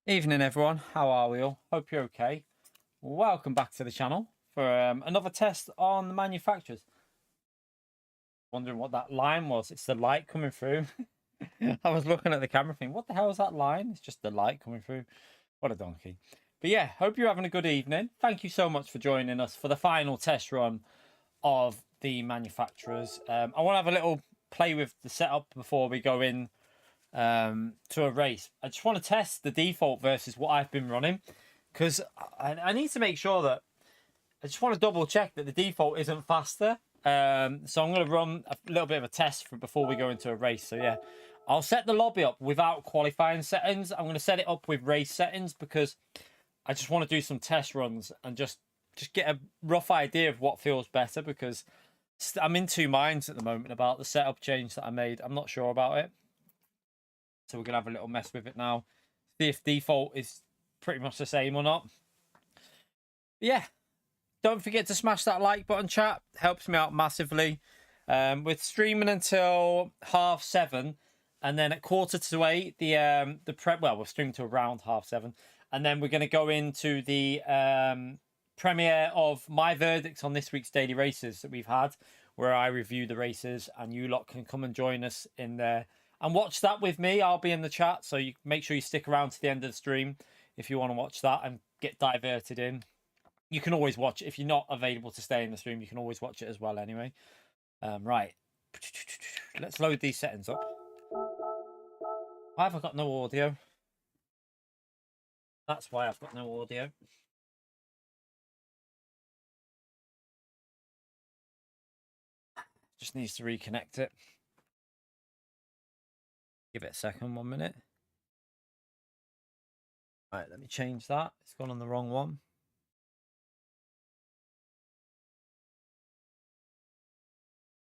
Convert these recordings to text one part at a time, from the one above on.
Evening everyone, how are we all? Hope you're okay. Welcome back to the channel for another test on the manufacturers. Wondering what that line was. It's the light coming through. I was looking at the camera thinking, what the hell is that line? It's just the light coming through. What a donkey. But yeah, hope you're having a good evening. Thank you so much for joining us for the final test run of the manufacturers. I want to have a little play with the setup before we go in to a race. I just want to test the default versus what I've been running, because I need to make sure that I just want to double check that the default isn't faster. So I'm going to run a little bit of a test before we go into a race. So yeah, I'll set the lobby up without qualifying settings. I'm going to set it up with race settings because I just want to do some test runs and just get a rough idea of what feels better, because I'm in two minds at the moment about the setup change that I made. I'm not sure about it. So we're going to have a little mess with it now. See if default is pretty much the same or not. But yeah, don't forget to smash that like button, chat. Helps me out massively. We're streaming until 7:30. And then at 7:45, the prep, well, we're streaming to around 7:30. And then we're going to go into the premiere of my verdicts on this week's daily races that we've had, where I review the races and you lot can come and join us in there and watch that with me. I'll be in the chat, so you make sure you stick around to the end of the stream if you want to watch that and get diverted in. You can always watch it. If you're not available to stay in the stream, you can always watch it as well anyway. Right. Let's load these settings up. Why have I got no audio? That's why I've got no audio. Just needs to reconnect it. Give it a second, 1 minute. All right, let me change that. It's gone on the wrong one.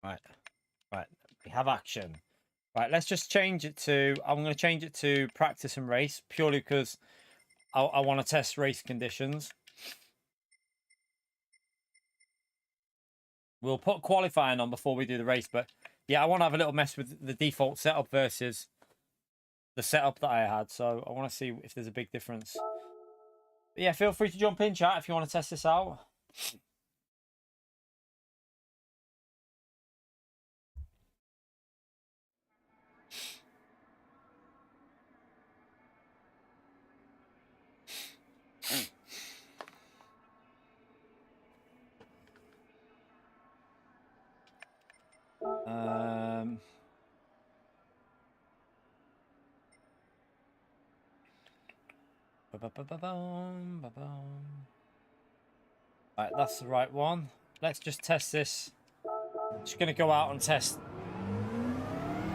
Right, we have action. Right, let's just change it to, I'm going to change it to practice and race, purely because I want to test race conditions. We'll put qualifying on before we do the race, but yeah, I want to have a little mess with the default setup versus the setup that I had. So I want to see if there's a big difference. But yeah, feel free to jump in, chat, if you want to test this out. Right, that's the right one. Let's just test this. Just going to go out and test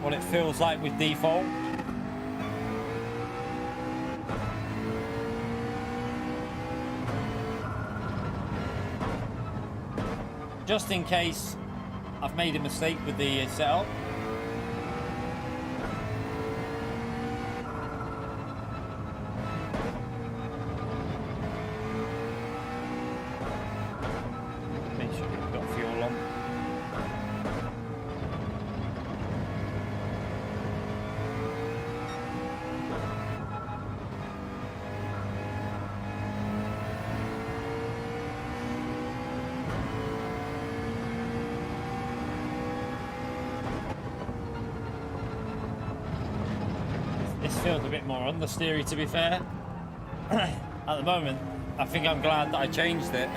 what it feels like with default. Just in case I've made a mistake with the setup. Make sure you've got fuel on. This feels a bit more understeery, to be fair. At the moment, I think I'm glad that I changed it.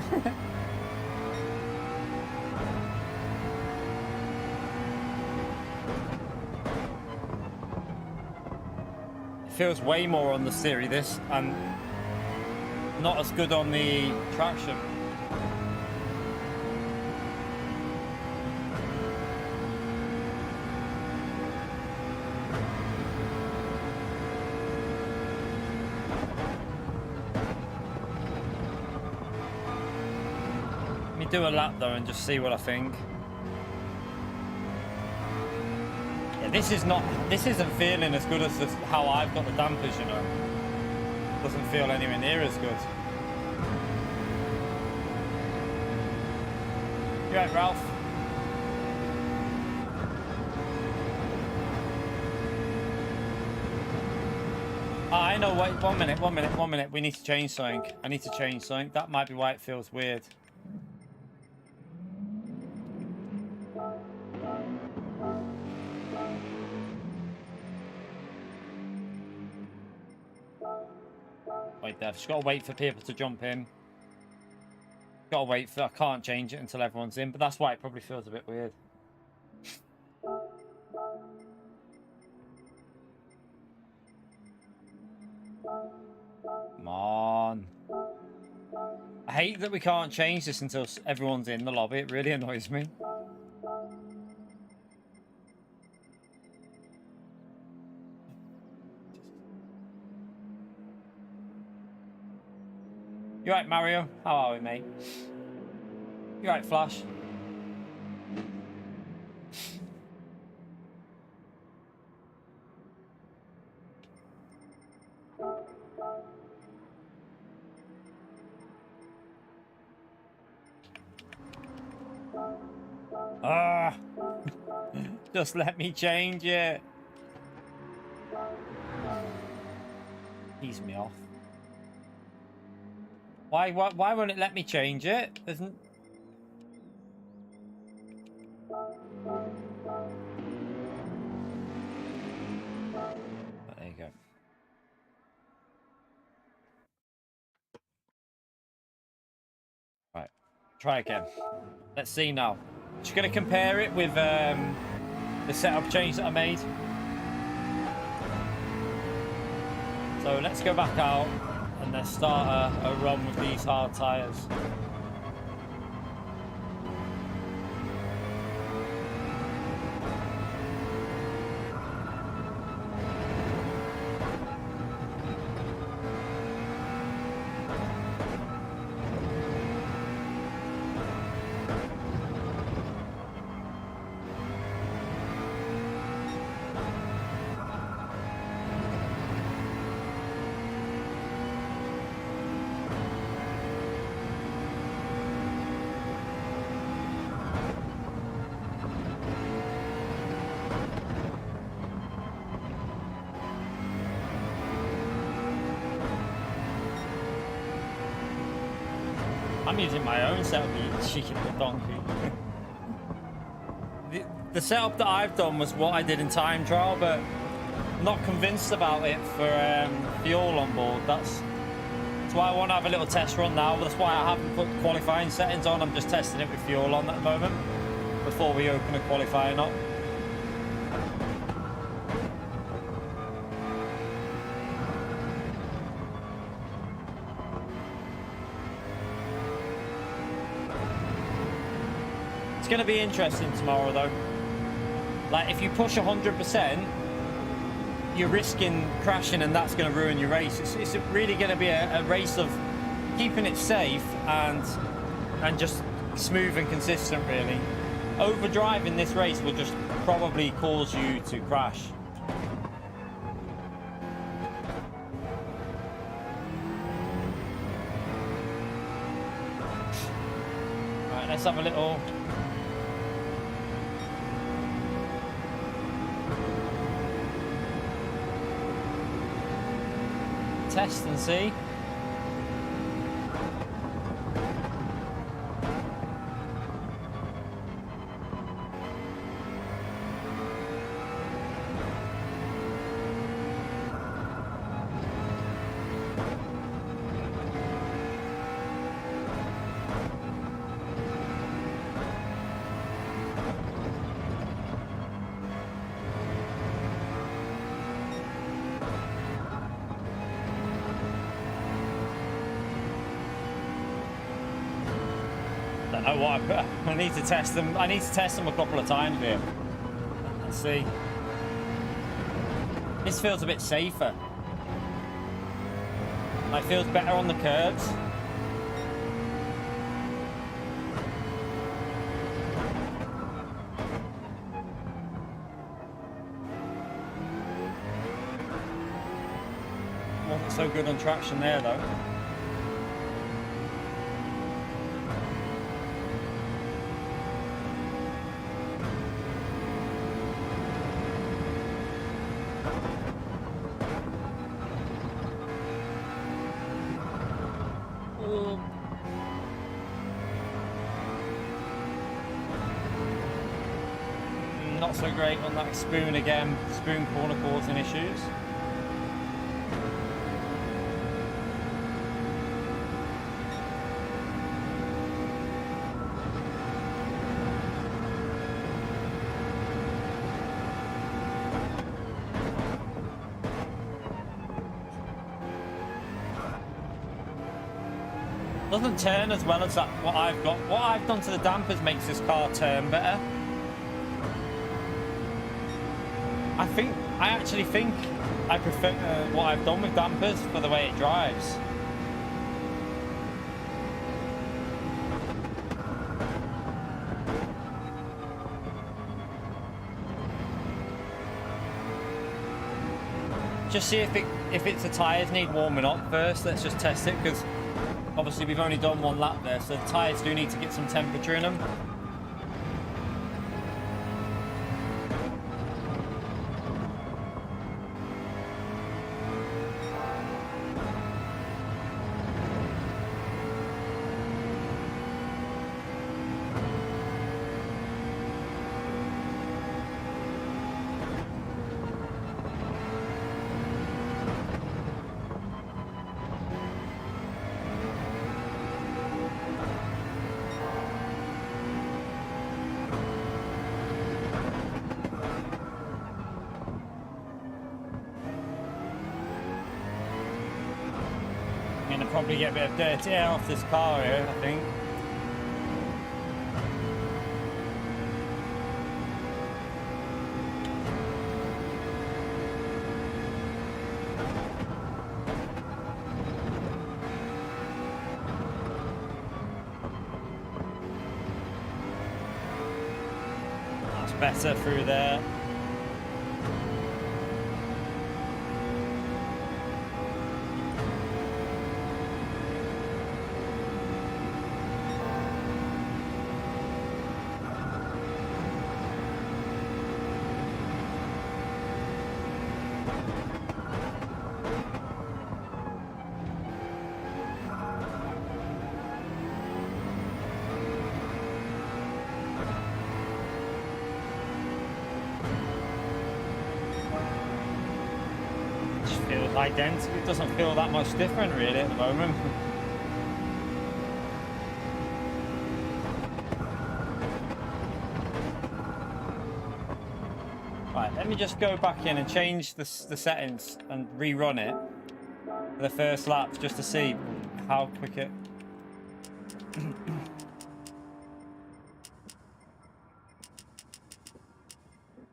It feels way more understeery, this, and not as good on the traction. Do a lap though and just see what I think. Yeah, this isn't feeling as good as how I've got the dampers, you know. Doesn't feel anywhere near as good. You right, Ralph? I know, wait, 1 minute, 1 minute, 1 minute. We need to change something. I need to change something. That might be why it feels weird. Wait there, I've just got to wait for people to jump in. Gotta wait for, I can't change it until everyone's in, but that's why it probably feels a bit weird. Come on. I hate that we can't change this until everyone's in the lobby. It really annoys me. You right, Mario? How are we, mate? You right, Flash? Ah! Just let me change it. Ease me off. Why won't it let me change it? Isn't... There you go. Right. Try again. Let's see now. Just going to compare it with the setup change that I made. So let's go back out and let's start a run with these hard tyres. I'm using my own setup, you cheeky little donkey. The setup that I've done was what I did in time trial, but I'm not convinced about it for fuel on board. That's why I want to have a little test run now. That's why I haven't put qualifying settings on. I'm just testing it with fuel on at the moment before we open a qualifying up. It's going to be interesting tomorrow, though. Like, if you push 100%, you're risking crashing, and that's going to ruin your race. It's really going to be a race of keeping it safe and just smooth and consistent, really. Overdriving this race will just probably cause you to crash. Right, let's have a little... test and see. I need to test them. I need to test them a couple of times here. Let's see. This feels a bit safer. It feels better on the curbs. Wasn't so good on traction there, though. not so great on that spoon again. Spoon corner causing issues. Doesn't turn as well as that. What I've got, what I've done to the dampers makes this car turn better. I actually think I prefer what I've done with dampers for the way it drives. Just see if it's the tyres need warming up first. Let's just test it, because obviously we've only done one lap there, so the tyres do need to get some temperature in them. Probably get a bit of dirty air off this car here, I think. That's better through there. Identical. It doesn't feel that much different really at the moment. Right, let me just go back in and change the settings and rerun it for the first lap just to see how quick it... I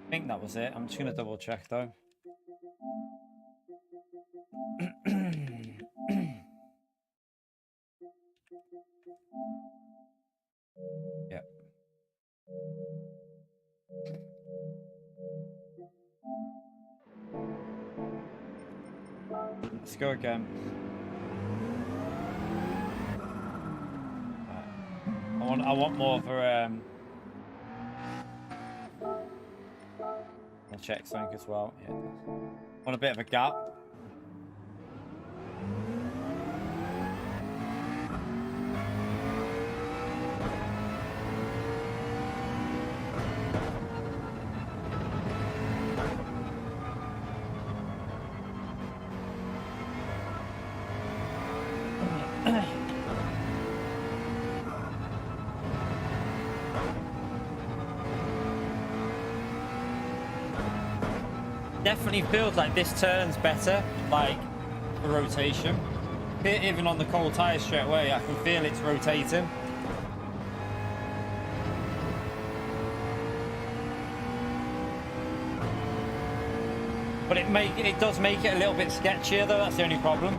think that was it. I'm just going to double check though. Yep. Let's go again. Right. I want more for I'll check something as well. Yeah, I want a bit of a gap. Definitely feels like this turns better, like the rotation. Even on the cold tires straight away, I can feel it's rotating. But it does make it a little bit sketchier though, that's the only problem.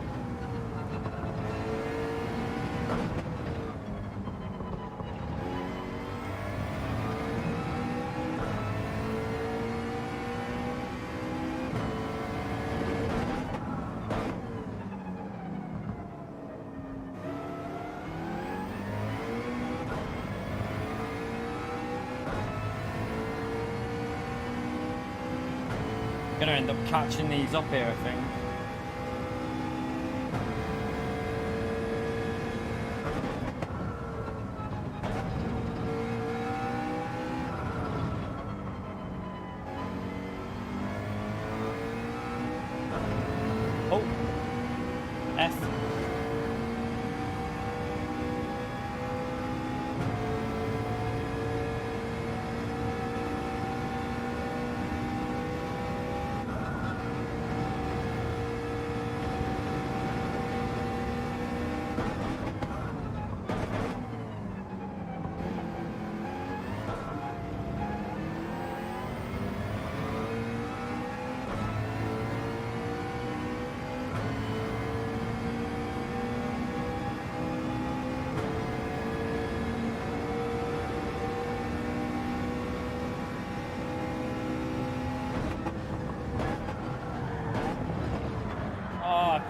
Gonna end up catching these up here, I think.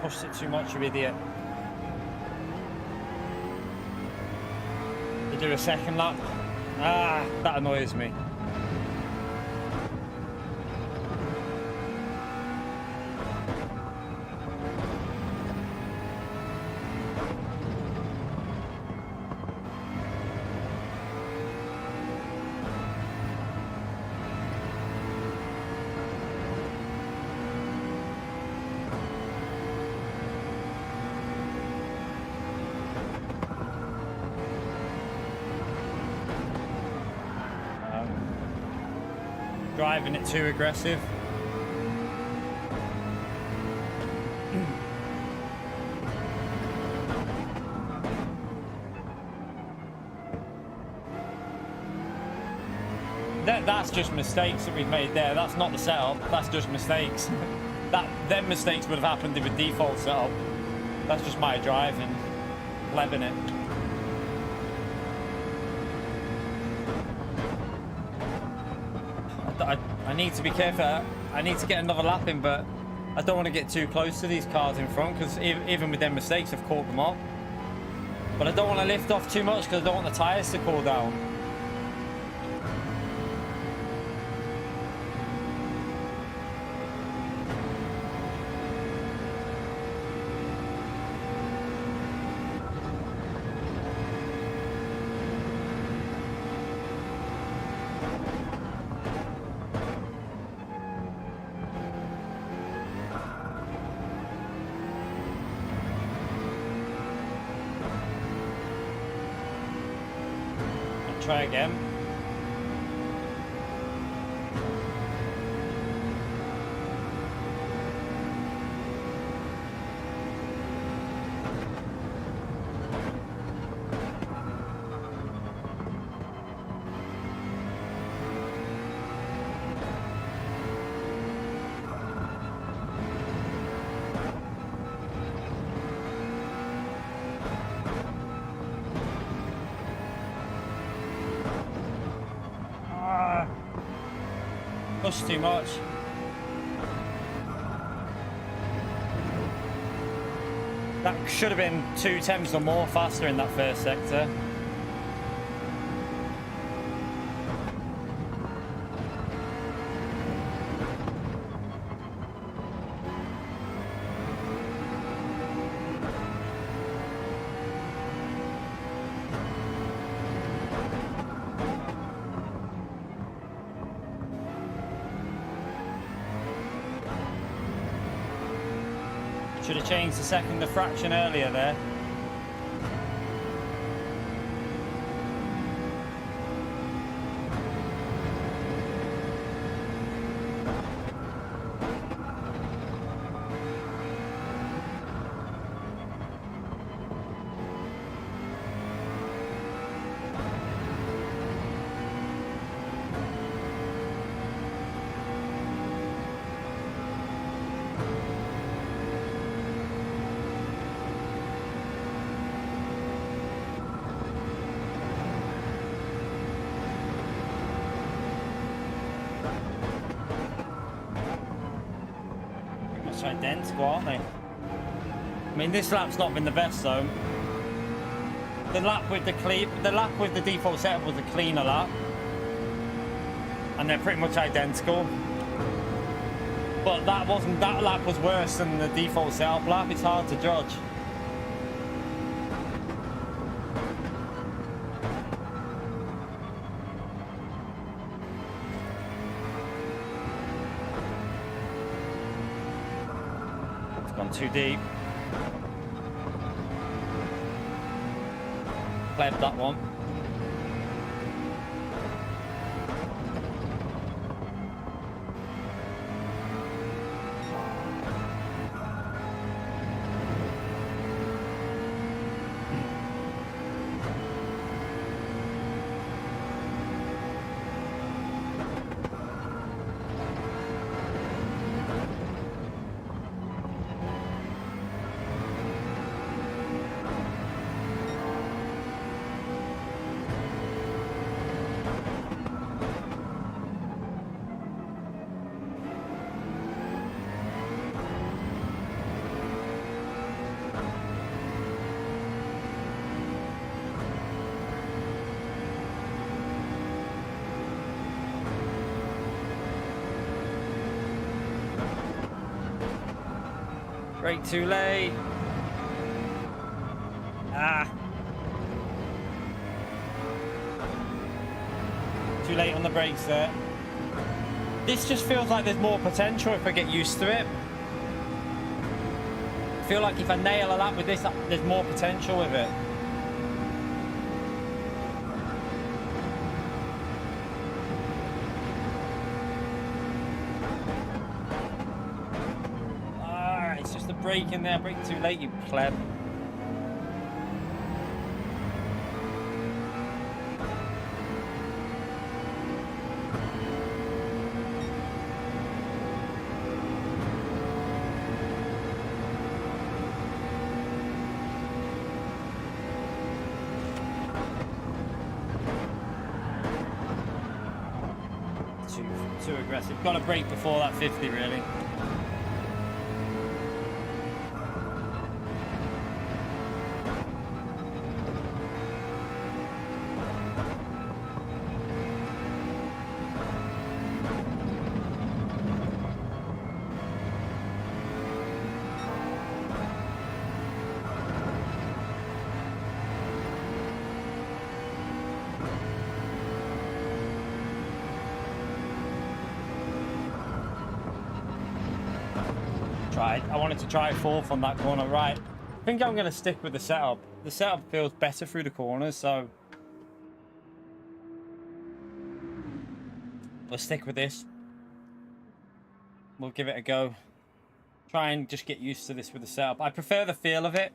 pushed it too much, you idiot. To do a second lap. Ah, that annoys me. Driving it too aggressive. That's just mistakes that we've made there. That's not the setup. That's just mistakes. Them mistakes would have happened with default setup. That's just my driving, plebing it. I need to be careful. I need to get another lap in, but I don't want to get too close to these cars in front because even with them mistakes, I've caught them up. But I don't want to lift off too much because I don't want the tyres to cool down. Try again. Push too much. That should have been 2 tenths or more faster in that first sector. Should have changed the second the fraction earlier there. Identical, aren't they? I mean, this lap's not been the best though. The lap with the default setup was a cleaner lap, and they're pretty much identical. But that lap was worse than the default setup lap. It's hard to judge. Too deep. Pleb that one. Brake too late. Ah. Too late on the brakes there. This just feels like there's more potential if I get used to it. I feel like if I nail a lap with this, there's more potential with it. Ah, it's just the brake in there. Brake too late, you pleb. Too aggressive. Got to brake before that 50, really. I wanted to try fourth on that corner. Right, I think I'm going to stick with the setup. The setup feels better through the corners, so we'll stick with this. We'll give it a go. Try and just get used to this with the setup. I prefer the feel of it.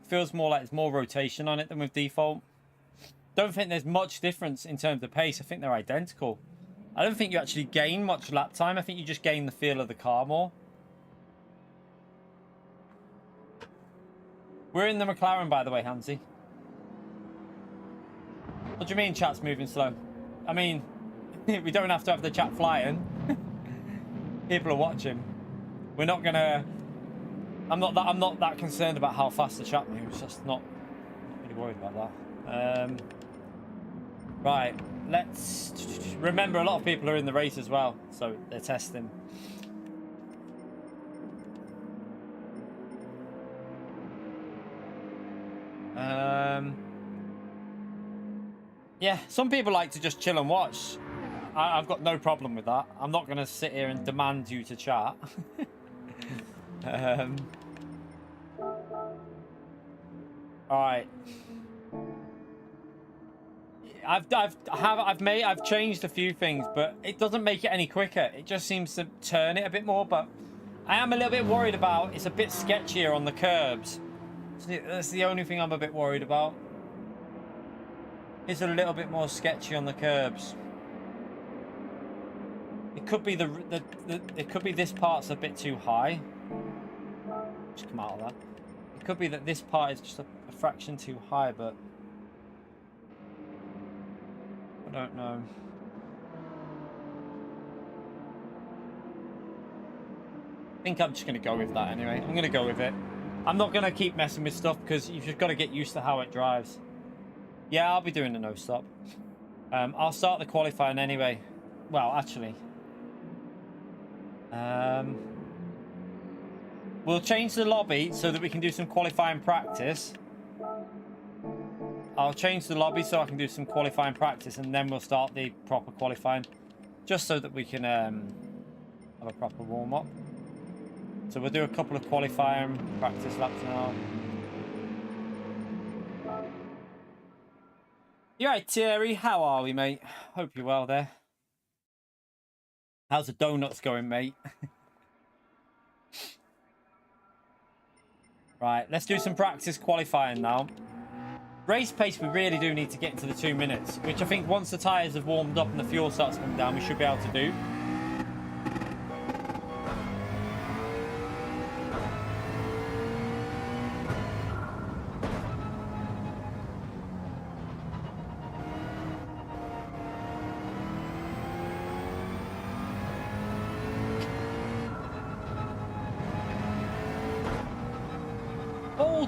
Feels more like there's more rotation on it than with default. Don't think there's much difference in terms of pace. I think they're identical. I don't think you actually gain much lap time. I think you just gain the feel of the car more. We're in the McLaren, by the way, Hansi. What do you mean chat's moving slow? I mean, we don't have to have the chat flying. People are watching. We're not gonna... I'm not that concerned about how fast the chat moves. Just not really worried about that. Right, let's... Remember, a lot of people are in the race as well, so they're testing. Yeah, some people like to just chill and watch. I've got no problem with that. I'm not going to sit here and demand you to chat. All right. I've changed a few things, but it doesn't make it any quicker. It just seems to turn it a bit more. But I am a little bit worried about. It's a bit sketchier on the curbs. That's the only thing I'm a bit worried about. It's a little bit more sketchy on the curbs. It could be it could be this part's a bit too high. Just come out of that. It could be that this part is just a fraction too high, but I don't know. I think I'm just going to go with that anyway. I'm going to go with it. I'm not going to keep messing with stuff because you've just got to get used to how it drives. Yeah, I'll be doing the no stop. I'll start the qualifying anyway. Well, actually. We'll change the lobby so that we can do some qualifying practice. I'll change the lobby so I can do some qualifying practice, and then we'll start the proper qualifying. Just so that we can have a proper warm-up. So we'll do a couple of qualifying practice laps now. You right, Thierry? How are we, mate? Hope you're well there. How's the donuts going, mate? Right, let's do some practice qualifying now. Race pace, we really do need to get into the 2 minutes, which I think once the tyres have warmed up and the fuel starts coming down, we should be able to do.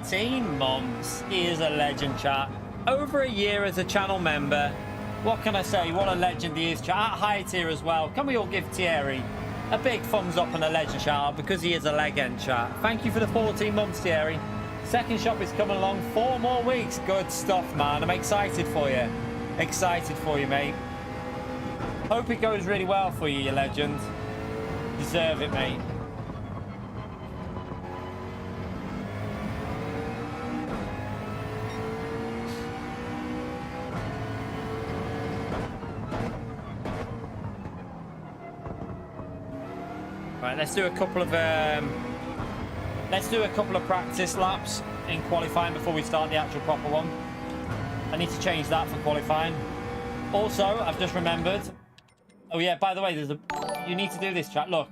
14 months. He is a legend, chat. Over a year as a channel member. What can I say? What a legend he is, chat. At high tier as well. Can we all give Thierry a big thumbs up and a legend shout out because he is a legend, chat. Thank you for the 14 months, Thierry. Second shop is coming along. 4 more weeks. Good stuff, man. I'm excited for you. Excited for you, mate. Hope it goes really well for you, you legend. Deserve it, mate. Right, let's do a couple of practice laps in qualifying before we start the actual proper one. I need to change that for qualifying. Also, I've just remembered. Oh yeah, by the way, you need to do this, chat. Look,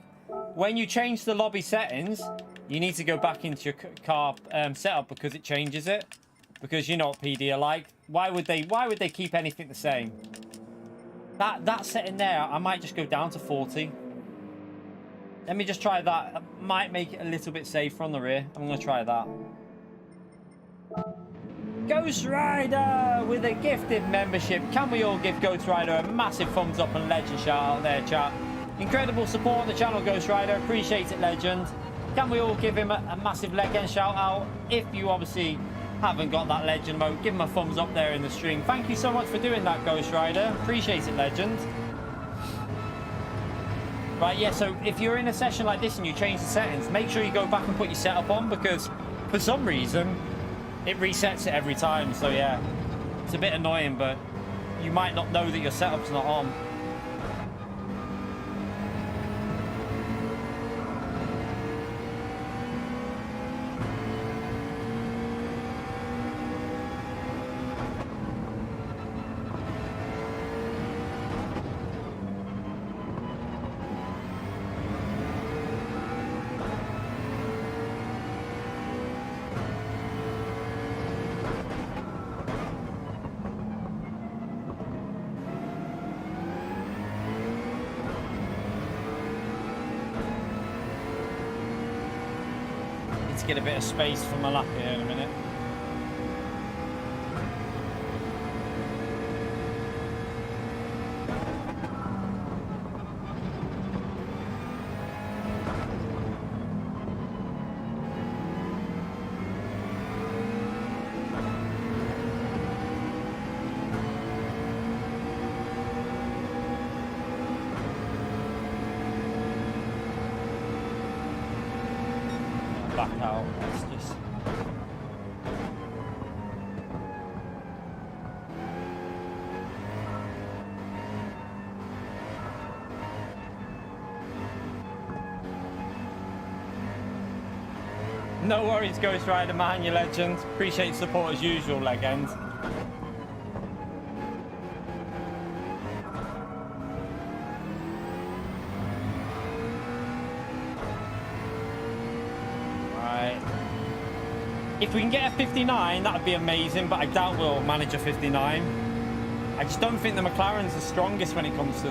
when you change the lobby settings, you need to go back into your car setup because it changes it. Because you know what PD are like. Why would they keep anything the same? That setting there, I might just go down to 40. Let me just try that. That might make it a little bit safer on the rear. I'm going to try that. Ghost Rider with a gifted membership. Can we all give Ghost Rider a massive thumbs up and legend shout out there, chat? Incredible support on the channel, Ghost Rider. Appreciate it, legend. Can we all give him a massive legend shout out? If you obviously haven't got that legend mode, give him a thumbs up there in the stream. Thank you so much for doing that, Ghost Rider. Appreciate it, legend. Right, yeah, so if you're in a session like this and you change the settings, make sure you go back and put your setup on because for some reason it resets it every time. So yeah, it's a bit annoying, but you might not know that your setup's not on. Get a bit of space for my lap here in a minute. Back out. Let's just no worries, Ghost Rider, man, you legend. Appreciate your support as usual, legend. If we can get a 59, that would be amazing, but I doubt we'll manage a 59. I just don't think the McLaren's the strongest when it comes to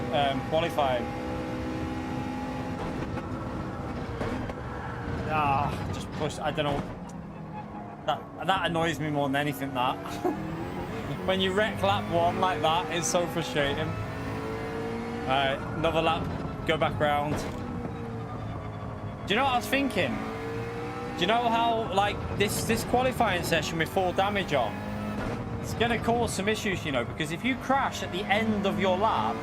qualifying. Just push. I don't know. That annoys me more than anything, that. When you wreck lap 1 like that, it's so frustrating. Alright, another lap. Go back round. Do you know what I was thinking? Do you know how, like, this qualifying session with 4 damage on, it's going to cause some issues, you know, because if you crash at the end of your lap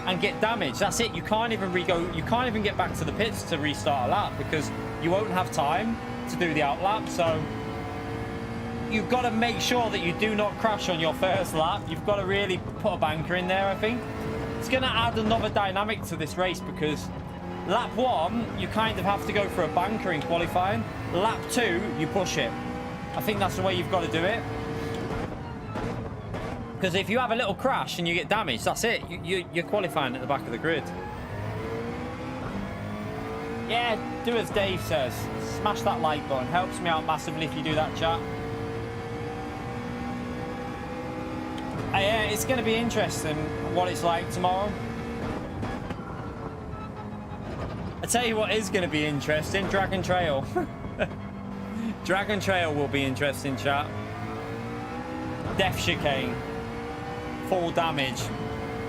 and get damaged, that's it. You can't even you can't even get back to the pits to restart a lap because you won't have time to do the outlap. So you've got to make sure that you do not crash on your first lap. You've got to really put a banker in there, I think. It's going to add another dynamic to this race because lap 1, you kind of have to go for a banker in qualifying. Lap 2, you push it. I think that's the way you've got to do it. Because if you have a little crash and you get damaged, that's it. You're qualifying at the back of the grid. Yeah, do as Dave says. Smash that like button. Helps me out massively if you do that, chat. Yeah, it's going to be interesting what it's like tomorrow. I tell you what is going to be interesting, Dragon Trail. Dragon Trail will be interesting, chat. Death chicane. Full damage.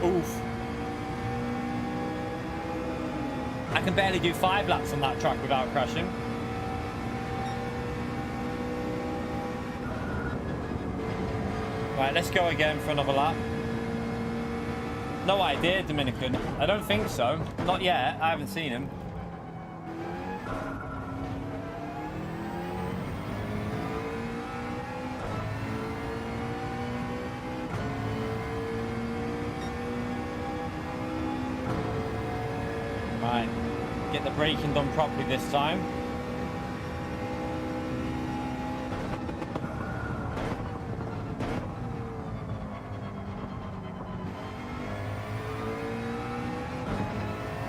Oof. I can barely do 5 laps on that track without crashing. Right, let's go again for another lap. No idea, Dominican. I don't think so. Not yet. I haven't seen him. Right. Get the braking done properly this time.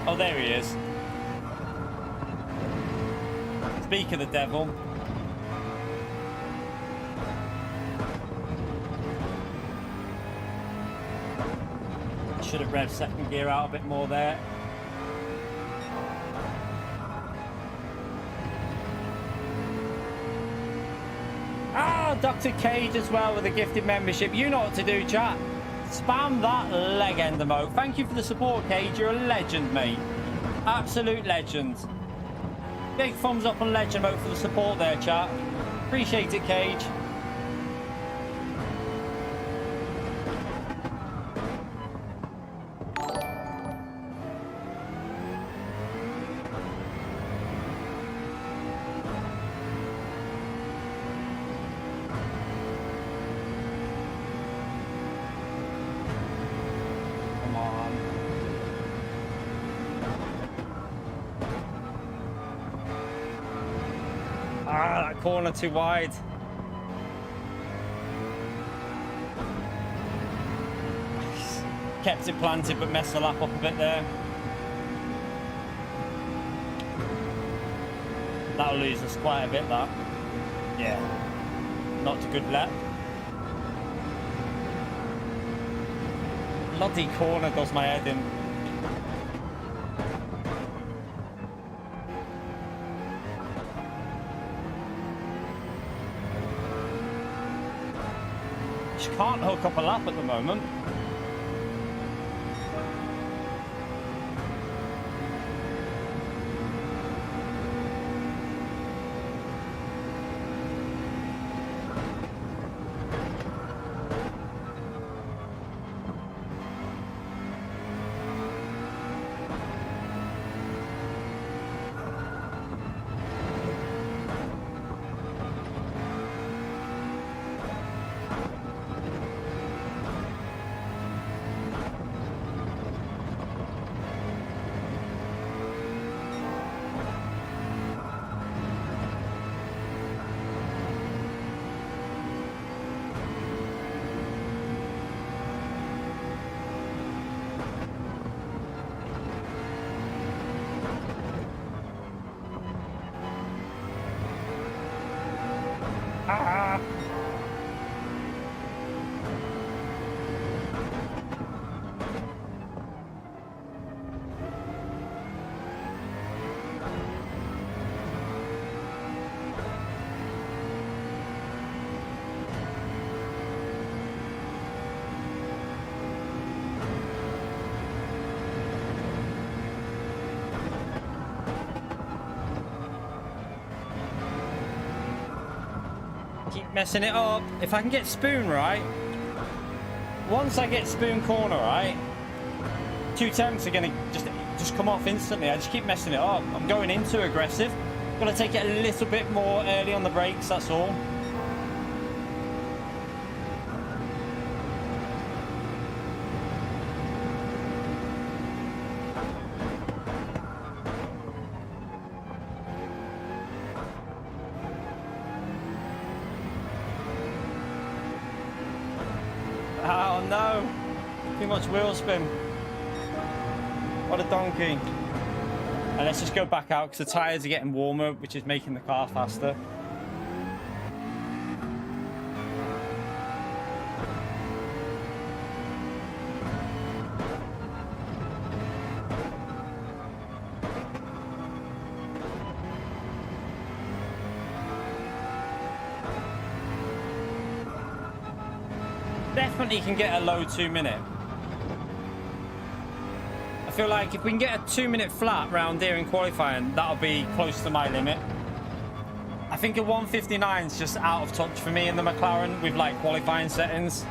Oh, there he is. Speak of the devil. Should have revved second gear out a bit more there. Ah, Dr. Cage as well with a gifted membership. You know what to do, chat. Spam that leg end emote. Thank you for the support, Cage. You're a legend, mate. Absolute legend. Big thumbs up on legend emote for the support there, chat. Appreciate it, Cage. Corner too wide. Kept it planted but messed the lap up a bit there. That'll lose us quite a bit, that. Yeah. Not a good lap. Bloody corner does my head in. Can't hook up a lap at the moment. Keep messing it up. If I can get spoon right, once I get spoon corner right, 210s are gonna just come off instantly. I just keep messing it up. I'm going in too aggressive. Gotta take it a little bit more early on the brakes, that's all. Oh no, too much wheel spin. What a donkey. And let's just go back out because the tyres are getting warmer, which is making the car faster. Definitely can get a low 2 minute. A feel like if we can get a 2-minute flat round here in qualifying, that'll be close to my limit. I think a 1:59 is just out of touch for me in the McLaren with like qualifying settings.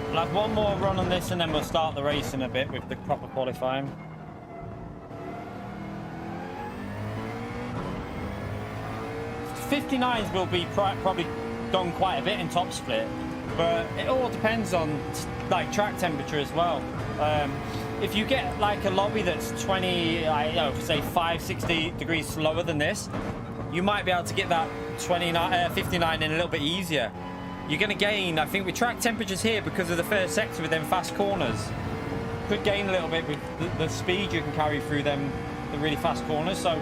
We'll have one more run on this and then we'll start the race in a bit with the proper qualifying. '59s will be probably done quite a bit in top split, but it all depends on like track temperature as well. If you get like a lobby that's 20, I don't know, say 5-6 degrees slower than this, you might be able to get that 59 in a little bit easier. You're going to gain, I think, with track temperatures here because of the first sector with them fast corners. Could gain a little bit with the speed you can carry through them, the really fast corners. So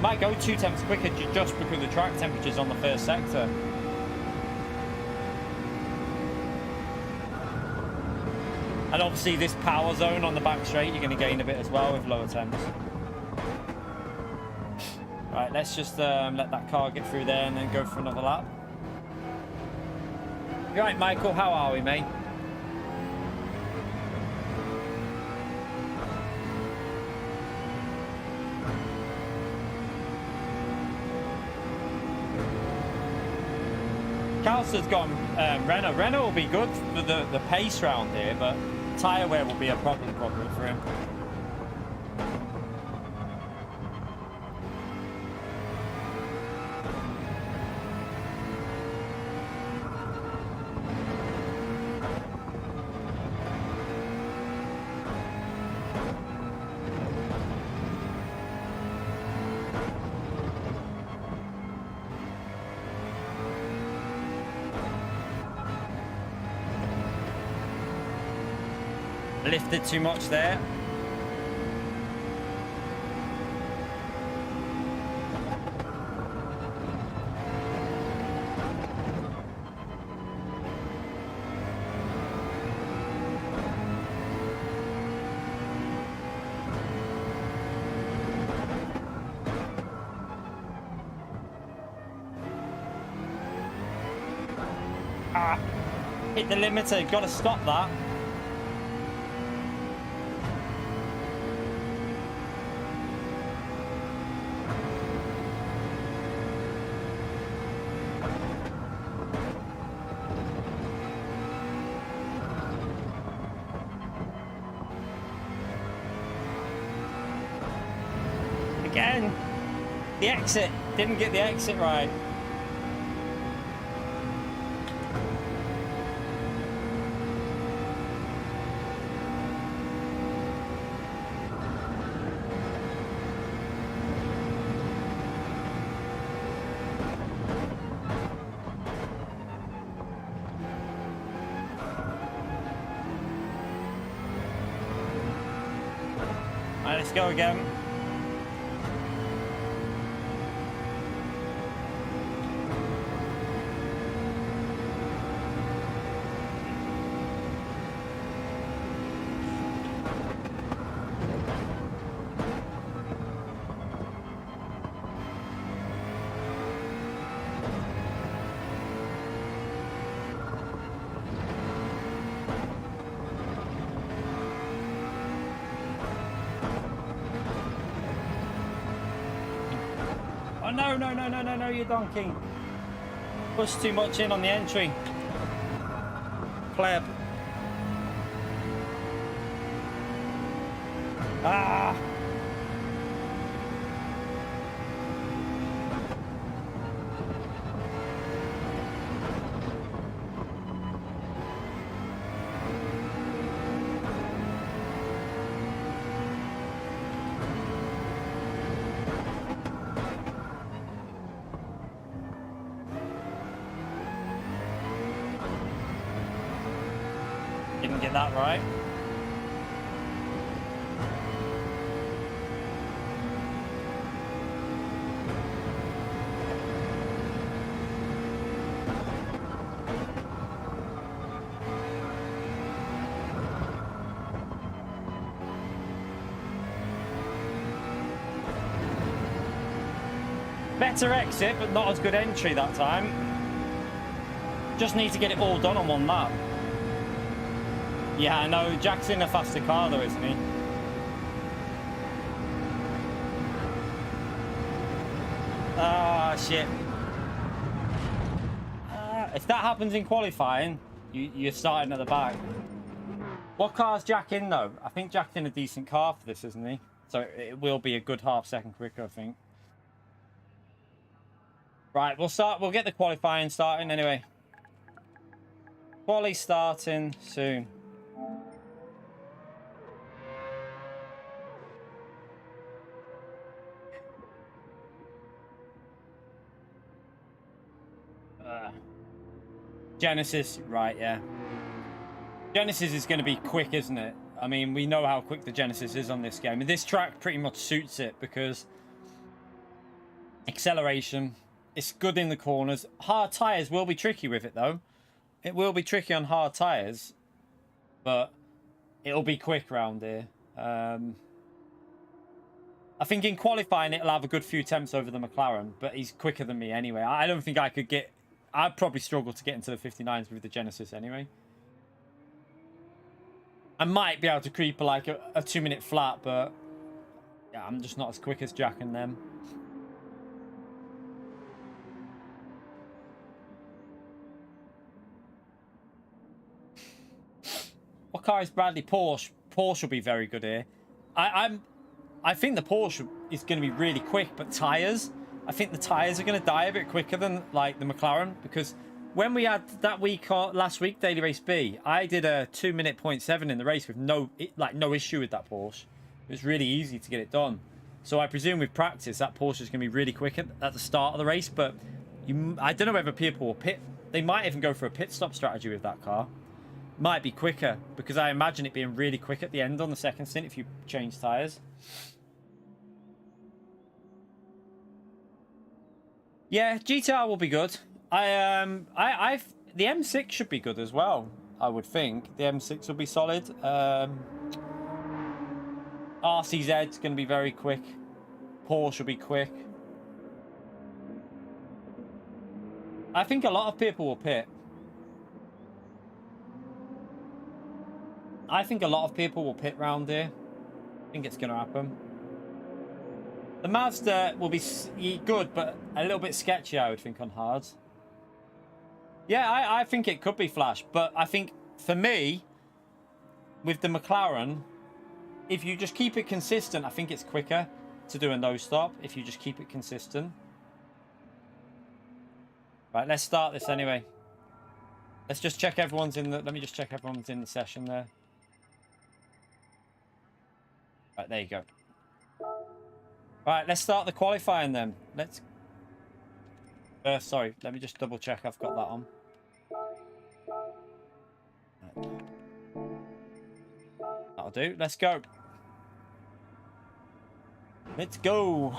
might go 2 temps quicker just because of the track temperatures on the first sector. And obviously this power zone on the back straight, you're going to gain a bit as well with lower temps. Right, let's just let that car get through there and then go for another lap. You right, Michael? How are we, mate? Calcer's gone Renault. Renault will be good for the pace round here, but tyre wear will be a problem for him. Lifted too much there. Ah, hit the limiter, got to stop that. Again, the exit, didn't get the exit right. All right, let's go again. Oh, no, you donkey. Pushed too much in on the entry. Pleb. Ah! Didn't get that right. Better exit, but not as good entry that time. Just need to get it all done on one lap. Yeah, I know. Jack's in a faster car though, isn't he? Ah, shit. If that happens in qualifying, you're starting at the back. What car's Jack in though? I think Jack's in a decent car for this, isn't he? So it will be a good half-second quicker, I think. Right, we'll get the qualifying starting anyway. Quali starting soon. Genesis, right, yeah. Genesis is going to be quick, isn't it? I mean, we know how quick the Genesis is on this game. And this track pretty much suits it because acceleration, it's good in the corners. Hard tyres will be tricky with it, though. It will be tricky on hard tyres, but it'll be quick round here. I think in qualifying, it'll have a good few attempts over the McLaren, but he's quicker than me anyway. I don't think I could get... I'd probably struggle to get into the 59s with the Genesis anyway. I might be able to creep like a 2-minute flat, but yeah, I'm just not as quick as Jack and them. What car is Bradley? Porsche. Porsche will be very good here. I think the Porsche is going to be really quick, but tyres, I think the tyres are going to die a bit quicker than like the McLaren, because when we had that week last week, Daily Race B, I did a 2-minute 0.7 in the race with no issue with that Porsche. It was really easy to get it done. So I presume with practice that Porsche is going to be really quick at the start of the race, but I don't know whether people will pit. They might even go for a pit stop strategy with that car. Might be quicker, because I imagine it being really quick at the end on the second stint if you change tyres. Yeah, GTR will be good. The M6 should be good as well, I would think. The M6 will be solid. RCZ's going to be very quick. Porsche will be quick. I think a lot of people will pit. I think a lot of people will pit round here. I think it's going to happen. The Mazda will be good, but a little bit sketchy, I would think, on hards. Yeah, I think it could be flash, but I think for me, with the McLaren, if you just keep it consistent, I think it's quicker to do a no stop if you just keep it consistent. Right, let's start this anyway. Let's just check everyone's in the... Let me just check everyone's in the session there. Right, there you go. Right, let's start the qualifying then. Let's... sorry, let me just double check I've got that on. Right. That'll do. Let's go. Let's go.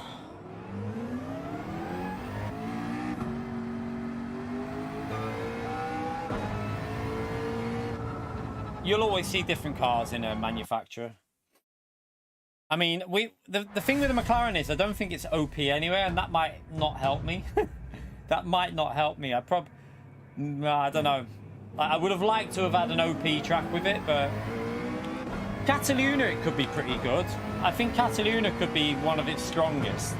You'll always see different cars in a manufacturer. I mean, the thing with the McLaren is I don't think it's OP anyway, and that might not help me. That might not help me. I don't know. I would have liked to have had an OP track with it, but Cataluna, it could be pretty good. I think Cataluna could be one of its strongest.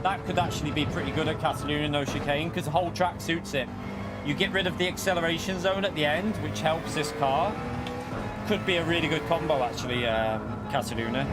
That could actually be pretty good at Cataluna, no chicane, because the whole track suits it. You get rid of the acceleration zone at the end, which helps this car. Could be a really good combo, actually, Cataluna.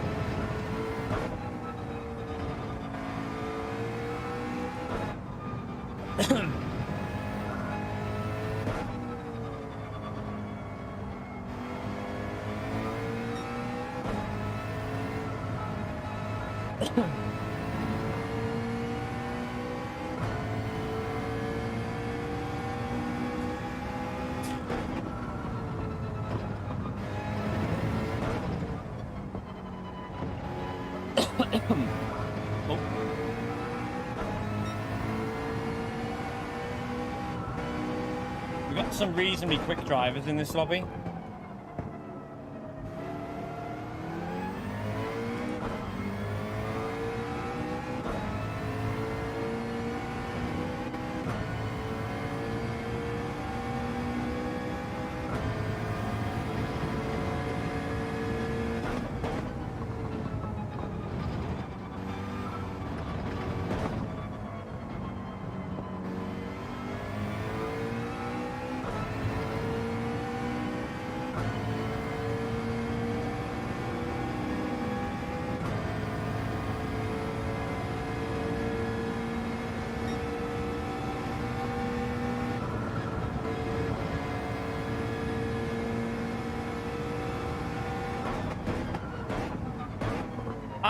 We've got some reasonably quick drivers in this lobby.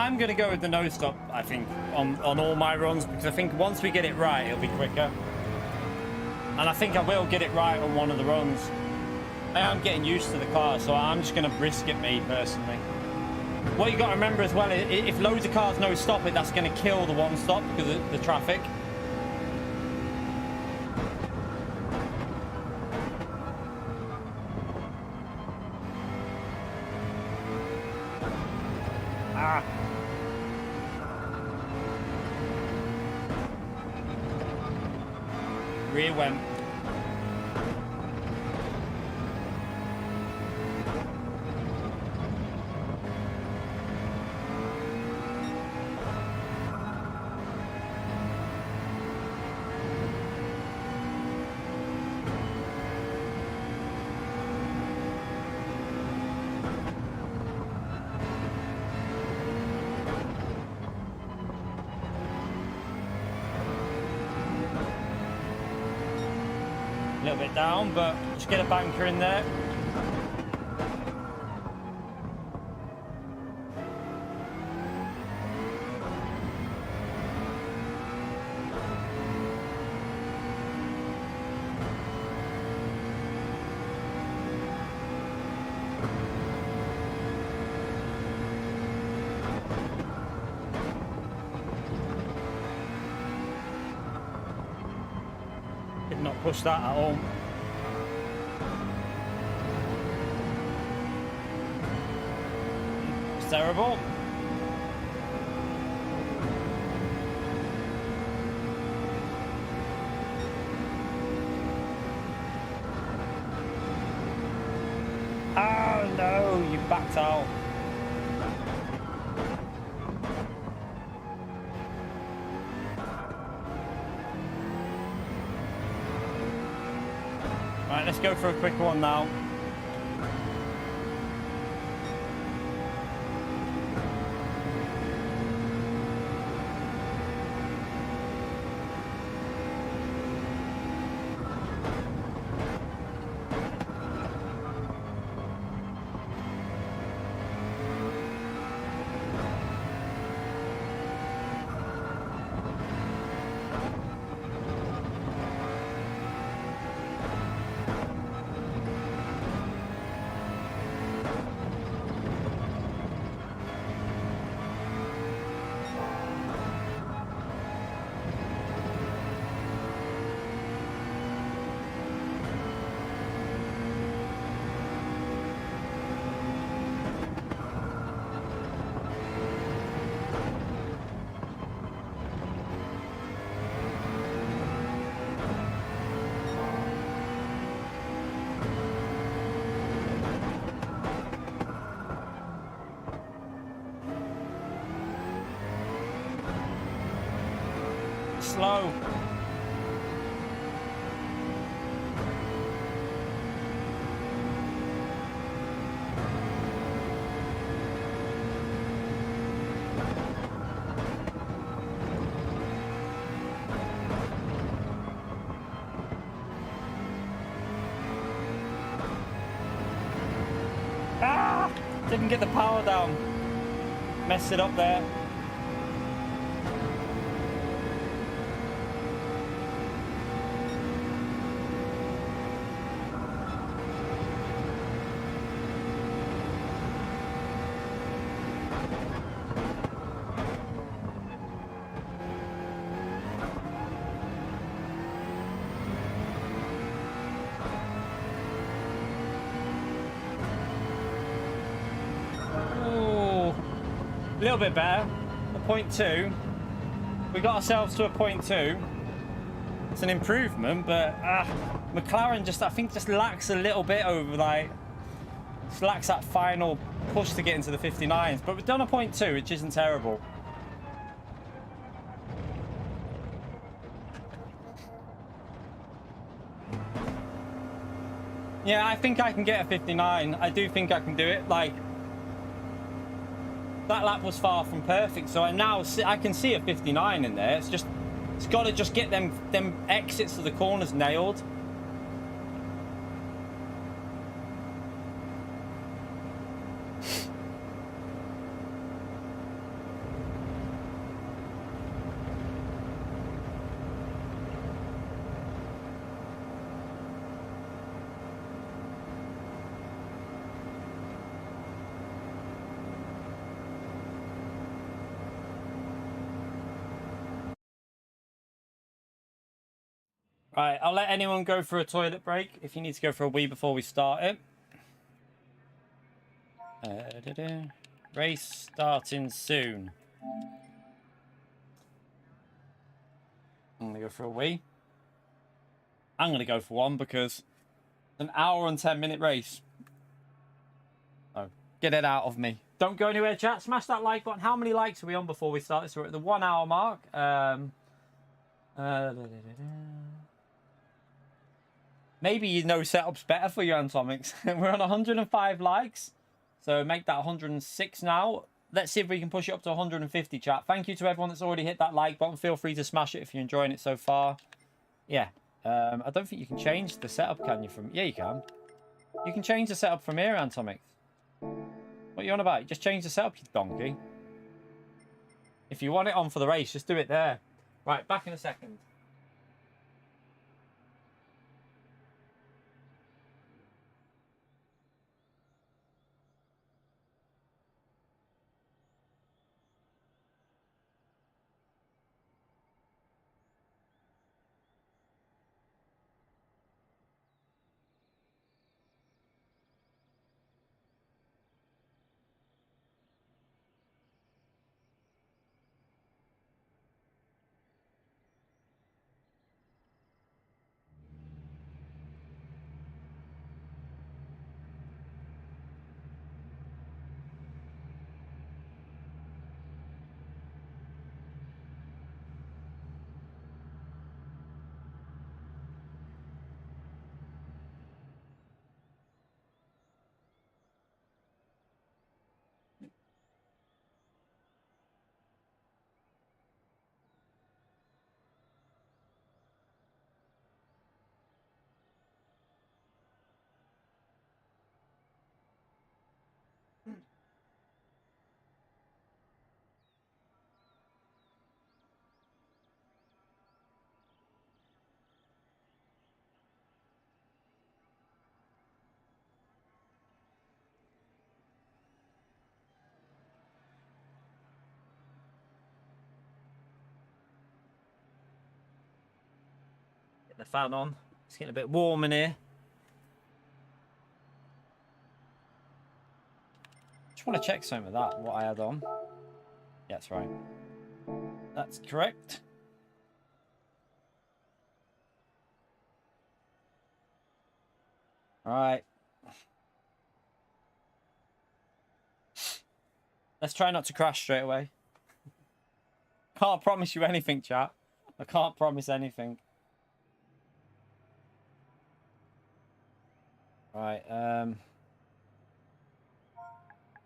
I'm going to go with the no stop, I think, on all my runs, because I think once we get it right, it'll be quicker. And I think I will get it right on one of the runs. I am getting used to the car, so I'm just going to risk it, me, personally. What you got to remember as well, if loads of cars no stop it, that's going to kill the one stop because of the traffic. Ah. Rear went. A little bit down, but just get a banker in there. Did not push that at all. It's terrible. Oh no, you backed out. Right, let's go for a quick one now. Slow. Ah! Didn't get the power down. Messed it up there. A little bit better. A 0.2. We got ourselves to a 0.2. It's an improvement, but McLaren just, I think, just lacks a little bit over, like, just lacks that final push to get into the 59s. But we've done a 0.2, which isn't terrible. Yeah, I think I can get a 59. I do think I can do it. Like, that lap was far from perfect, so I can see a 59 in there. It's just, it's got to just get them exits to the corners nailed. Right, I'll let anyone go for a toilet break if you need to go for a wee before we start it. Race starting soon. I'm gonna go for a wee. I'm gonna go for one because it's an hour and 10-minute race. So get it out of me. Don't go anywhere, chat. Smash that like button. How many likes are we on before we start this? We're at the 1 hour mark. Maybe you know setup's better for you, Antomics. We're on 105 likes. So make that 106 now. Let's see if we can push it up to 150, chat. Thank you to everyone that's already hit that like button. Feel free to smash it if you're enjoying it so far. Yeah. I don't think you can change the setup, can you? Yeah, you can. You can change the setup from here, Antomics. What are you on about? You just change the setup, you donkey. If you want it on for the race, just do it there. Right, back in a second. Get the fan on. It's getting a bit warm in here. Just want to check some of that, what I had on. Yeah, that's right. That's correct. All right. Let's try not to crash straight away. Can't promise you anything, chat. I can't promise anything. Right,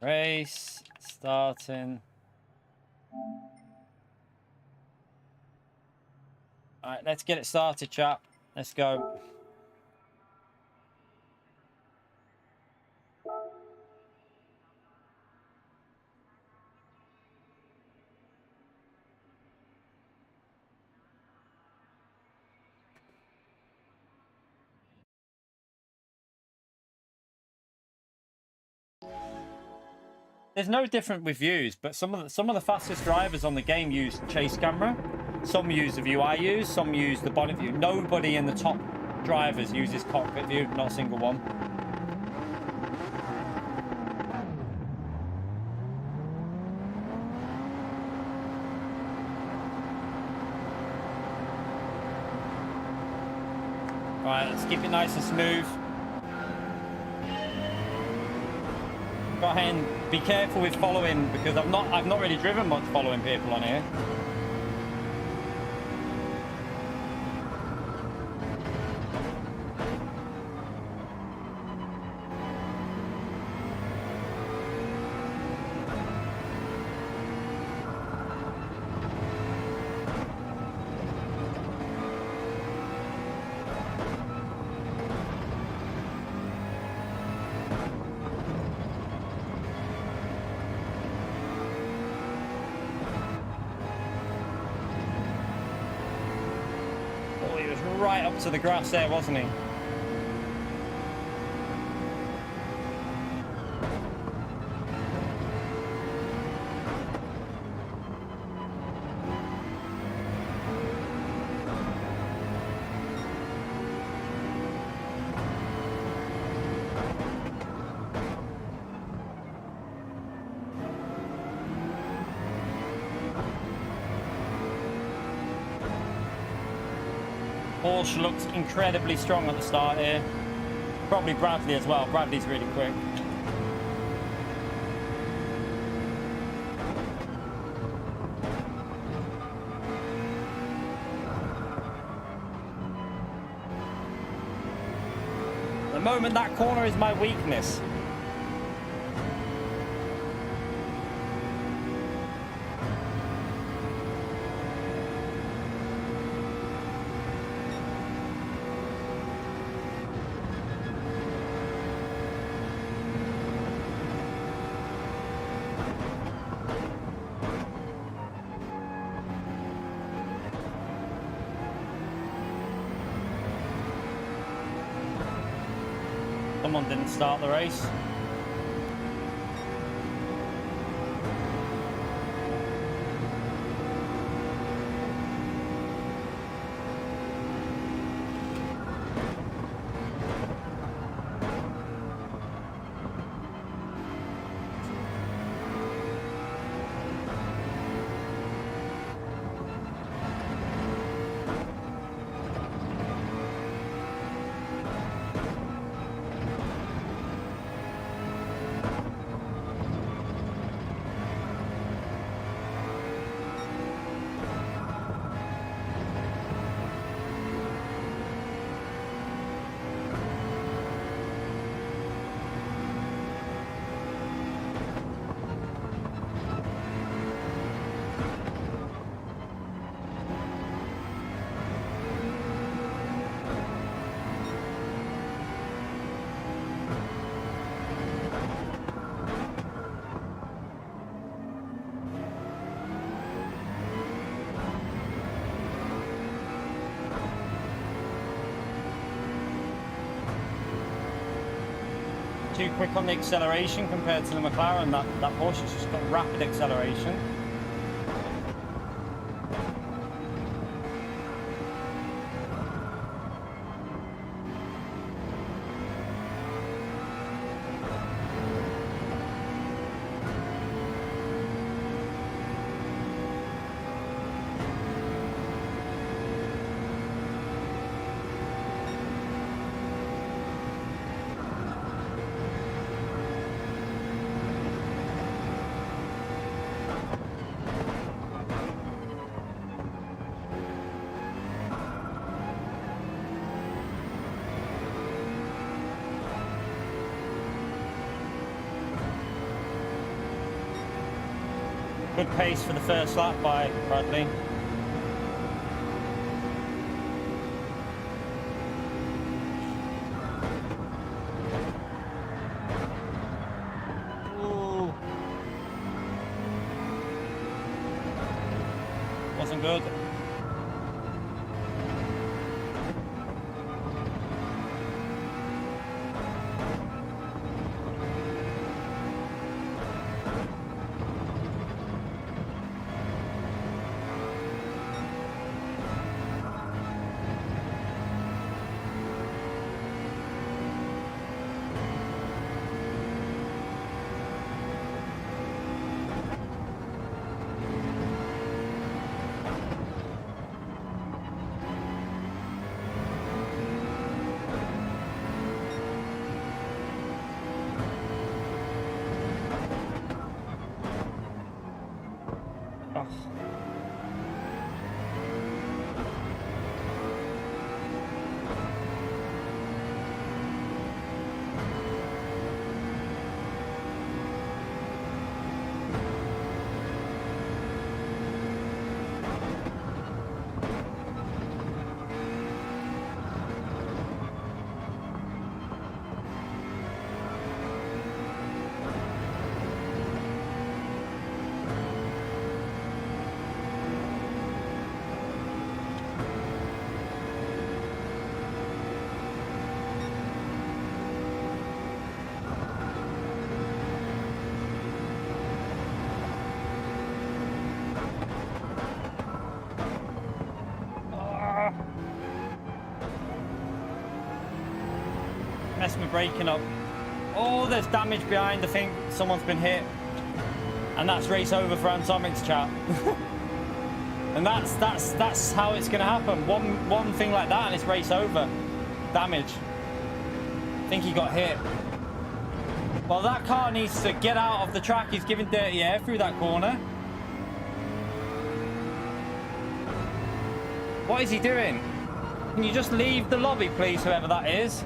race starting. Alright, let's get it started, chat. Let's go. There's no different with views, but some of the fastest drivers on the game use chase camera. Some use the view I use, some use the bonnet view. Nobody in the top drivers uses cockpit view, not a single one. Right, let's keep it nice and smooth. Go ahead and be careful with following, because I've not really driven much following people on here. Right up to the grass there, wasn't he? Porsche looks incredibly strong at the start here. Probably Bradley as well. Bradley's really quick. At the moment, that corner is my weakness. Someone didn't start the race. Too quick on the acceleration compared to the McLaren. That Porsche's just got rapid acceleration. Good pace for the first lap by Bradley. Ooh. Wasn't good. Messed my braking up. Oh, there's damage behind. I think someone's been hit. And that's race over for Antomic's chat. And that's how it's going to happen. One thing like that and it's race over. Damage. I think he got hit. Well, that car needs to get out of the track. He's giving dirty air through that corner. What is he doing? Can you just leave the lobby, please, whoever that is?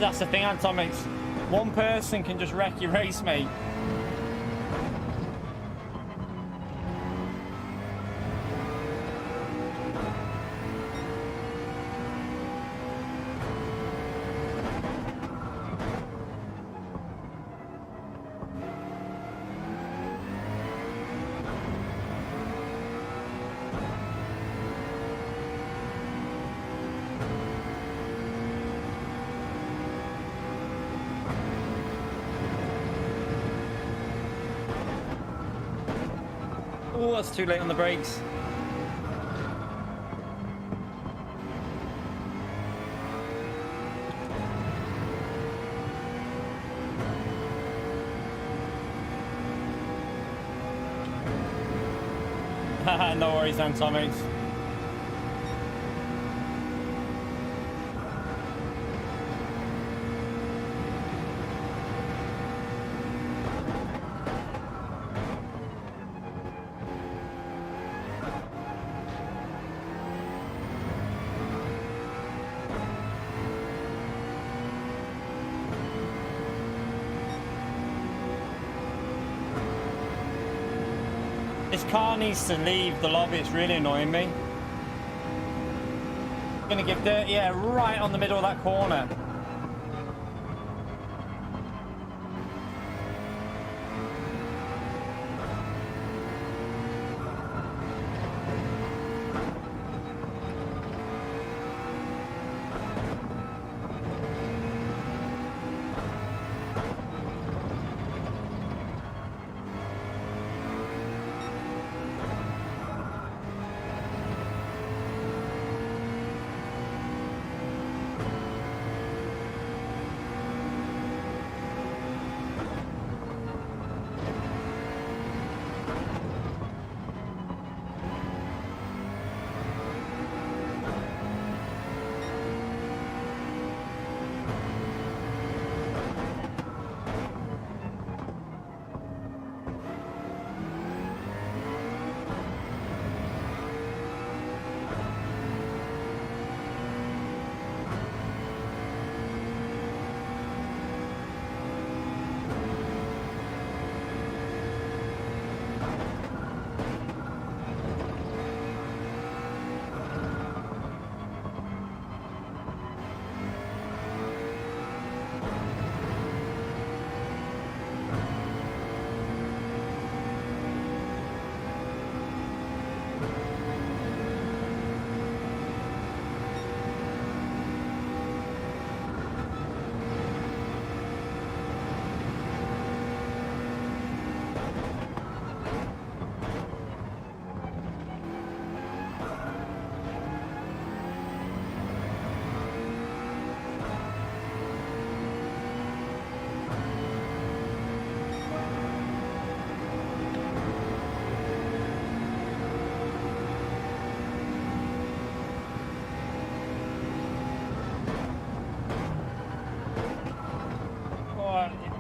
That's the thing, Atomics. One person can just wreck your race, mate. Oh, that's too late on the brakes. No worries, Atomics. This car needs to leave the lobby. It's really annoying me. I'm gonna give dirty air right on the middle of that corner.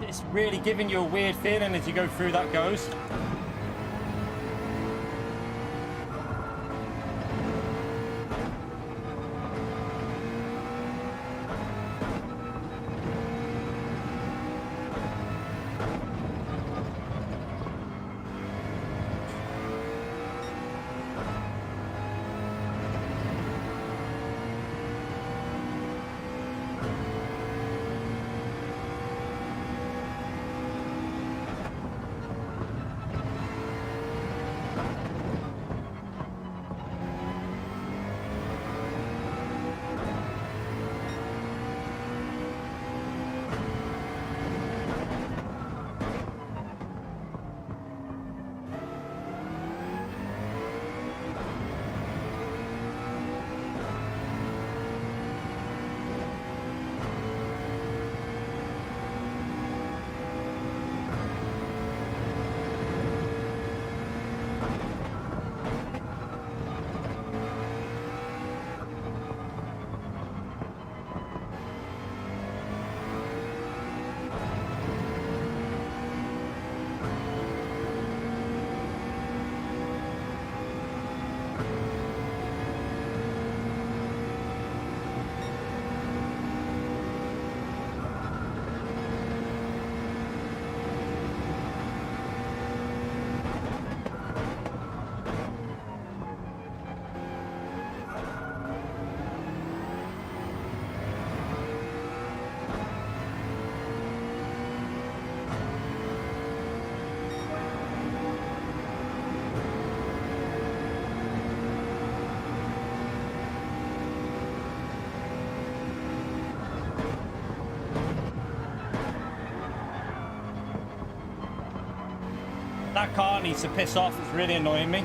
It's really giving you a weird feeling as you go through that ghost. That car needs to piss off. It's really annoying me.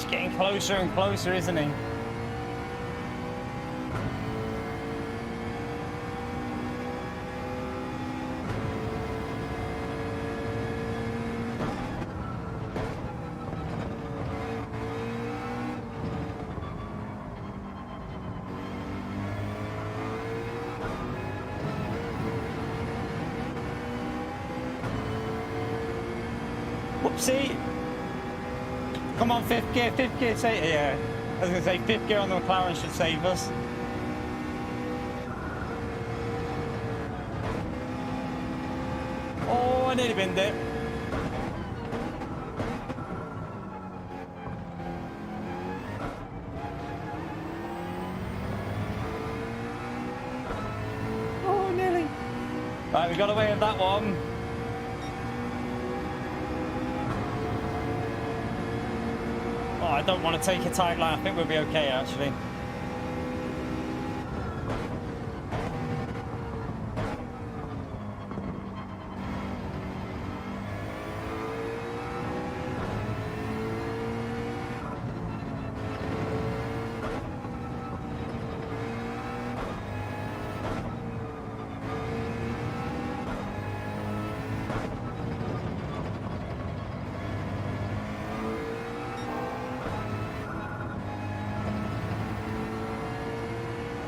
Getting closer and closer, isn't he? Whoopsie! Come on, fifth gear, say, yeah. I was going to say fifth gear on the McLaren should save us. Oh, I nearly binned it. Oh, nearly. Right, we got away with that one. I don't want to take a tight line. I think we'll be okay, actually.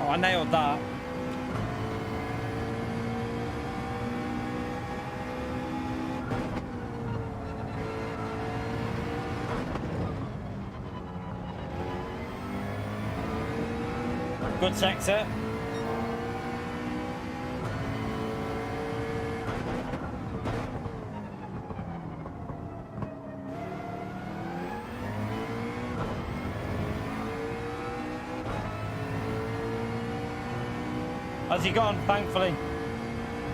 I nailed that. Good sector. Has he gone? Thankfully.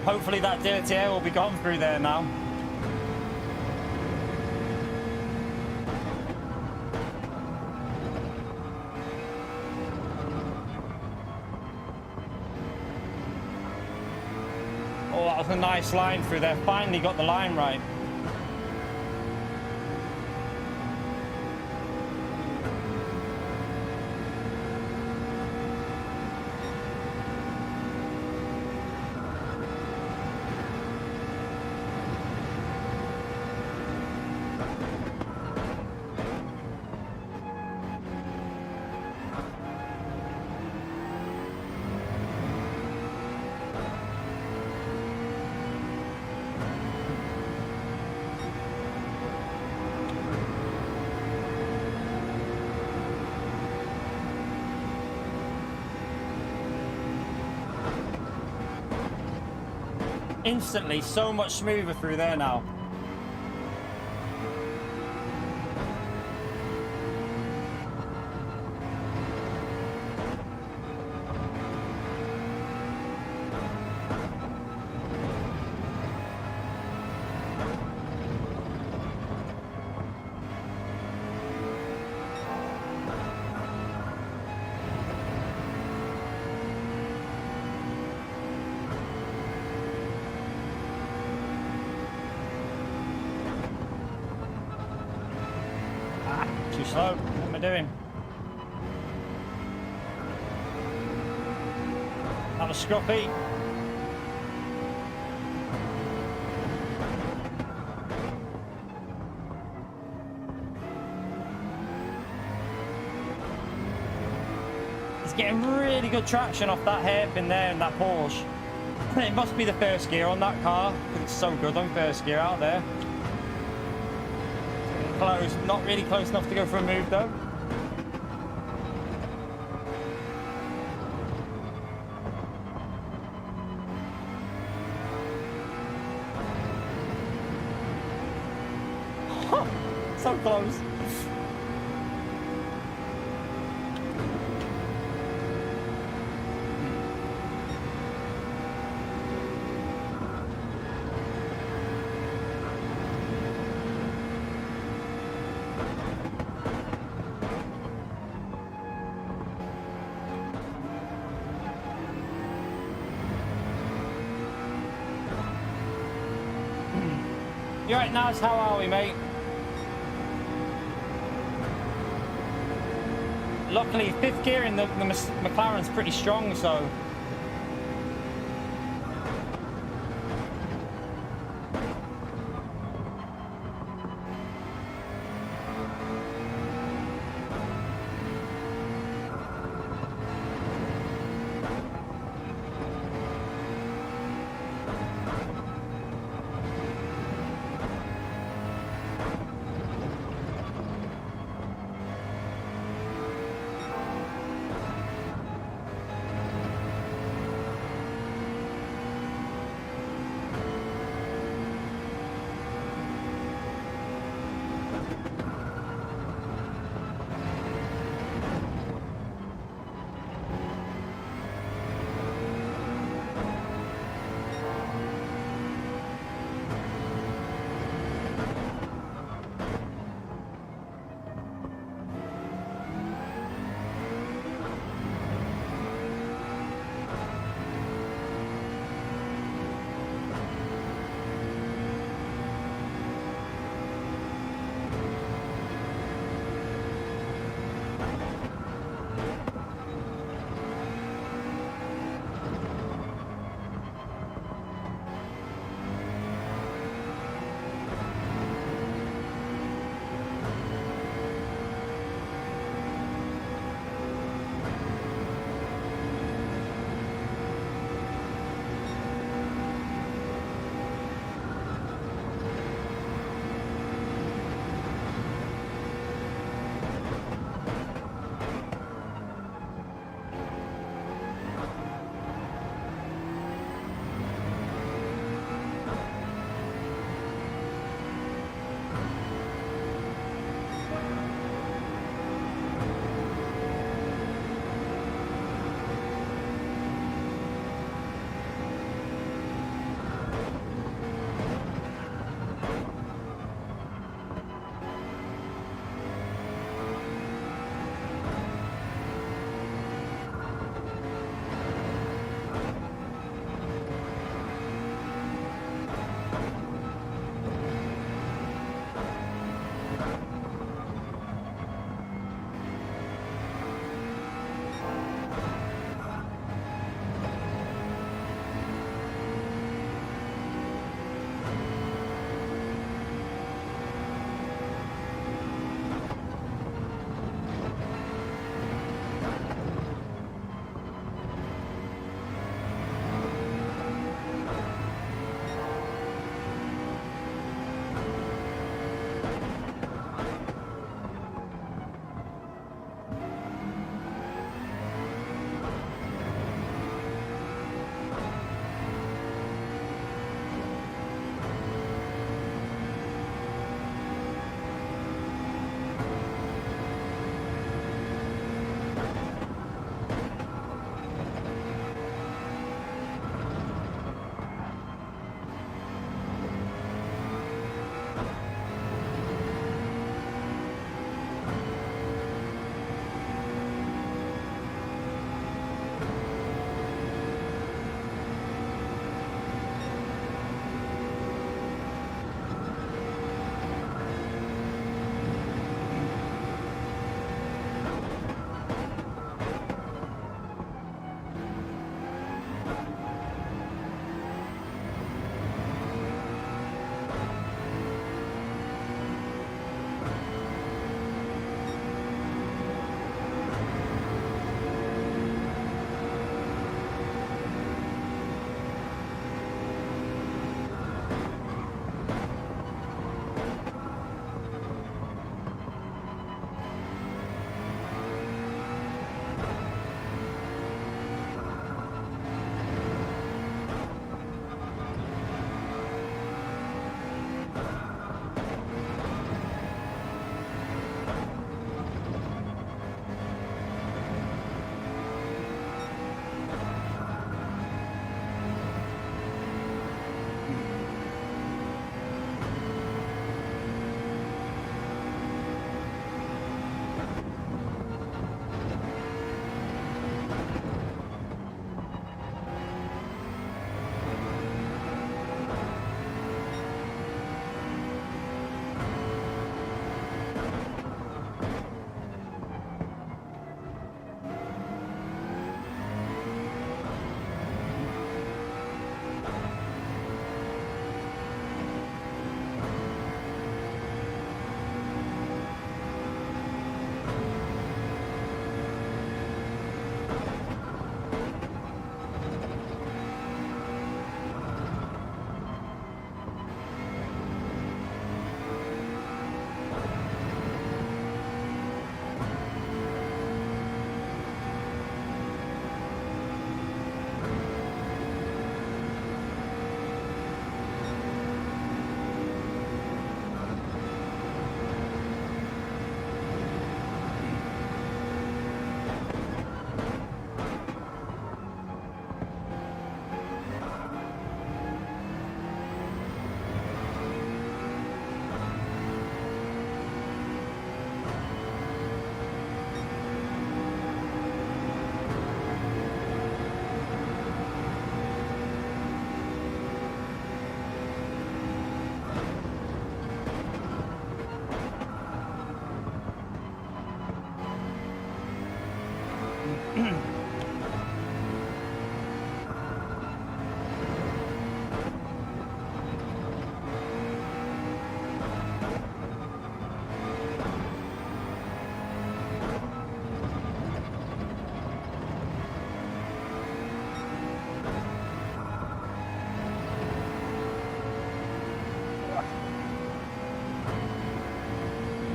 Hopefully that dirty air will be gone through there now. Oh, that was a nice line through there. Finally got the line right. Instantly so much smoother through there now. Too slow. What am I doing? That was scruffy. It's getting really good traction off that hairpin there and that Porsche. It must be the first gear on that car, because it's so good on first gear out there. Close, not really close enough to go for a move though. So close. You right, Naz? How are we, mate? Luckily, fifth gear in the McLaren's pretty strong, so...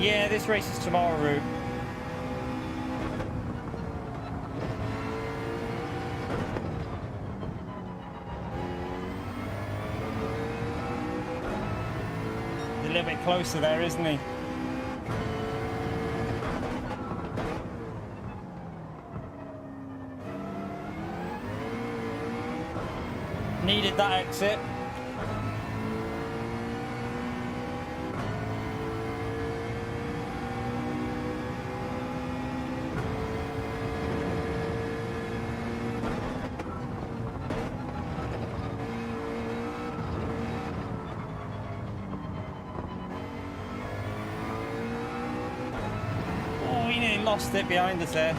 Yeah, this race is tomorrow, Rube. He's a little bit closer there, isn't he? Needed that exit. Oh, he nearly lost it behind us there.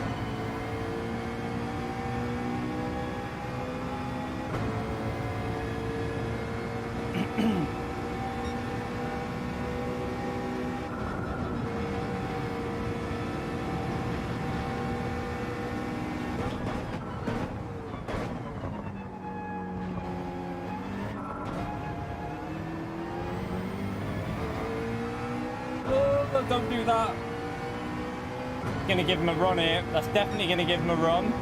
Don't do that. Gonna give him a run here. That's definitely gonna give him a run.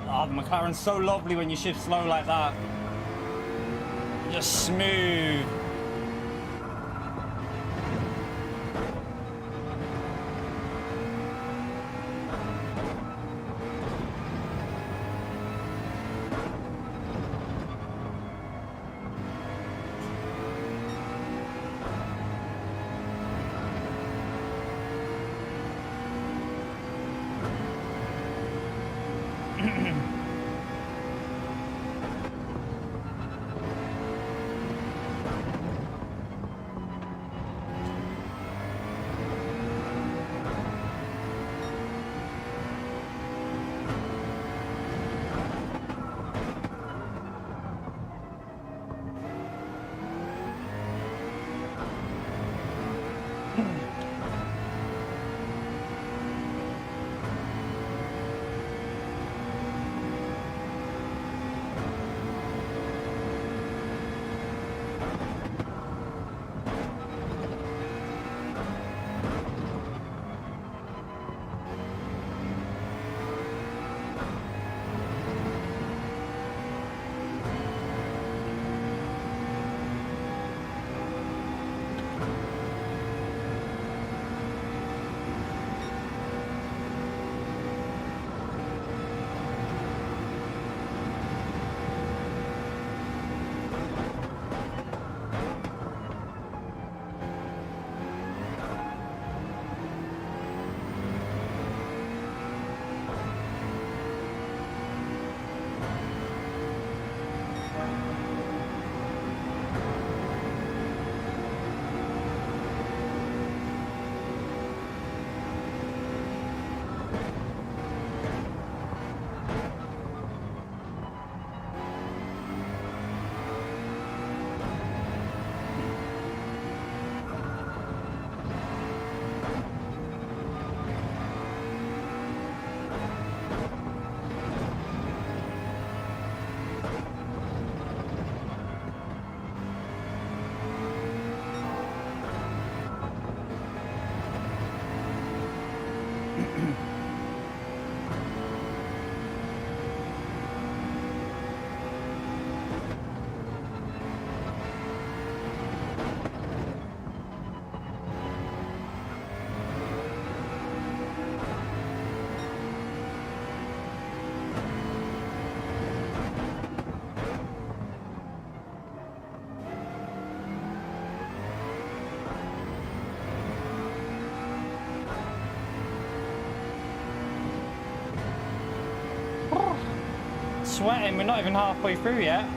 Oh, the McLaren's so lovely when you shift slow like that. Just smooth. Sweating, we're not even halfway through yet.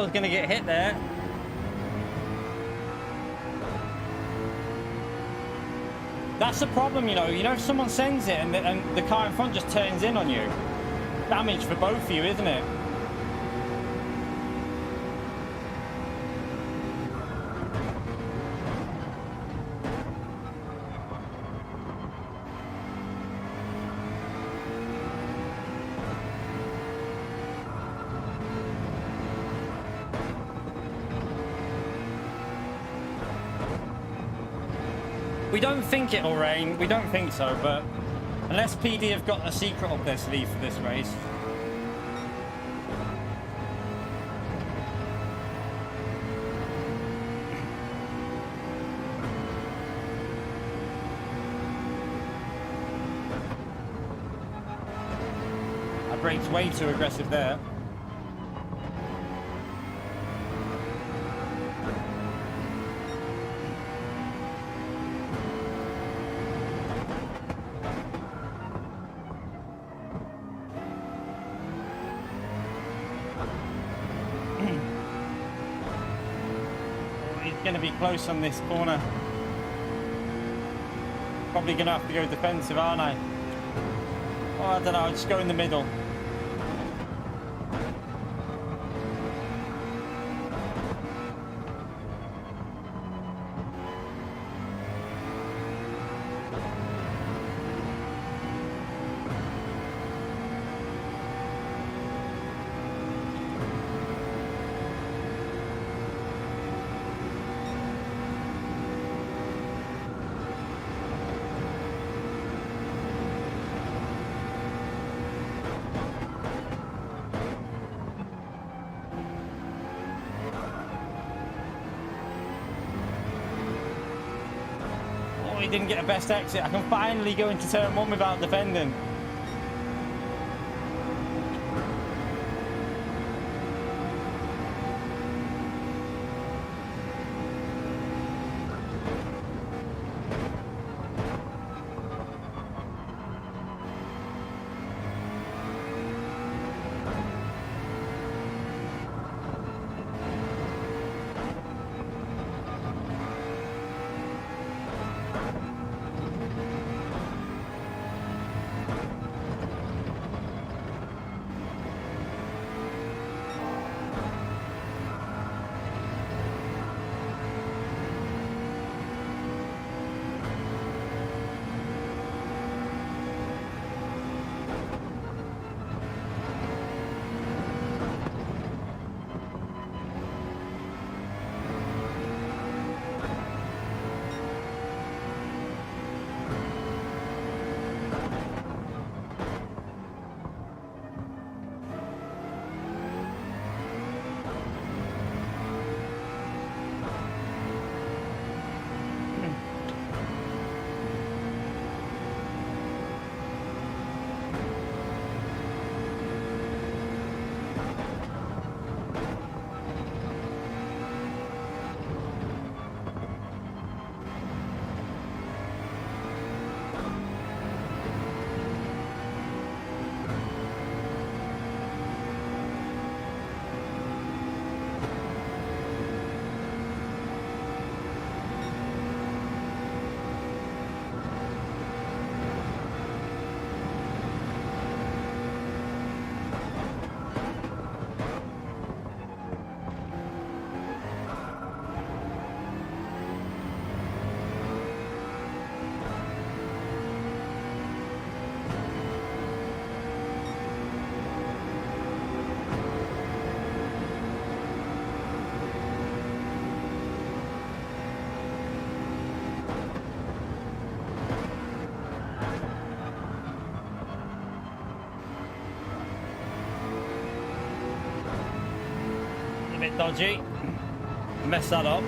I was going to get hit there. That's the problem, you know. You know, if someone sends it and the car in front just turns in on you, damage for both of you, isn't it? We don't think it'll rain. We don't think so, but unless PD have got a secret up their sleeve for this race. I braked way too aggressive there. Going to be close on this corner. Probably going to have to go defensive, aren't I? Oh, I don't know. I'll just go in the middle. Didn't get a best exit. I can finally go into turn one without defending. Bit dodgy. Mess that up.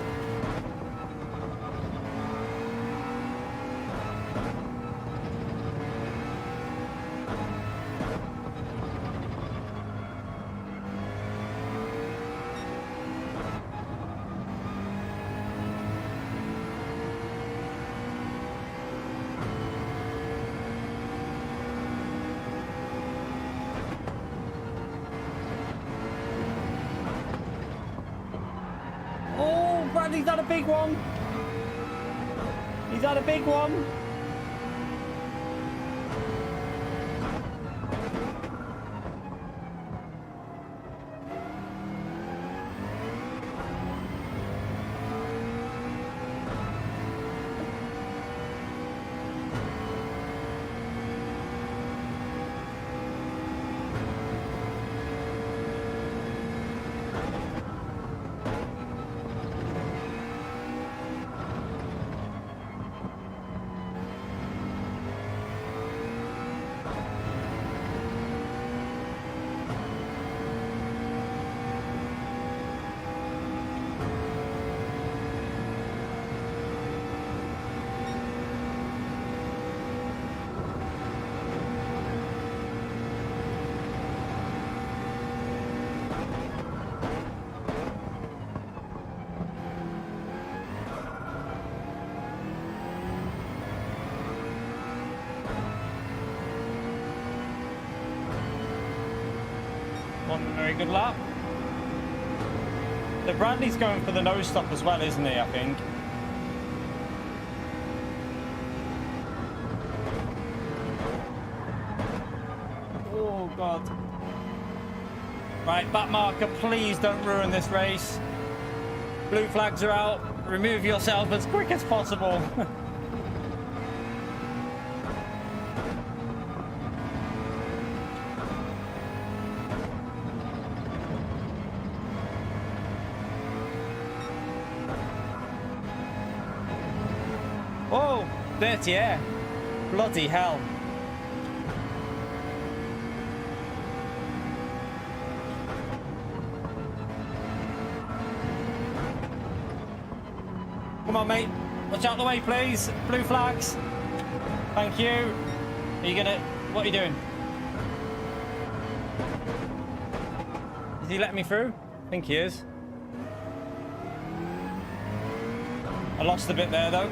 Bradley's had a big one. He's had a big one. One very good lap. The Bradley's going for the nose stop as well, isn't he, I think? Oh, God. Right, back marker, please don't ruin this race. Blue flags are out. Remove yourself as quick as possible. Oh, dirty air. Bloody hell. Come on, mate. Watch out the way, please. Blue flags. Thank you. Are you gonna... What are you doing? Is he letting me through? I think he is. I lost a bit there, though.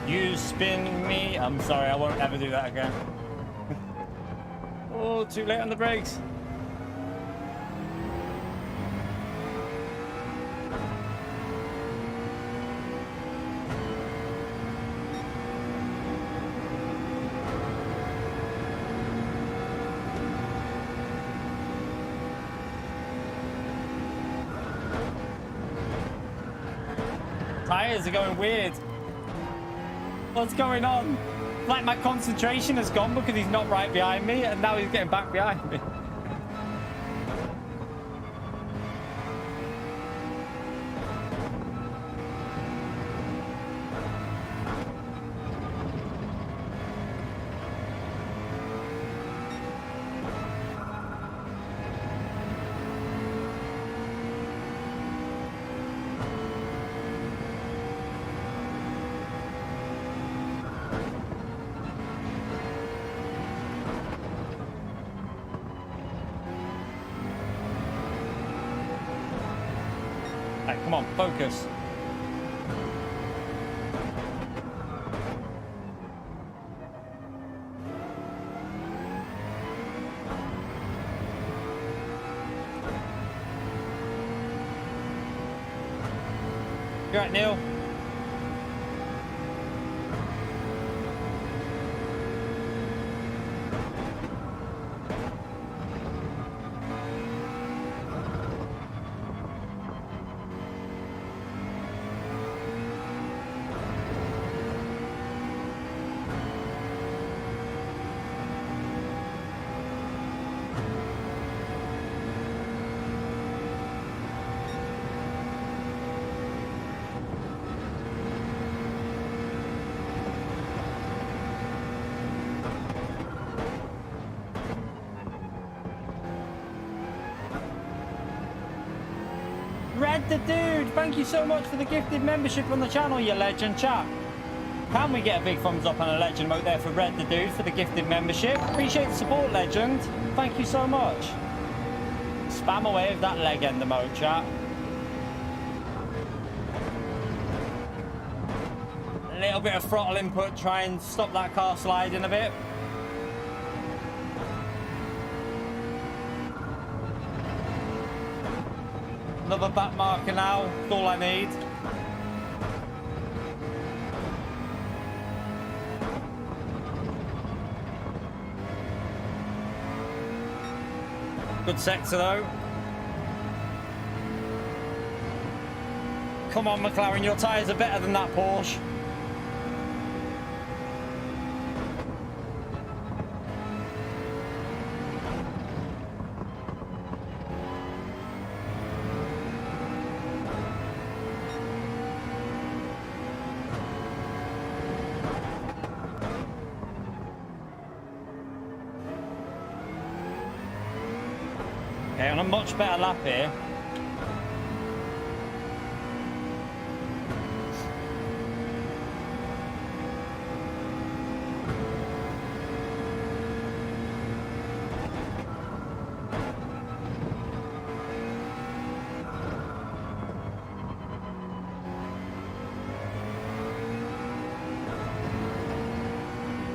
You spin me. I'm sorry, I won't ever do that again. Oh, too late on the brakes. Tires are going weird. What's going on? Like my concentration has gone because he's not right behind me and now he's getting back behind me. Right, come on, focus. You're right, Neil. Red the Dude, thank you so much for the gifted membership on the channel, you legend, chat. Can we get a big thumbs up and a legend emote there for Red the Dude for the gifted membership? Appreciate the support, legend. Thank you so much. Spam away with that leg end emote, chat. A little bit of throttle input, try and stop that car sliding a bit. Another back marker now, that's all I need. Good sector though. Come on McLaren, your tyres are better than that Porsche. Okay, on a much better lap here.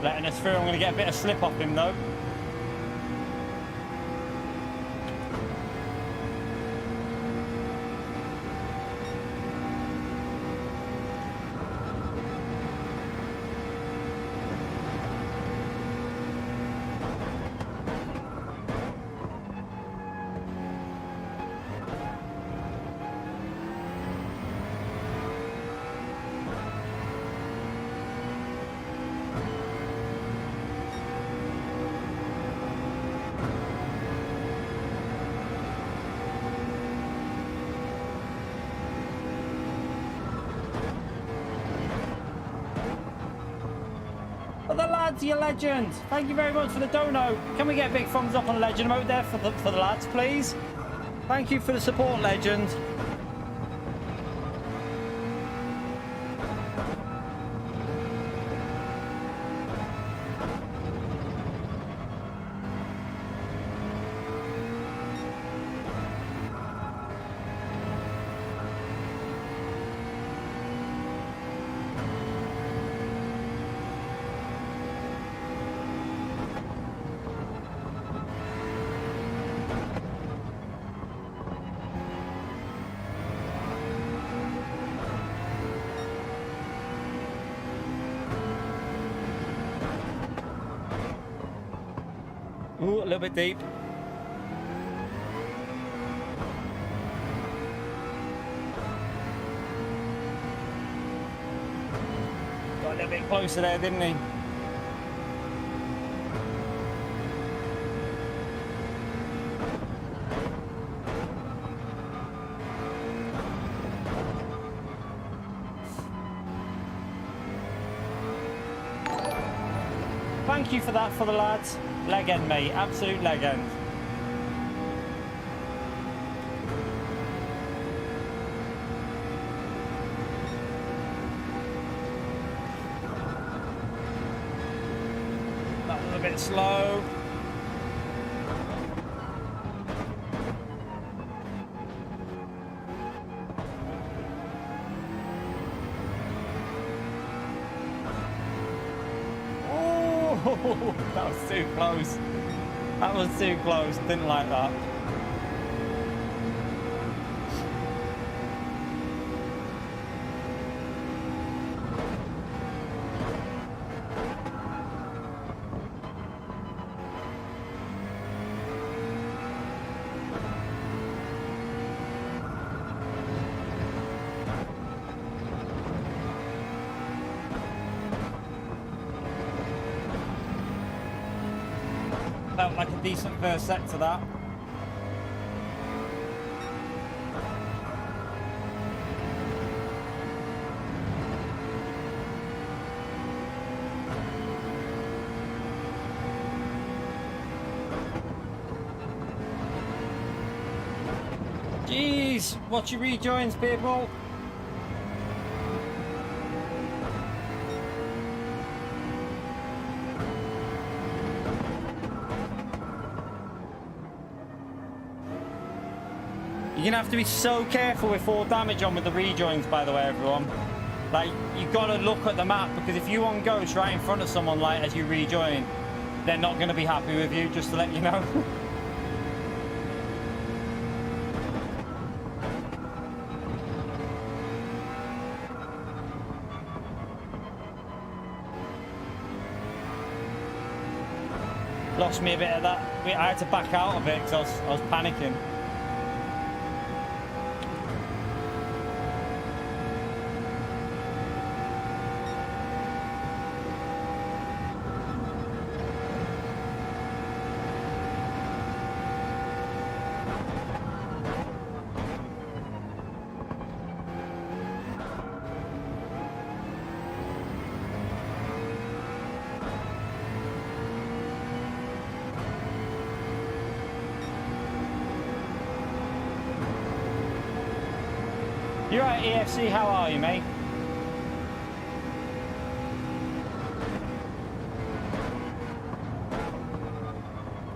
Letting us through, I'm going to get a bit of slip off him though. You legend, thank you very much for the dono. Can we get a big thumbs up on legend mode there for the lads, please? Thank you for the support, legend. Ooh, a little bit deep. Got a little bit closer there, didn't he? Thank you for that for the lads. Leg end, mate. Absolute leg end. That was a bit slow. That was too close. That was too close. Didn't like that. Felt like a decent first set to that. Jeez, watch your rejoins, people. You're gonna have to be so careful with full damage on with the rejoins, by the way, everyone. Like, you've got to look at the map, because if you on ghost right in front of someone, like, as you rejoin, they're not gonna be happy with you, just to let you know. Lost me a bit of that. I had to back out of it because I was panicking. You're right, EFC, how are you, mate?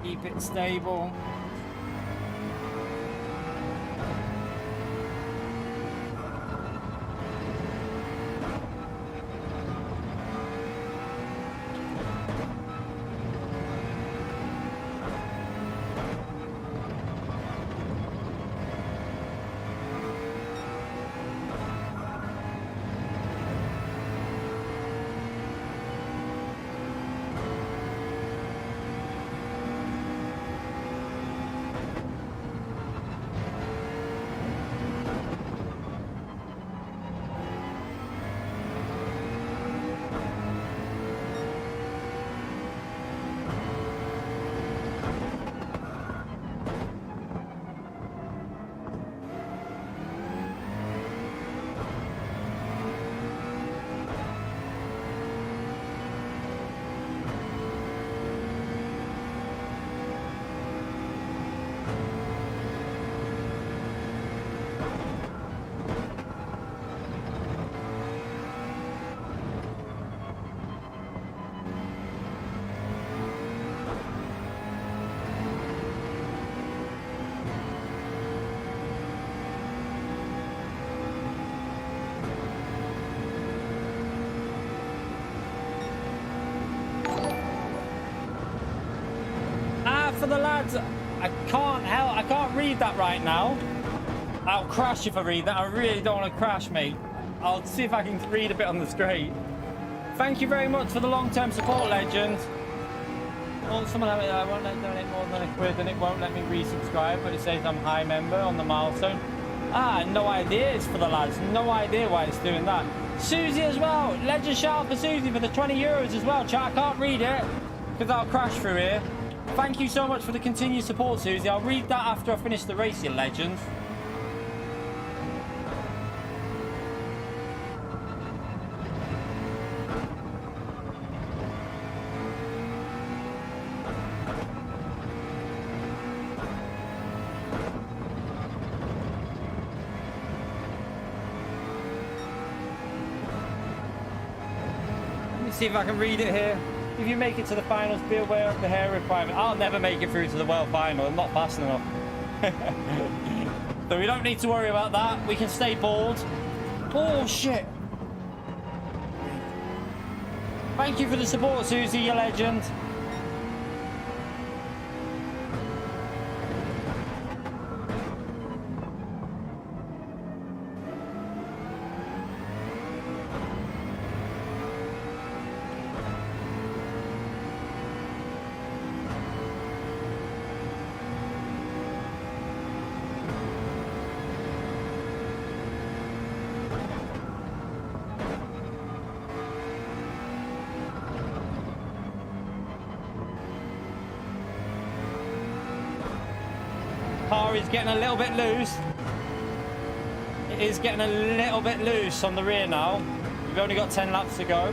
Keep it stable. For the lads, I can't read that right now. I'll crash if I read that. I really don't want to crash, mate. I'll see if I can read a bit on the straight. Thank you very much for the long-term support, legend. Oh, someone I won't let donate more than £1 and it won't let me resubscribe, but it says I'm high member on the milestone. Ah, no idea. It's for the lads. No idea why it's doing that. Susie as well. Legend shout out for Susie for the €20 as well. Chat, I can't read it because I'll crash through here. Thank you so much for the continued support, Susie. I'll read that after I finish the race, you legends. Let me see if I can read it here. If you make it to the finals, be aware of the hair requirement. I'll never make it through to the world final. I'm not fast enough. So we don't need to worry about that. We can stay bald. Oh, shit. Thank you for the support, Susie, you legend. Car is getting a little bit loose. It is getting a little bit loose on the rear now. We've only got 10 laps to go.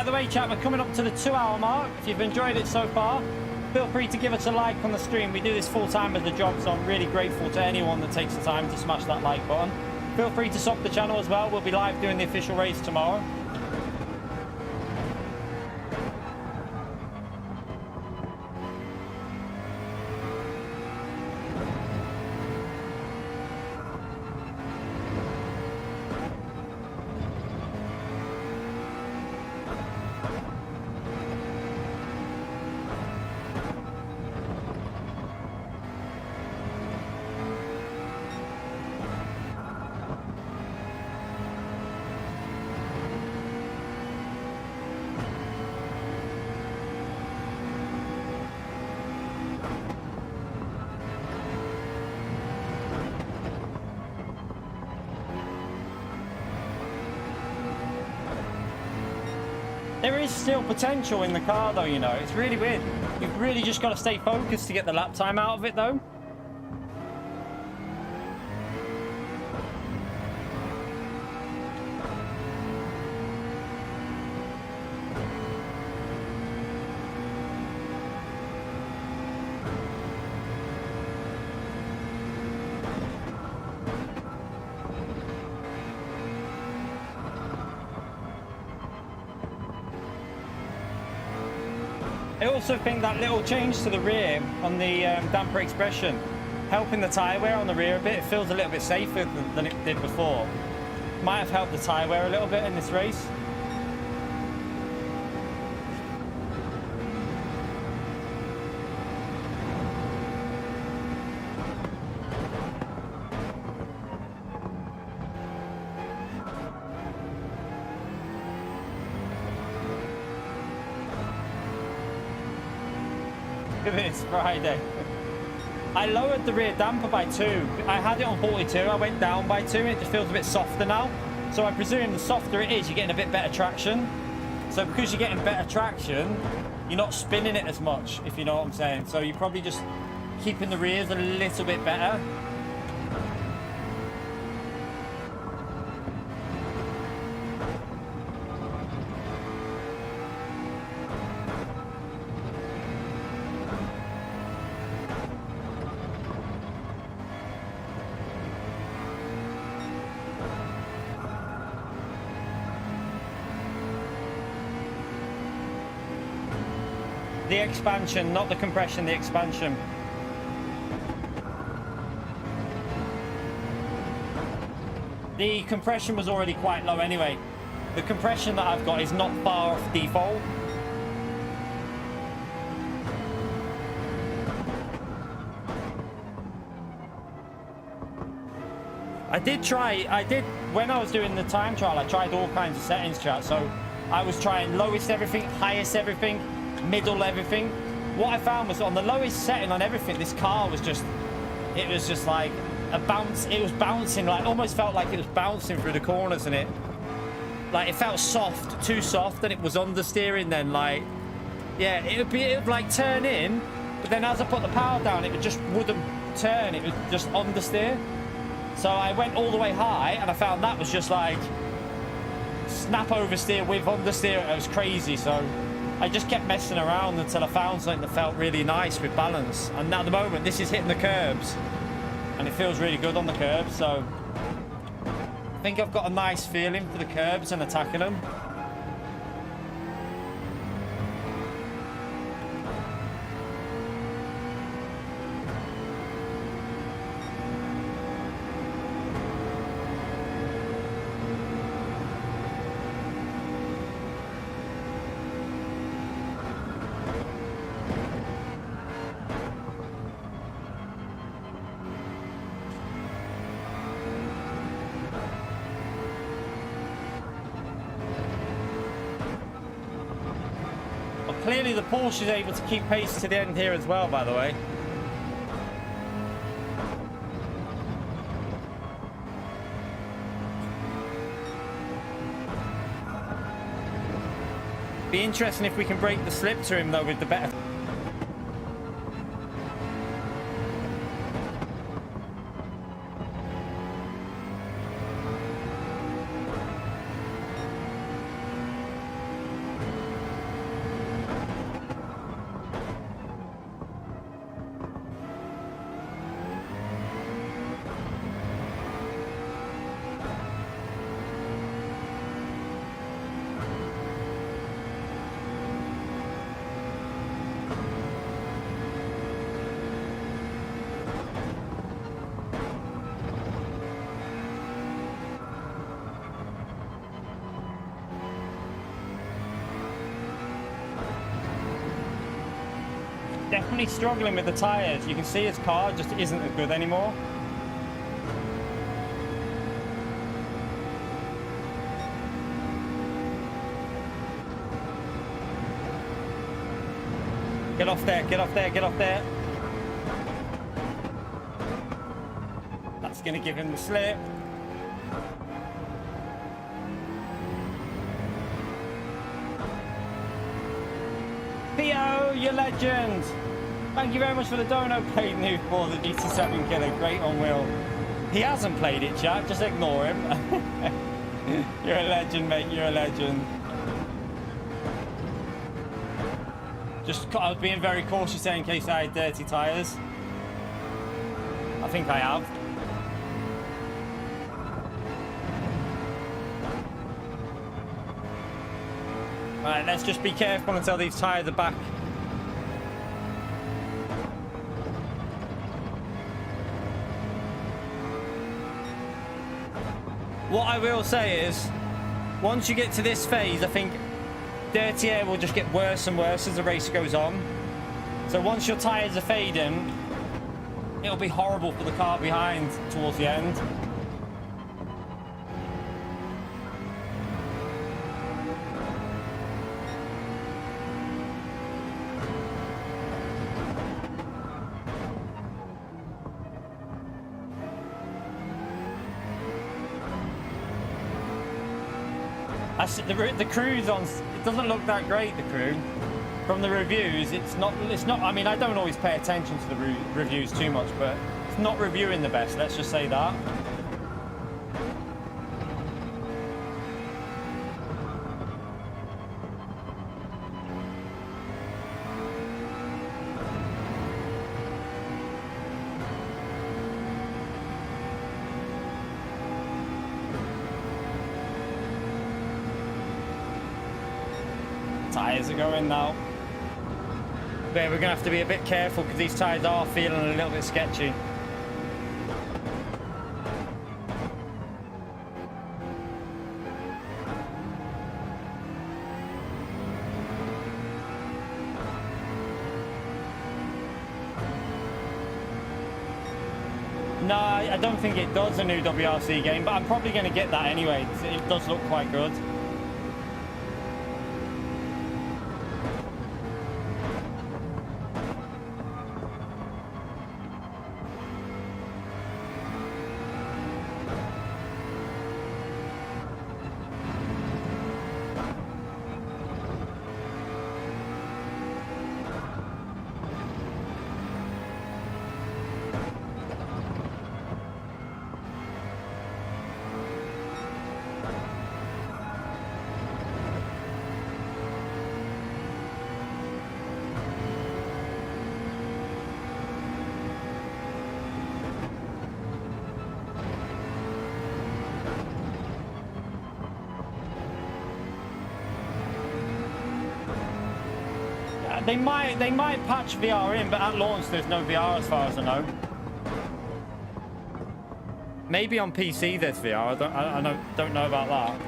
By the way, chat, we're coming up to the 2-hour mark. If you've enjoyed it so far, feel free to give us a like on the stream. We do this full time as a job, so I'm really grateful to anyone that takes the time to smash that like button. Feel free to sub the channel as well. We'll be live doing the official race tomorrow. There is still potential in the car though, you know. It's really weird. You've really just got to stay focused to get the lap time out of it though. I also think that little change to the rear on the damper expression, helping the tyre wear on the rear a bit, it feels a little bit safer than it did before. Might have helped the tyre wear a little bit in this race. It's Friday. I lowered the rear damper by 2. I had it on 42. I went down by 2. It just feels a bit softer now. So I presume the softer it is, you're getting a bit better traction. So because you're getting better traction, you're not spinning it as much, if you know what I'm saying. So you're probably just keeping the rears a little bit better. The expansion, not the compression, the expansion. The compression was already quite low anyway. The compression that I've got is not far off default. When I was doing the time trial, I tried all kinds of settings, chat. So I was trying lowest everything, highest everything, middle everything. What I found was on the lowest setting on everything, this car was just, it was just like a bounce. It was bouncing, like almost felt like it was bouncing through the corners, and it felt soft, too soft, and it was understeering then. Like, yeah, it would like turn in, but then as I put the power down, it just wouldn't turn. It would just understeer. So I went all the way high, and I found that was just like snap oversteer with understeer. It was crazy. So I just kept messing around until I found something that felt really nice with balance. And now at the moment, this is hitting the curbs, and it feels really good on the curbs. So I think I've got a nice feeling for the curbs and attacking them. Clearly the Porsche is able to keep pace to the end here as well, by the way. Be interesting if we can break the slip to him though with the better. Definitely struggling with the tyres. You can see his car just isn't as good anymore. Get off there, get off there, get off there. That's going to give him the slip. Theo, you legend. Thank you very much for the dono. Played new for the GT7 killer. Great on wheel. He hasn't played it, chat. Just ignore him. You're a legend, mate. You're a legend. I was being very cautious there in case I had dirty tyres. I think I have. Right, let's just be careful until these tyres are back. What I will say is, once you get to this phase, I think dirty air will just get worse and worse as the race goes on. So once your tyres are fading, it'll be horrible for the car behind towards the end. The crew's on. It doesn't look that great. The crew, from the reviews, it's not. I mean, I don't always pay attention to the reviews too much, but it's not reviewing the best. Let's just say that. Tyres are going now. But we're going to have to be a bit careful because these tyres are feeling a little bit sketchy. No, I don't think it does, a new WRC game, but I'm probably going to get that anyway. It does look quite good. They might patch VR in, but at launch there's no VR as far as I know. Maybe on PC there's VR. I don't know about that.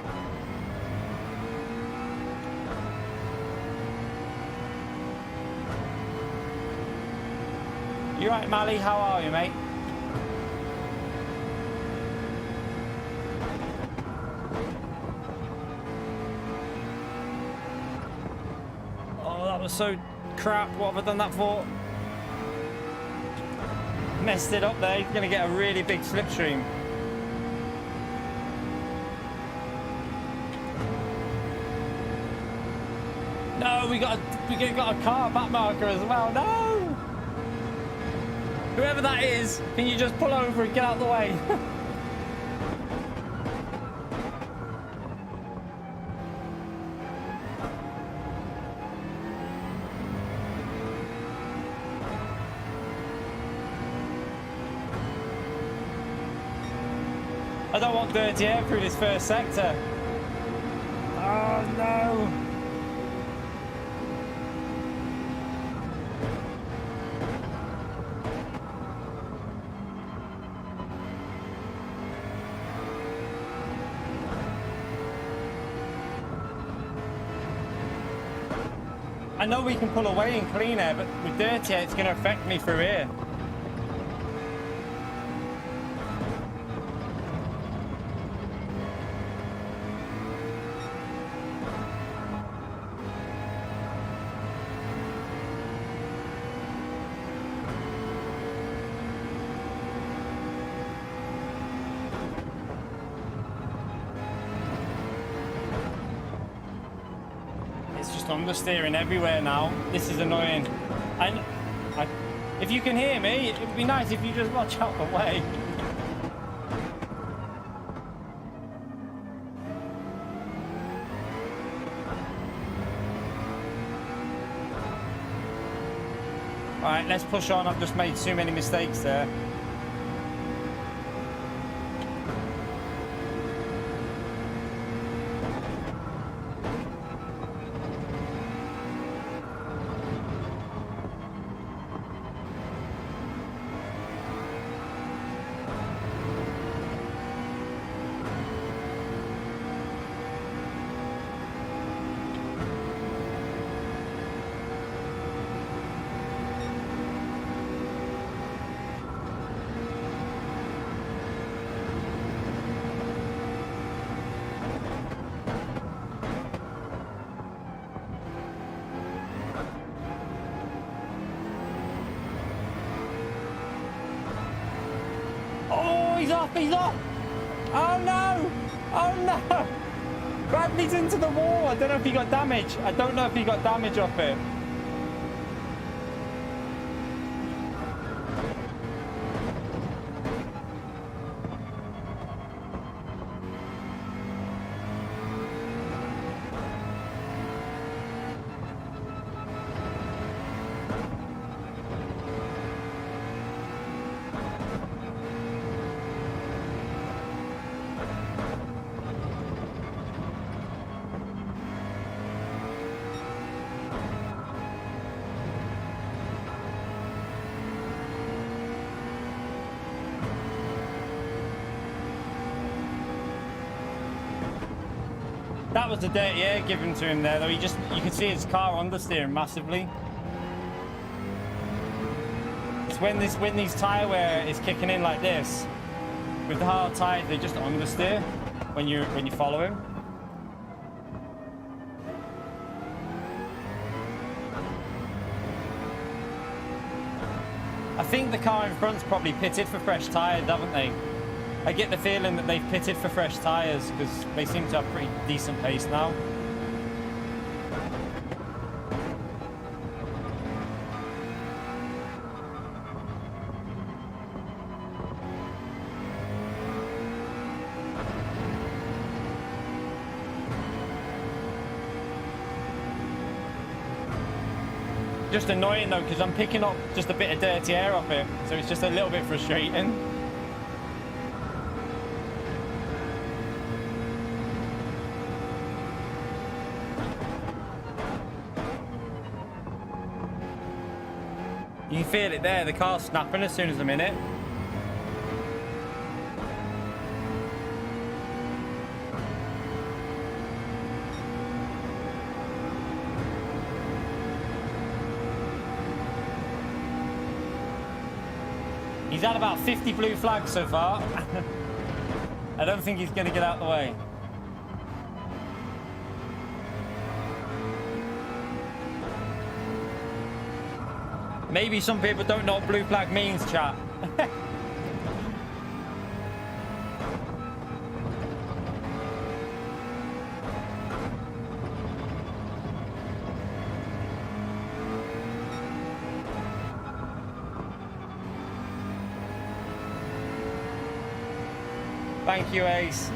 You right, Mally? How are you, mate? Oh, that was so crap. What have I done that for? Messed it up there. He's going to get a really big slipstream. No, we got a car back marker as well. No! Whoever that is, can you just pull over and get out of the way? I don't want dirty air through this first sector. Oh no! I know we can pull away and clean air, but with dirty air, it's going to affect me through here. Understeering everywhere now. This is annoying. If you can hear me, it would be nice if you just watch out the way. Alright, let's push on. I've just made too many mistakes there. He's off! Oh no! Oh no! Bradley's into the wall. I don't know if he got damage. I don't know if he got damage off it. That was the dirty air given to him there, though. You can see his car understeering massively. It's when these tyre wear is kicking in like this, with the hard tyres, they just understeer when you follow him. I think the car in front's probably pitted for fresh tyres, haven't they? I get the feeling that they've pitted for fresh tyres because they seem to have pretty decent pace now. Just annoying though because I'm picking up just a bit of dirty air off it, so it's just a little bit frustrating. You can feel it there, the car's snapping as soon as I'm in it. He's had about 50 blue flags so far. I don't think he's going to get out of the way. Maybe some people don't know what blue flag means, chat. Thank you, Ace.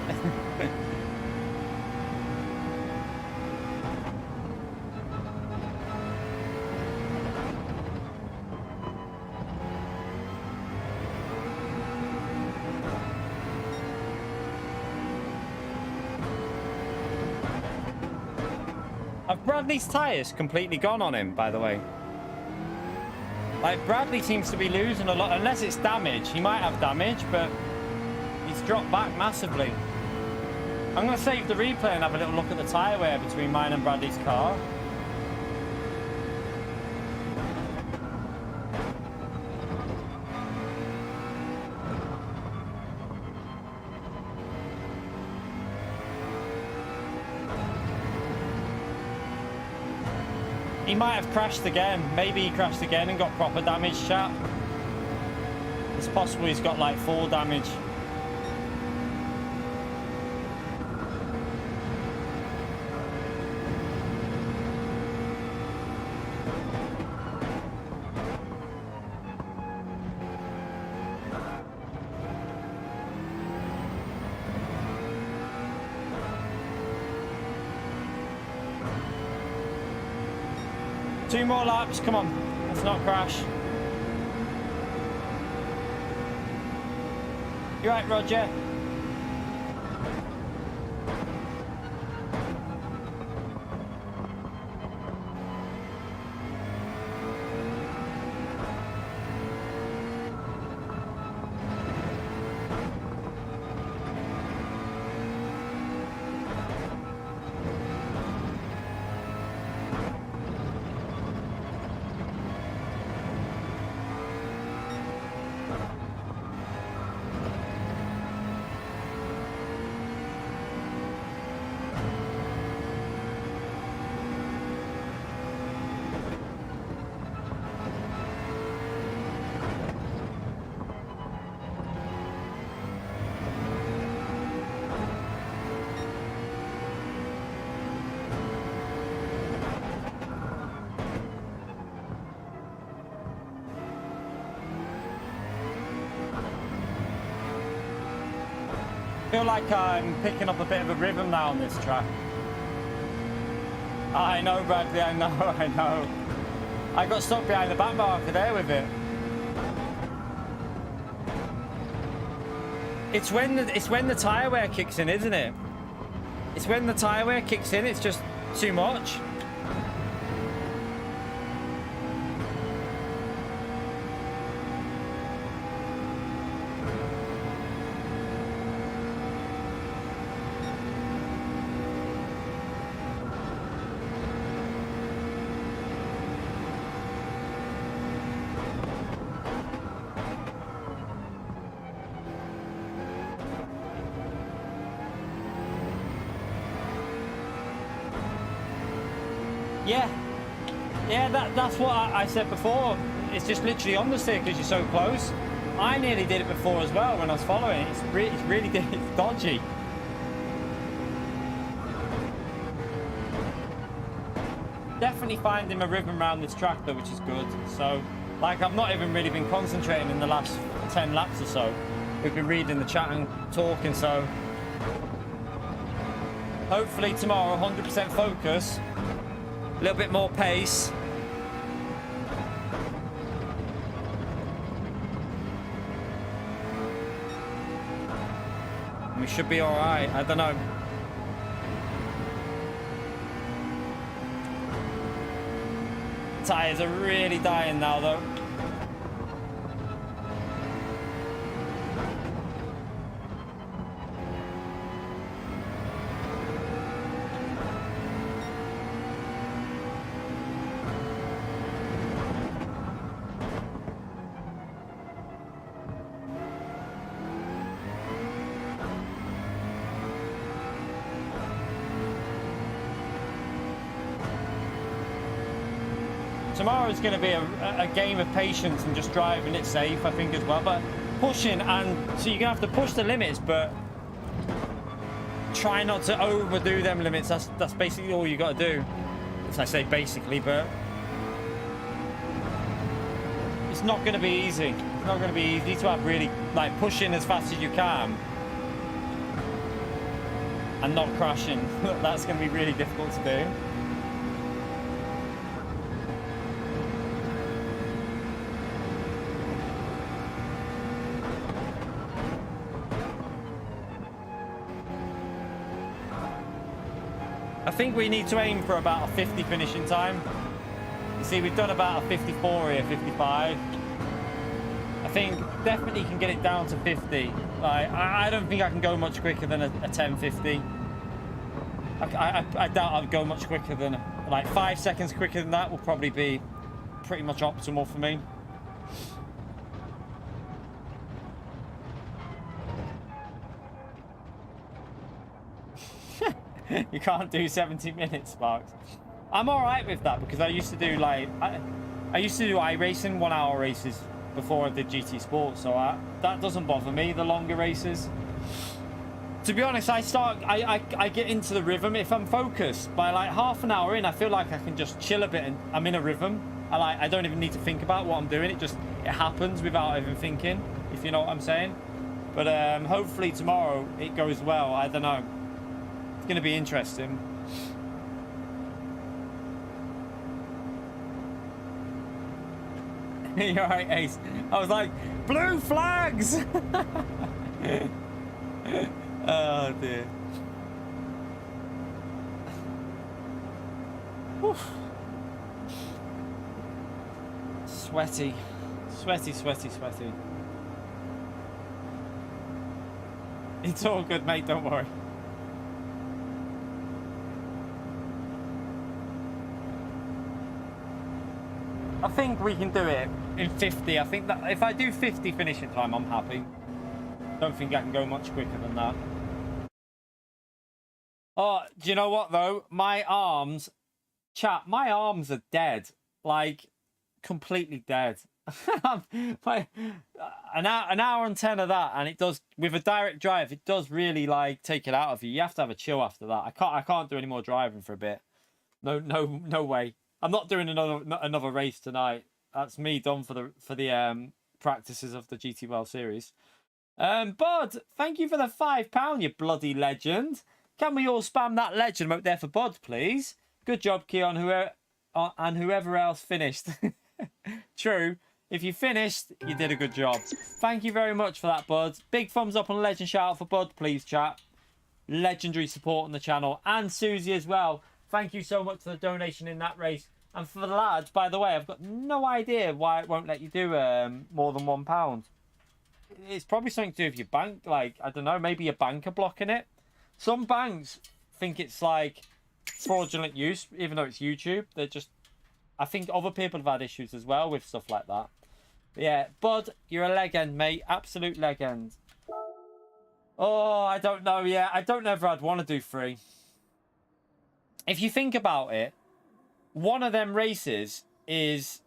Have Bradley's tyres completely gone on him, by the way? Like, Bradley seems to be losing a lot, unless it's damage. He might have damage, but he's dropped back massively. I'm going to save the replay and have a little look at the tyre wear between mine and Bradley's car. He might have crashed again. Maybe he crashed again and got proper damage, chat. It's possible he's got like full damage. Two more laps, come on, let's not crash. You right, Roger? I feel like I'm picking up a bit of a rhythm now on this track. I know, Bradley, I know, I know. I got stuck behind the back marker there with it. It's when the tyre wear kicks in, isn't it? It's when the tyre wear kicks in, it's just too much. Yeah, that's what I said before. It's just literally on the stick because you're so close. I nearly did it before as well when I was following. It's really it's dodgy. Definitely finding a rhythm around this track though, which is good. So, like, I've not even really been concentrating in the last 10 laps or so. We've been reading the chat and talking, so hopefully tomorrow 100% focus. A little bit more pace. We should be all right. I don't know. Tires are really dying now, though. Tomorrow's going to be a game of patience and just driving it safe, I think, as well. But pushing, and so you're going to have to push the limits, but try not to overdo them limits. That's basically all you got to do. As I say basically, but it's not going to be easy. It's not going to be easy to have really, like, pushing as fast as you can and not crashing. That's going to be really difficult to do. I think we need to aim for about a 50 finishing time. You see, we've done about a 54 here, 55. I think definitely can get it down to 50. Like, I don't think I can go much quicker than a 1050. I doubt I'll go much quicker than, like, 5 seconds quicker than that will probably be pretty much optimal for me. You can't do 70 minutes, Sparks. I'm all right with that because I used to do like I used to do iRacing 1 hour races before I did GT Sport, so that doesn't bother me, the longer races. To be honest, I get into the rhythm if I'm focused. By like half an hour in, I feel like I can just chill a bit and I'm in a rhythm. I don't even need to think about what I'm doing. It happens without even thinking, if you know what I'm saying. But hopefully tomorrow it goes well. I don't know. It's going to be interesting. You're right, Ace. I was like, blue flags! Oh, dear. Whew. Sweaty. Sweaty, sweaty, sweaty. It's all good, mate. Don't worry. I think we can do it in 50. I think that if I do 50 finishing time, I'm happy. Don't think I can go much quicker than that. Oh, do you know what, though? My arms... Chat, my arms are dead. Like, completely dead. An hour and 10 of that, and it does, with a direct drive, it does really, like, take it out of you. You have to have a chill after that. I can't do any more driving for a bit. No way. I'm not doing another race tonight. That's me done for the practices of the GT World Series. Bod, thank you for the £5, you bloody legend. Can we all spam that legend out there for Bod, please? Good job, Keon, and whoever else finished. True. If you finished, you did a good job. Thank you very much for that, Bud. Big thumbs up and legend shout out for Bud, please, chat. Legendary support on the channel. And Susie as well. Thank you so much for the donation in that race. And for the lads, by the way, I've got no idea why it won't let you do more than £1. It's probably something to do with your bank. Like, I don't know, maybe your bank are blocking it. Some banks think it's like fraudulent use, even though it's YouTube. They're just... I think other people have had issues as well with stuff like that. But yeah, Bud, you're a legend, mate. Absolute legend. Oh, I don't know. Yeah, I don't know if I'd want to do 3. If you think about it, one of them races is,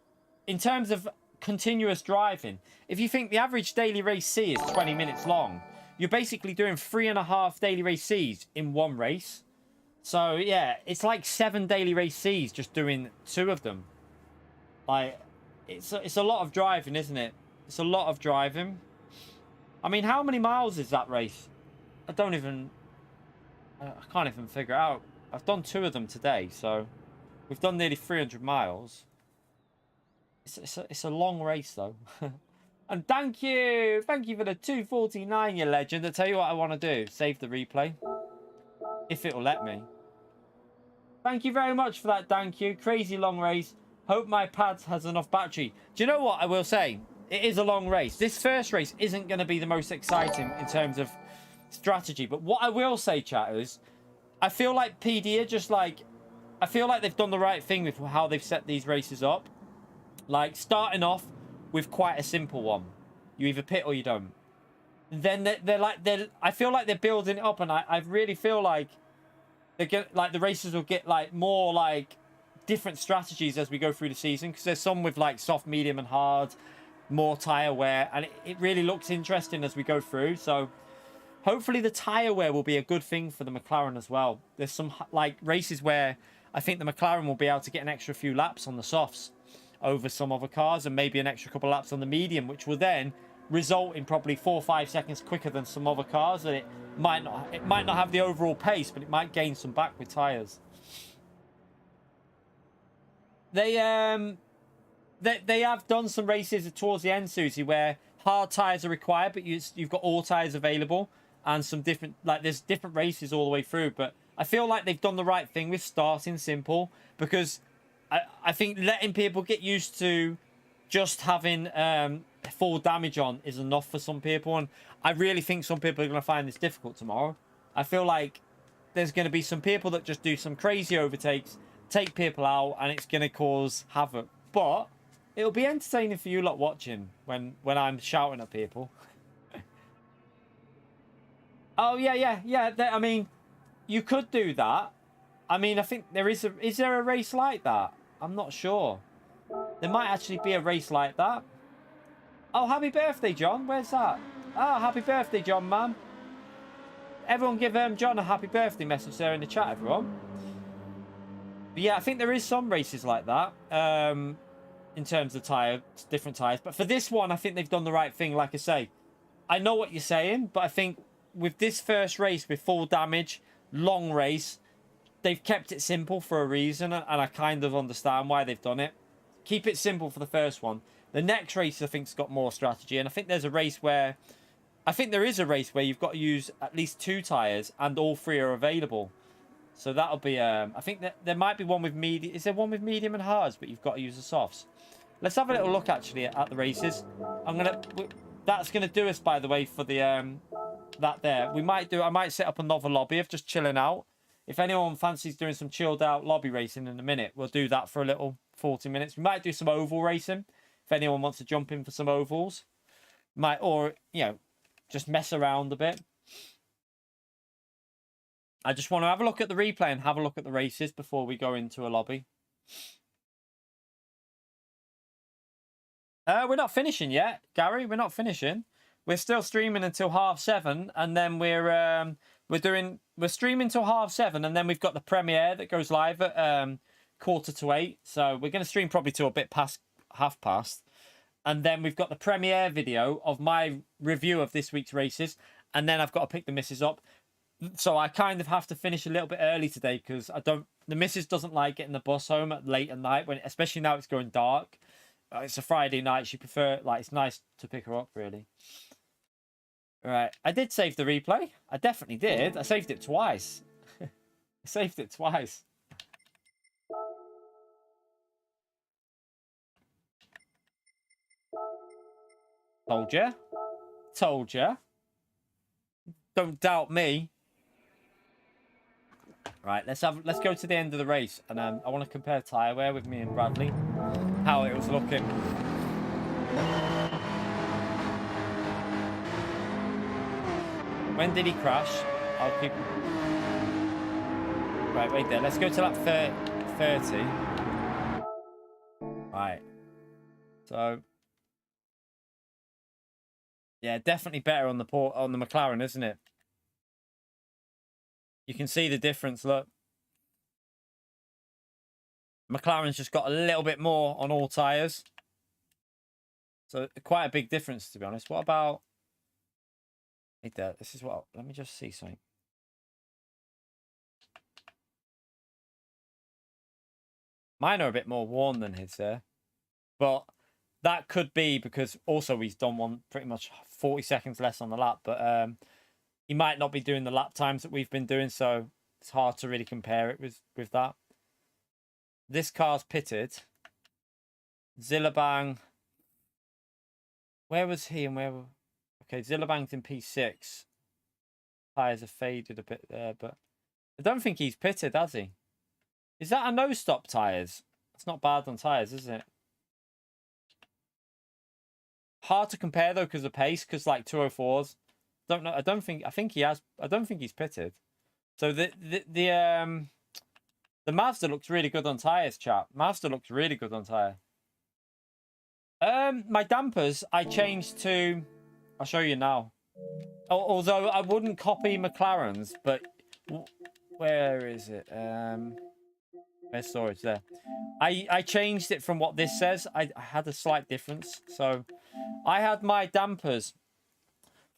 in terms of continuous driving, if you think the average daily race C is 20 minutes long, you're basically doing 3.5 daily race Cs in one race. So yeah, it's like 7 daily race Cs just doing 2 of them. Like, it's a lot of driving, isn't it? It's a lot of driving. I mean, how many miles is that race? I can't even figure it out. I've done 2 of them today, so we've done nearly 300 miles. It's a long race though. And thank you for the 249, you legend. I'll tell you what I want to do. Save the replay. If it'll let me. Thank you very much for that, thank you. Crazy long race. Hope my pad has enough battery. Do you know what I will say? It is a long race. This first race isn't going to be the most exciting in terms of strategy. But what I will say, chatters, I feel like PD are just like... I feel like they've done the right thing with how they've set these races up. Like, starting off with quite a simple one. You either pit or you don't. Then I feel like they're building it up, and I really feel like the races will get like more like different strategies as we go through the season, because there's some with like soft, medium, and hard, more tire wear, and it really looks interesting as we go through. So hopefully the tire wear will be a good thing for the McLaren as well. There's some like races where I think the McLaren will be able to get an extra few laps on the softs over some other cars, and maybe an extra couple of laps on the medium, which will then result in probably 4 or 5 seconds quicker than some other cars. And it might not have the overall pace, but it might gain some back with tires. They have done some races towards the end, Susie, where hard tires are required, but you've got all tires available, and some different, like, there's different races all the way through. But I feel like they've done the right thing with starting simple, because I think letting people get used to just having full damage on is enough for some people, and I really think some people are going to find this difficult tomorrow. I feel like there's going to be some people that just do some crazy overtakes, take people out, and it's going to cause havoc. But it'll be entertaining for you lot watching when I'm shouting at people. Oh yeah. I mean, you could do that. I mean, I think there is is there a race like that? I'm not sure. There might actually be a race like that. Oh, happy birthday, John. Where's that? Oh, happy birthday, John, man. Everyone give John a happy birthday message there in the chat, everyone. But yeah, I think there is some races like that. In terms of different tires. But for this one, I think they've done the right thing. Like I say, I know what you're saying, but I think with this first race, with full damage, long race, they've kept it simple for a reason, and I kind of understand why they've done it. Keep it simple for the first one. The next race, I think, has got more strategy, and I think there's a race where... I think there is a race where you've got to use at least 2 tyres, and all 3 are available. So that'll be... I think that there might be one with medium... Is there one with medium and hards, but you've got to use the softs? Let's have a little look, actually, at the races. That's going to do us, by the way, for the... that there. I might set up another lobby of just chilling out. If anyone fancies doing some chilled out lobby racing in a minute, we'll do that for a little 40 minutes. We might do some oval racing if anyone wants to jump in for some ovals. Or, you know, just mess around a bit. I just want to have a look at the replay and have a look at the races before we go into a lobby. We're not finishing yet, Gary. We're not finishing. We're still streaming until 7:30, and then we're streaming till 7:30, and then we've got the premiere that goes live at 7:45. So we're going to stream probably till a bit past 7:30, and then we've got the premiere video of my review of this week's races, and then I've got to pick the missus up. So I kind of have to finish a little bit early today because the missus doesn't like getting the bus home late at night, especially now it's going dark. It's a Friday night. She it's nice to pick her up, really. All right. I did save the replay. I definitely did. I saved it twice. I saved it twice. Told ya. Told ya. Don't doubt me. Right, let's go to the end of the race, and I want to compare tyre wear with me and Bradley, how it was looking. When did he crash? I'll keep. Right, wait there. Let's go to lap 30. Right. So, yeah, definitely better on the McLaren, isn't it? You can see the difference, look. McLaren's just got a little bit more on all tyres. So quite a big difference, to be honest. What about... This is what... Let me just see something. Mine are a bit more worn than his there. But that could be because also he's done one pretty much 40 seconds less on the lap. But... he might not be doing the lap times that we've been doing, so it's hard to really compare it with that. This car's pitted. Zillabang. Where was he and where... Okay, Zillabang's in P6. Tyres are faded a bit there, but... I don't think he's pitted, has he? Is that a no-stop tyres? That's not bad on tyres, is it? Hard to compare, though, because of pace, because, like, 204s... Don't know. I don't think he has. I don't think he's pitted. So the Mazda looks really good on tires, chap. Mazda looks really good on tire. My dampers I changed to. I'll show you now. Although I wouldn't copy McLaren's, but where is it? There's storage there. I changed it from what this says. I had a slight difference. So I had my dampers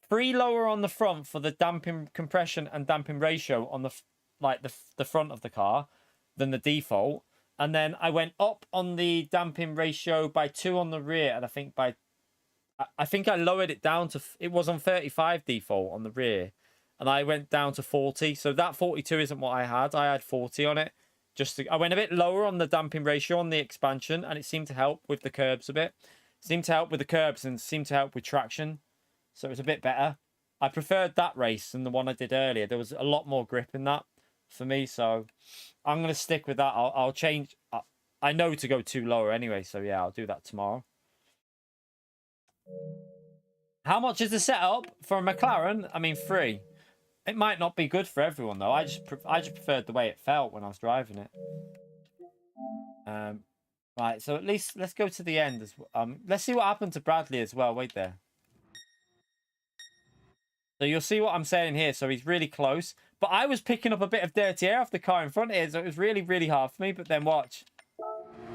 3 lower on the front for the damping compression and damping ratio on the front of the car than the default, and then I went up on the damping ratio by 2 on the rear, and I think I lowered it down to, it was on 35 default on the rear, and I went down to 40. So that 42 isn't what I had 40 on it. I went a bit lower on the damping ratio on the expansion, and it seemed to help with the curbs a bit. It seemed to help with the curbs and seemed to help with traction. So it was a bit better. I preferred that race than the one I did earlier. There was a lot more grip in that for me. So I'm going to stick with that. I'll change. I know to go 2 lower anyway. So yeah, I'll do that tomorrow. How much is the setup for a McLaren? I mean, free. It might not be good for everyone though. I just preferred the way it felt when I was driving it. Right, so at least let's go to the end as well. Let's see what happened to Bradley as well. Wait there. So you'll see what I'm saying here. So he's really close, but I was picking up a bit of dirty air off the car in front here, so it was really hard for me. But then watch,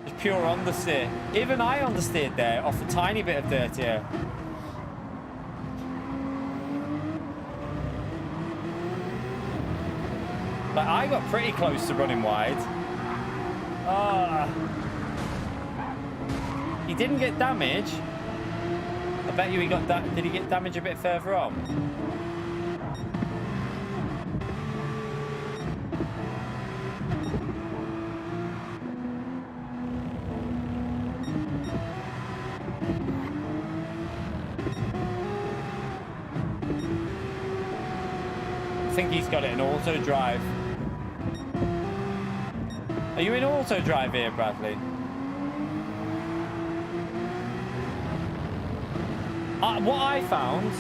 just pure understeer. Even I understeered there off a tiny bit of dirty air. Like, I got pretty close to running wide. He didn't get damage. I bet you he got that. Did he get damage a bit further on? I think he's got it in auto drive. Are you in auto drive here, Bradley? What I found,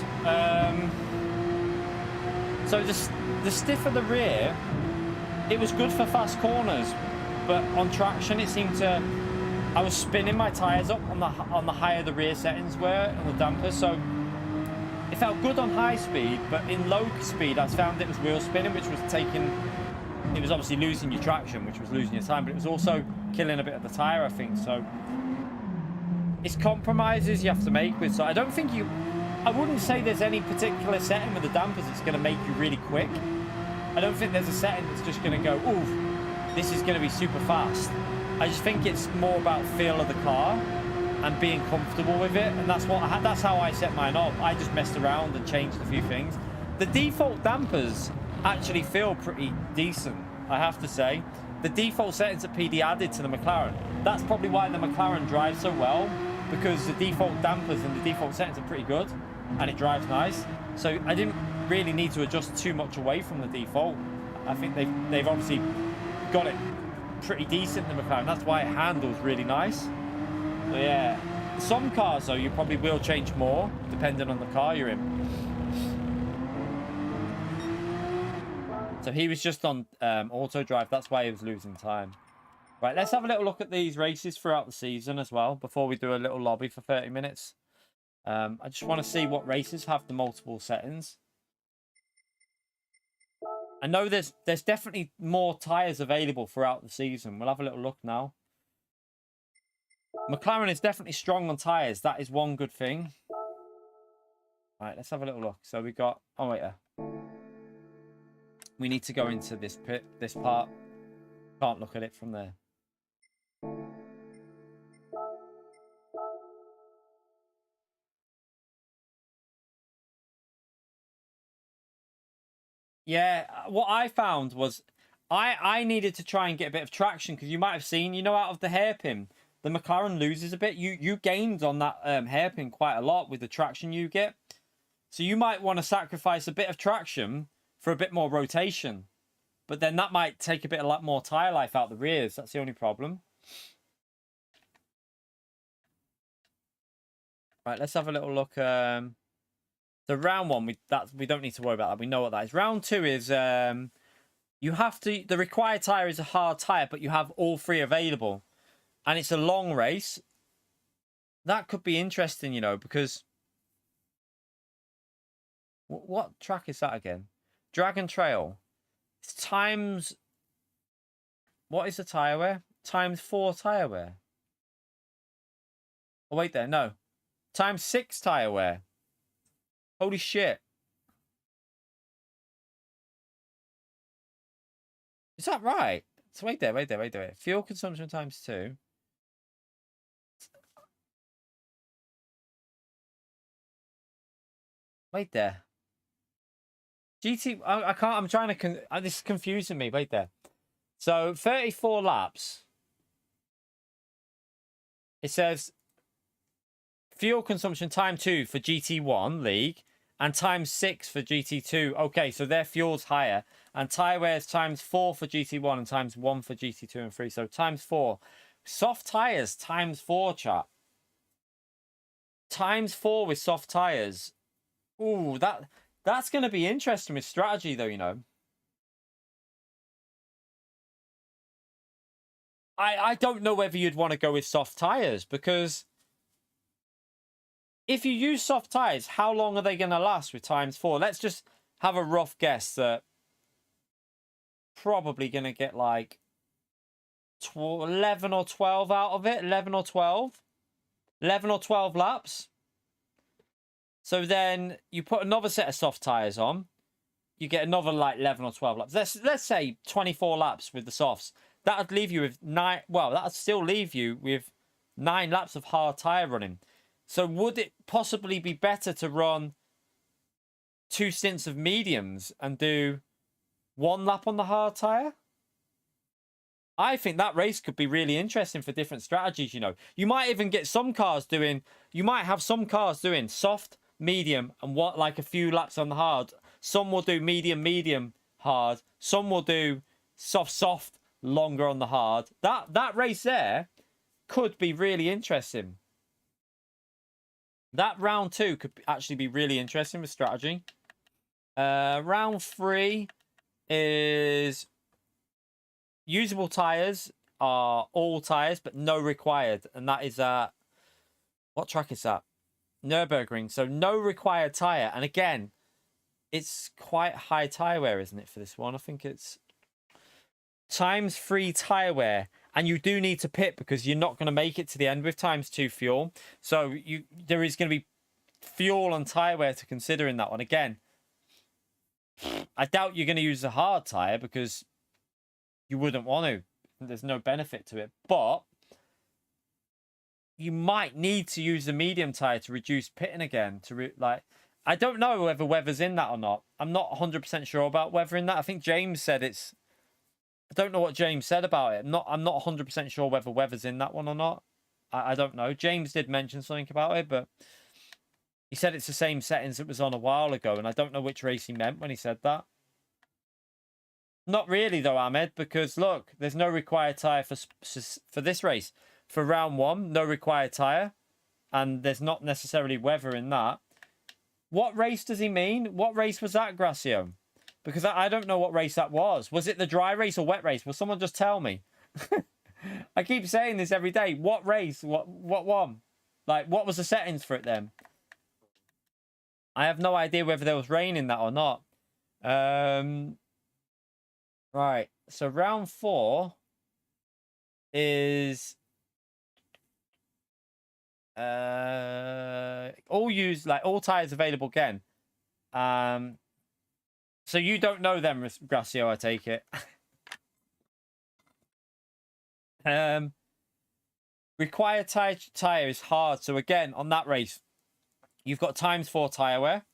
so the stiffer the rear, it was good for fast corners, but on traction it seemed to, I was spinning my tyres up on the higher the rear settings were on the dampers, so it felt good on high speed, but in low speed I found it was wheel spinning, which was it was obviously losing your traction, which was losing your time, but it was also killing a bit of the tyre, I think. So it's compromises you have to make with. So I don't think I wouldn't say there's any particular setting with the dampers that's going to make you really quick. I don't think there's a setting that's just going to go, ooh, this is going to be super fast. I just think it's more about feel of the car and being comfortable with it, and that's how I set mine up. I just messed around and changed a few things. The default dampers actually feel pretty decent, I have to say. The default settings that PD added to the McLaren, that's probably why the McLaren drives so well, because the default dampers and the default settings are pretty good and it drives nice. So I didn't really need to adjust too much away from the default. I think they've obviously got it pretty decent in the McLaren. That's why it handles really nice. So yeah, some cars though you probably will change more depending on the car you're in. So he was just on auto drive. That's why he was losing time. Right, let's have a little look at these races throughout the season as well before we do a little lobby for 30 minutes. I just want to see what races have the multiple settings. I know there's definitely more tyres available throughout the season. We'll have a little look now. McLaren is definitely strong on tyres. That is one good thing. Right, let's have a little look. So we got... Oh, wait. We need to go into this part. Can't look at it from there. Yeah, what I found was I needed to try and get a bit of traction, because you might have seen, out of the hairpin, the McLaren loses a bit. You gained on that hairpin quite a lot with the traction you get. So you might want to sacrifice a bit of traction for a bit more rotation. But then that might take a lot more tyre life out the rears. That's the only problem. Right, let's have a little look. The round one, we don't need to worry about that. We know what that is. Round two is you have to. The required tyre is a hard tyre, but you have all three available, and it's a long race. That could be interesting, because what track is that again? Dragon Trail. It's times. What is the tyre wear? Times 4 tyre wear. Oh wait, there no. Times 6 tyre wear. Holy shit. Is that right? So wait there. Fuel consumption times 2. Wait there. I can't, I'm trying to, this is confusing me. Wait there. So 34 laps. It says fuel consumption times 2 for GT1 League and times 6 for GT2. Okay, so their fuel's higher. And tyre wear is times 4 for GT1 and times 1 for GT2 and 3. So times 4. Soft tyres times 4, chat. Times 4 with soft tyres. Ooh, That's going to be interesting with strategy, though, you know. I don't know whether you'd want to go with soft tires, because if you use soft tires, how long are they going to last with ×4? Let's just have a rough guess that probably going to get like 11 or 12 out of it. 11 or 12 laps. So then you put another set of soft tires on, you get another like 11 or 12 laps. Let's say 24 laps with the softs. That would leave you with 9. Well, that would still leave you with 9 laps of hard tire running. So would it possibly be better to run 2 stints of mediums and do 1 lap on the hard tire? I think that race could be really interesting for different strategies, you know. You might even get some cars doing, you might have some cars doing soft, medium, and what, like a few laps on the hard. Some will do medium, medium, hard. Some will do soft, soft, longer on the hard. That race there could be really interesting. That round 2 could actually be really interesting with strategy. Round 3 is usable tires are all tires, but no required. And that is what track is that? Nürburgring. So no required tire. And again, it's quite high tire wear, isn't it, for this one? I think it's ×3 tire wear, and you do need to pit because you're not going to make it to the end with ×2 fuel. So there is going to be fuel and tire wear to consider in that one. Again, I doubt you're going to use a hard tire because you wouldn't want to. There's no benefit to it. But you might need to use the medium tire to reduce pitting again. I don't know whether weather's in that or not. I'm not 100% sure about weather in that. I think James said it's... I don't know what James said about it. I'm not 100% sure whether weather's in that one or not. I don't know. James did mention something about it, but he said it's the same settings it was on a while ago, and I don't know which race he meant when he said that. Not really, though, Ahmed, because, look, there's no required tyre for this race. For round 1, no required tyre, and there's not necessarily weather in that. What race does he mean? What race was that, Gracio? Because I don't know what race that was. Was it the dry race or wet race? Will someone just tell me? I keep saying this every day. What race? What one? Like, what was the settings for it then? I have no idea whether there was rain in that or not. Right. So round 4 is all used, like all tires available again. So you don't know them, Gracio, I take it. Required tire is hard. So again, on that race, you've got ×4 tire wear,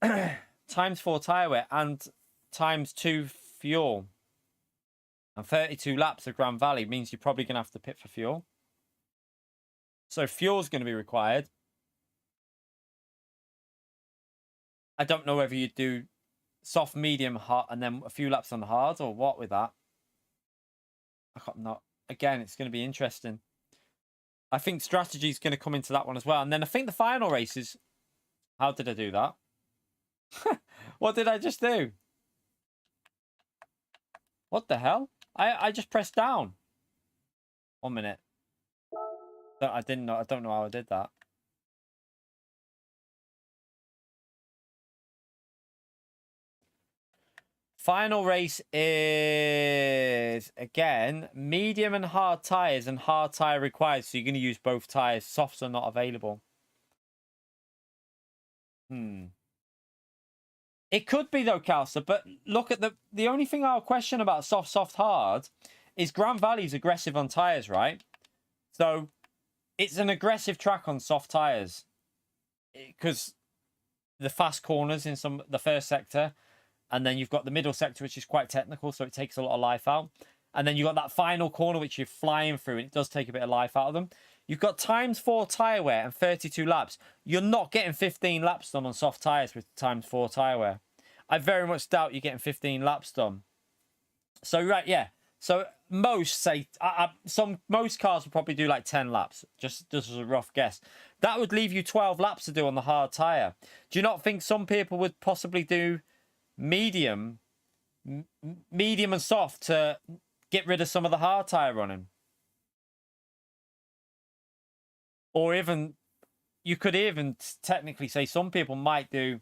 ×4 tire wear, and ×2 fuel, and 32 laps of Grand Valley means you're probably going to have to pit for fuel. So fuel's going to be required. I don't know whether you do soft, medium, hard, and then a few laps on the hard, or what with that. I can't not. Again, it's going to be interesting. I think strategy is going to come into that one as well. And then I think the final race is... How did I do that? What did I just do? What the hell? I just pressed down. 1 minute. I didn't know. I don't know how I did that. Final race is, again, medium and hard tyres, and hard tyre required. So you're going to use both tyres. Softs are not available. It could be, though, Calcer, but look at the only thing I'll question about soft, hard is Grand Valley's aggressive on tyres, right? So it's an aggressive track on soft tyres because the fast corners in the first sector, and then you've got the middle sector, which is quite technical, so it takes a lot of life out. And then you've got that final corner, which you're flying through, and it does take a bit of life out of them. You've got ×4 tyre wear and 32 laps. You're not getting 15 laps done on soft tyres with ×4 tyre wear. I very much doubt you're getting 15 laps done. So, right, yeah. So most say most cars will probably do like 10 laps, just as a rough guess. That would leave you 12 laps to do on the hard tire. Do you not think some people would possibly do medium and soft to get rid of some of the hard tire running? Or even, you could even technically say some people might do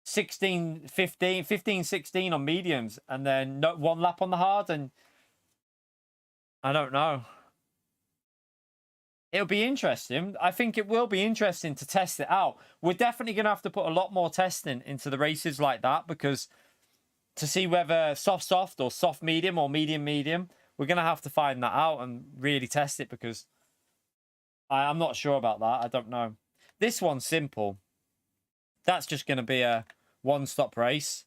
16, 15, 15, 16 on mediums and then one lap on the hard, and I don't know. It'll be interesting. I think it will be interesting to test it out. We're definitely going to have to put a lot more testing into the races like that, because to see whether soft or soft medium or medium, we're going to have to find that out and really test it, because I'm not sure about that. I don't know. This one's simple. That's just going to be a one-stop race.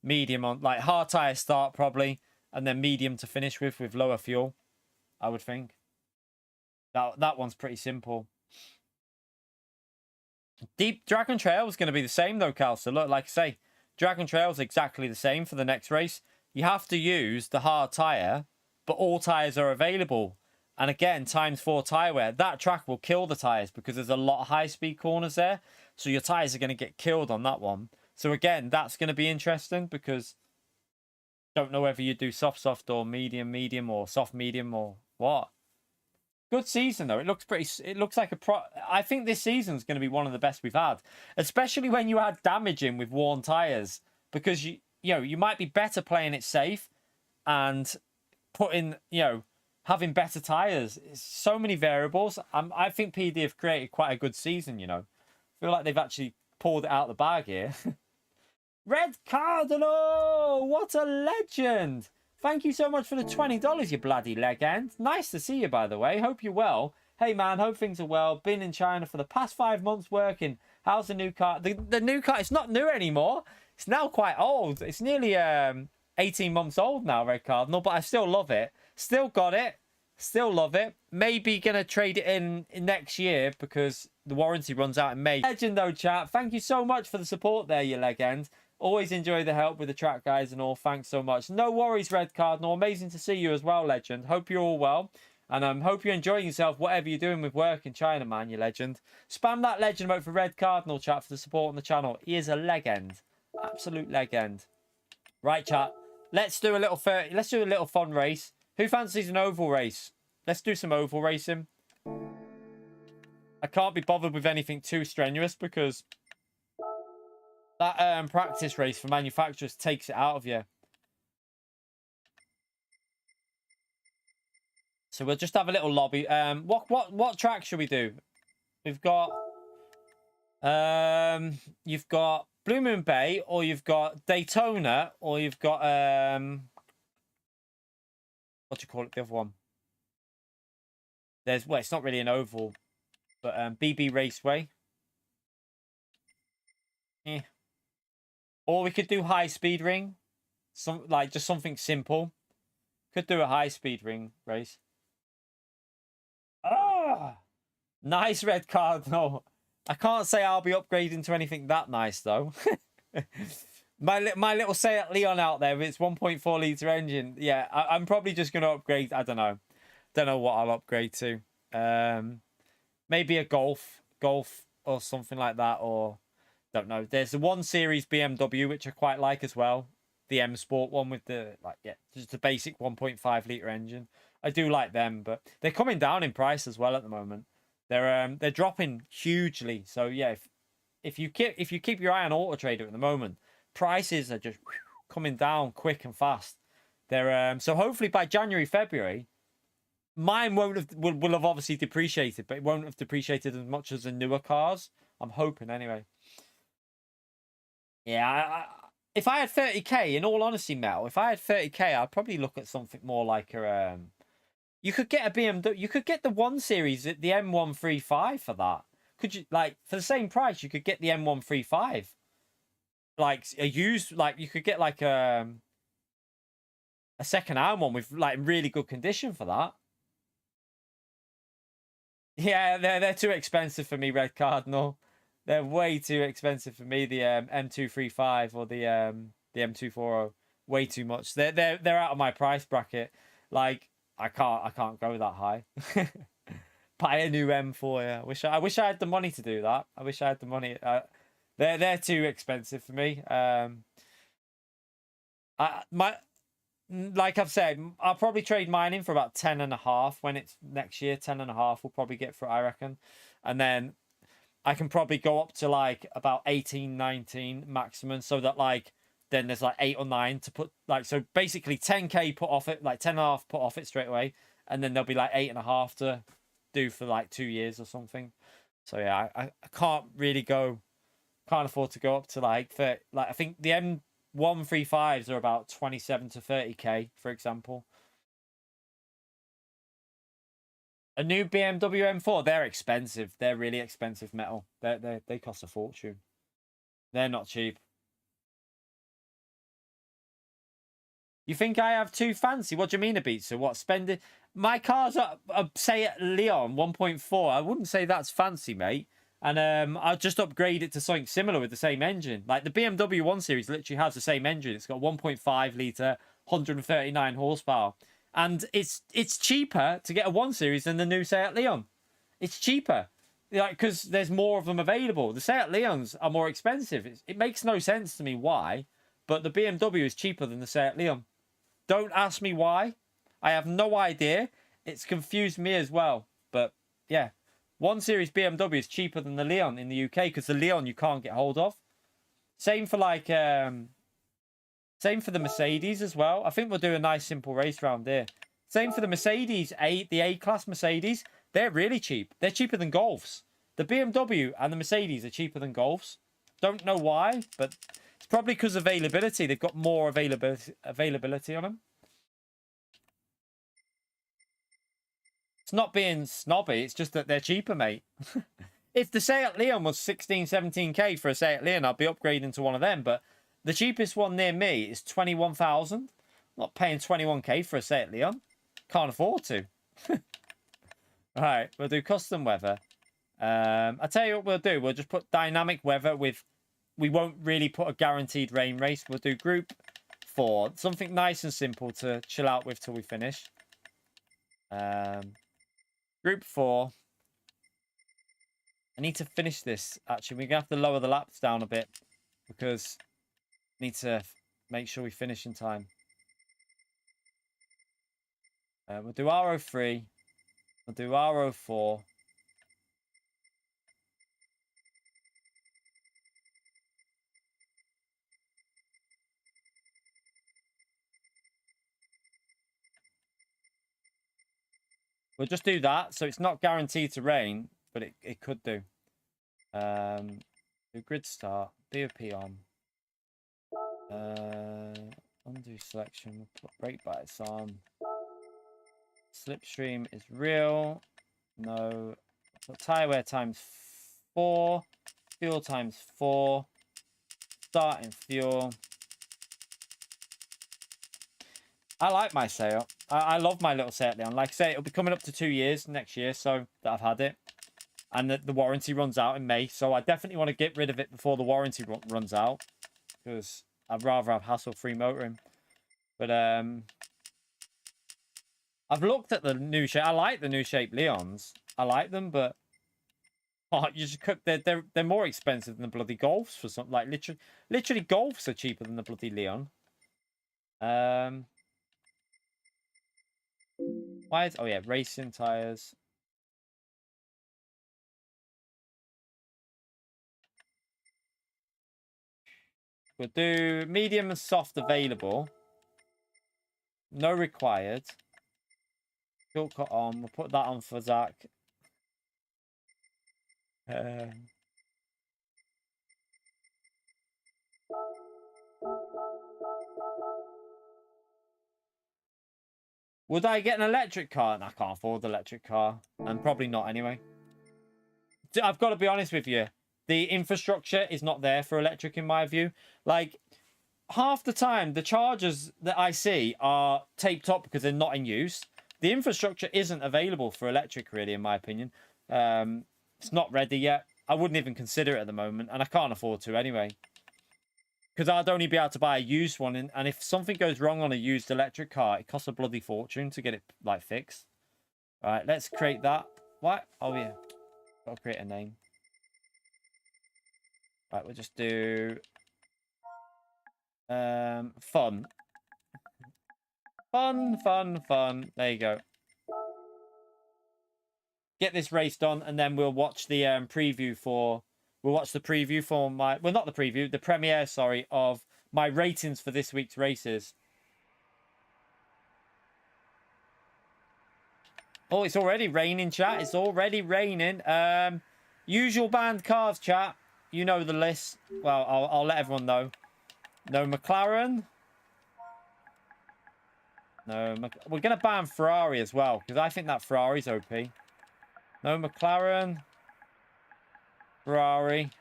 Medium on, like, hard tire start probably, and then medium to finish with lower fuel, I would think. That one's pretty simple. Deep Dragon Trail is going to be the same though, Cal. So look, like I say, Dragon Trail is exactly the same for the next race. You have to use the hard tire, but all tires are available. And again, ×4 tire wear. That track will kill the tires because there's a lot of high-speed corners there. So your tires are going to get killed on that one. So again, that's going to be interesting, because don't know whether you do soft or medium or soft medium or what. Good season though. It looks pretty. It looks like I think this season's going to be one of the best we've had, especially when you add damage in with worn tires, because you might be better playing it safe and putting having better tires. It's so many variables. I think PD have created quite a good season. I feel like they've actually pulled it out of the bag here. Red Cardinal, what a legend! Thank you so much for the $20, you bloody legend. Nice to see you, by the way. Hope you're well. Hey, man, hope things are well. Been in China for the past 5 months working. How's the new car? The new car, it's not new anymore. It's now quite old. It's nearly 18 months old now, Red Cardinal, but I still love it. Still got it. Still love it. Maybe going to trade it in next year because the warranty runs out in May. Legend, though, chat. Thank you so much for the support there, you legend. Always enjoy the help with the track, guys, and all. Thanks so much. No worries, Red Cardinal. Amazing to see you as well, legend. Hope you're all well. And hope you're enjoying yourself, whatever you're doing with work in China, man, you legend. Spam that legend vote for Red Cardinal, chat, for the support on the channel. He is a legend. Absolute legend. Right, chat. Let's do a little fun race. Who fancies an oval race? Let's do some oval racing. I can't be bothered with anything too strenuous because that practice race for manufacturers takes it out of you. So we'll just have a little lobby. What track should we do? We've got you've got Blue Moon Bay, or you've got Daytona, or you've got what do you call it? The other one. Well, it's not really an oval, but BB Raceway. Yeah. Or we could do high speed ring, just something simple. Could do a high speed ring race. Ah, nice, Red Cardinal. I can't say I'll be upgrading to anything that nice though. my little Seat Leon out there with its 1.4 litre engine. Yeah, I'm probably just going to upgrade. I don't know what I'll upgrade to. Maybe a Golf or something like that, or don't know. There's the 1 Series BMW which I quite like as well. The M Sport one with the just a basic 1.5 litre engine. I do like them, but they're coming down in price as well at the moment. They're dropping hugely. So yeah, if you keep your eye on Auto Trader at the moment, prices are just coming down quick and fast. They're so hopefully by January, February, mine will have obviously depreciated, but it won't have depreciated as much as the newer cars. I'm hoping anyway. Yeah, if I had 30k, in all honesty, Mel, if I had 30k, I'd probably look at something more like a you could get a BMW. You could get the 1 Series, the M135 for that. Could you, for the same price? You could get the M135, like a used, you could get a second-hand one with really good condition for that. Yeah, they're too expensive for me, Red Cardinal. They're way too expensive for me. The M235 or the M240. way too much. They're out of my price bracket. Like I can't go that high. Buy a new M4. Yeah. I wish I had the money to do that. I wish I had the money. They're too expensive for me. Like I've said, I'll probably trade mine in for about 10.5 when it's next year. 10.5 we'll probably get for it, I reckon. And then I can probably go up to like about 18, 19 maximum, so that like then there's like 8 or 9 to put, like, so basically 10k put off it, like 10.5 put off it straight away, and then there'll be like 8.5 to do for like 2 years or something. So yeah, I can't afford to go up to like I think the M135s are about 27 to 30k, for example. A new BMW M4, they're expensive. They're really expensive metal. They cost a fortune. They're not cheap. You think I have too fancy? What do you mean, Ibiza? What, spending? My car's up, say, at Leon 1.4. I wouldn't say that's fancy, mate. And I'll just upgrade it to something similar with the same engine. Like the BMW 1 Series literally has the same engine. It's got 1.5 litre, 139 horsepower. And it's cheaper to get a 1 Series than the new Seat Leon. It's cheaper. Like, because there's more of them available. The Seat Leons are more expensive. It makes no sense to me why. But the BMW is cheaper than the Seat Leon. Don't ask me why. I have no idea. It's confused me as well. But yeah, 1 Series BMW is cheaper than the Leon in the UK because the Leon you can't get hold of. Same for like same for the Mercedes as well. I think we'll do a nice simple race round there. Same for the Mercedes, the A-Class Mercedes. They're really cheap. They're cheaper than Golfs. The BMW and the Mercedes are cheaper than Golfs. Don't know why, but it's probably because of availability. They've got more availability on them. It's not being snobby. It's just that they're cheaper, mate. If the Seat Leon was 16, 17k for a Seat Leon, I'd be upgrading to one of them. But the cheapest one near me is 21,000. I'm not paying 21k for a Seat Leon. Can't afford to. All right, we'll do custom weather. I'll tell you what we'll do. We'll just put dynamic weather with... We won't really put a guaranteed rain race. We'll do group 4. Something nice and simple to chill out with till we finish. Group 4. I need to finish this. Actually, we're going to have to lower the laps down a bit because I need to make sure we finish in time. We'll do RO3. We'll do RO4. We'll just do that. So it's not guaranteed to rain, but it could do. Do grid start. BOP on. Undo selection. We'll put brake bites on. Slipstream is real. No. Put tire wear times 4. Fuel times 4. Starting fuel. I like my Seat. I love my little Seat Leon. Like I say, it'll be coming up to 2 years next year, so that I've had it. And the warranty runs out in May, so I definitely want to get rid of it before the warranty runs out. Because I'd rather have hassle-free motoring. But I've looked at the new shape. I like the new shape Leons. I like them, but you just could. They're more expensive than the bloody Golfs for something. Like literally Golfs are cheaper than the bloody Leon. Why is... Oh yeah, racing tires. We'll do medium and soft available. No required. Shortcut on. We'll put that on for Zach. Would I get an electric car? I can't afford the electric car. And probably not anyway. I've got to be honest with you. The infrastructure is not there for electric in my view. Like, half the time, the chargers that I see are taped up because they're not in use. The infrastructure isn't available for electric, really, in my opinion. It's not ready yet. I wouldn't even consider it at the moment. And I can't afford to anyway. because I'd only be able to buy a used one, and if something goes wrong on a used electric car, it costs a bloody fortune to get it like fixed. All right, let's create that. What? Oh yeah, gotta create a name. Right, we'll just do fun. Fun. There you go. Get this race done, and then we'll watch the preview for. We'll watch the preview for my. Well, not the preview, the premiere. Sorry, of my ratings for this week's races. Oh, it's already raining, chat. It's already raining. Usual banned cars, chat. You know the list. Well, I'll let everyone know. No McLaren. No, we're going to ban Ferrari as well, because I think that Ferrari's OP. No McLaren. Ferrari.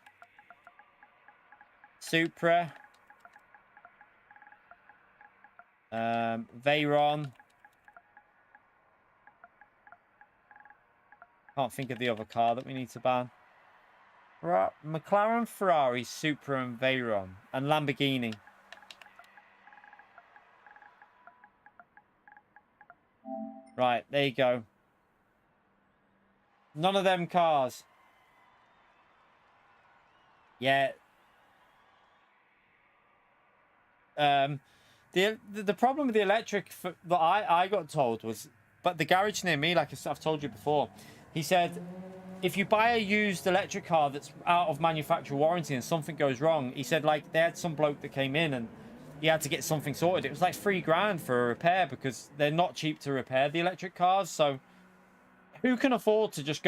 Supra. Veyron. Can't think of the other car that we need to ban. McLaren, Ferrari, Supra, and Veyron. And Lamborghini. Right, there you go. None of them cars. Yeah. The problem with the electric that I got told was, but the garage near me, like I've told you before, he said, if you buy a used electric car that's out of manufacturer warranty and something goes wrong, he said, like, they had some bloke that came in and he had to get something sorted. It was like $3,000 for a repair, because they're not cheap to repair, the electric cars. So who can afford to just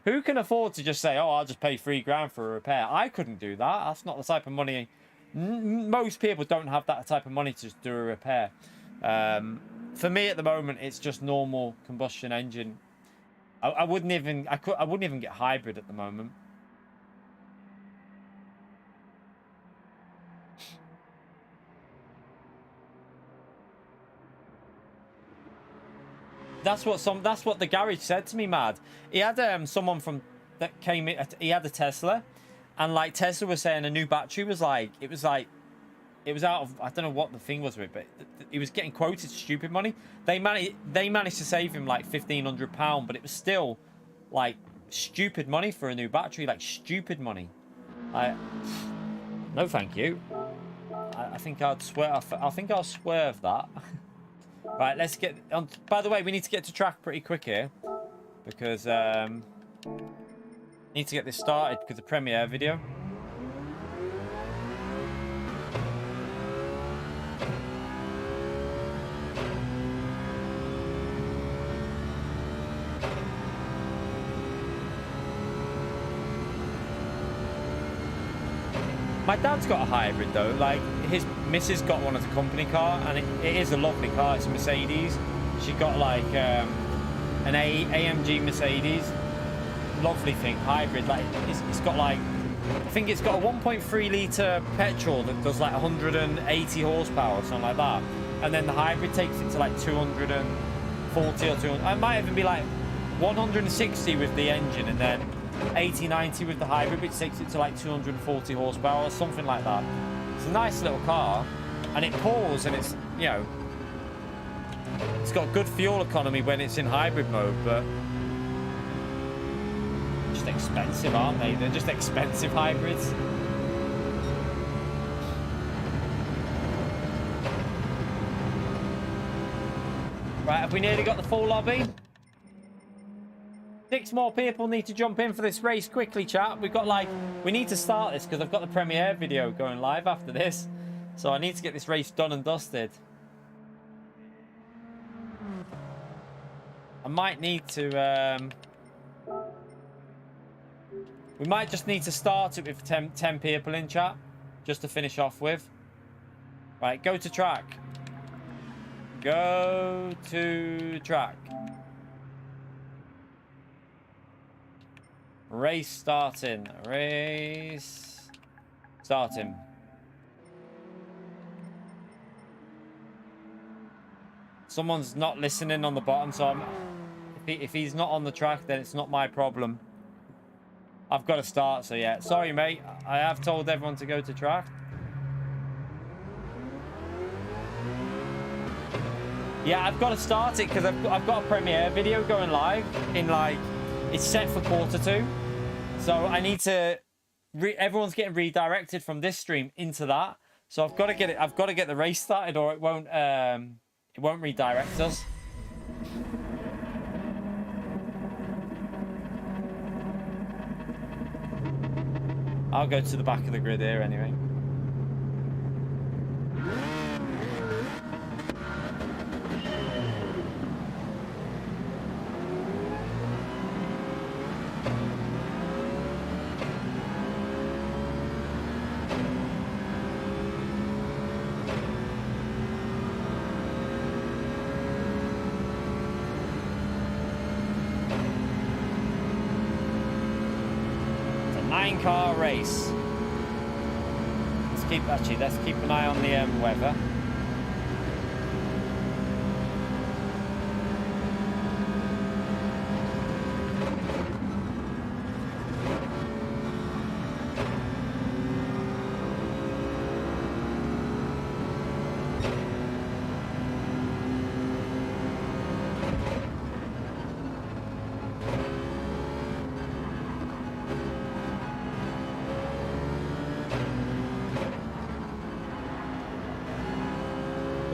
who can afford to just say, oh, I'll just pay $3,000 for a repair? I couldn't do that. That's not the type of money. Most people don't have that type of money to do a repair. For me at the moment, it's just normal combustion engine. I wouldn't even get hybrid at the moment. That's what the garage said to me, Mad. He had someone that came in. He had a Tesla, and like Tesla was saying, a new battery was like it was out of, I don't know what the thing was with it, but he was getting quoted stupid money. They managed to save him like £1,500, but it was still like stupid money for a new battery, like stupid money. No, thank you. I think I'd swerve. I think I'll swerve that. Right, let's get on. By the way, we need to get to track pretty quick here, because need to get this started because of premiere video. My dad's got a hybrid though. Like, his missus got one as a company car, and it is a lovely car. It's a Mercedes. She got like an AMG Mercedes. Lovely thing, hybrid. Like, it's got like, I think it's got a 1.3 litre petrol that does like 180 horsepower, something like that. And then the hybrid takes it to like 240 or 200. It might even be like 160 with the engine, and then 80-90 with the hybrid, which takes it to like 240 horsepower or something like that. It's a nice little car, and it pulls, and it's, you know, it's got good fuel economy when it's in hybrid mode, but just expensive, aren't they? They're just expensive hybrids. Right, have we nearly got the full lobby? 6 more people need to jump in for this race quickly, chat. We've got like, we need to start this because I've got the premiere video going live after this. So I need to get this race done and dusted. I might need to, we might just need to start it with 10 people in, chat, just to finish off with. Right, go to track. Go to track. Race starting. Race starting. Someone's not listening on the bottom, so if he's not on the track, then it's not my problem. I've got to start, so yeah. Sorry, mate. I have told everyone to go to track. Yeah, I've got to start it because I've got a premiere video going live in like, it's set for 1:45. So I need to, everyone's getting redirected from this stream into that. So I've got to get it, I've got to get the race started or it won't redirect us. I'll go to the back of the grid here anyway. Car race. Let's keep an eye on the weather.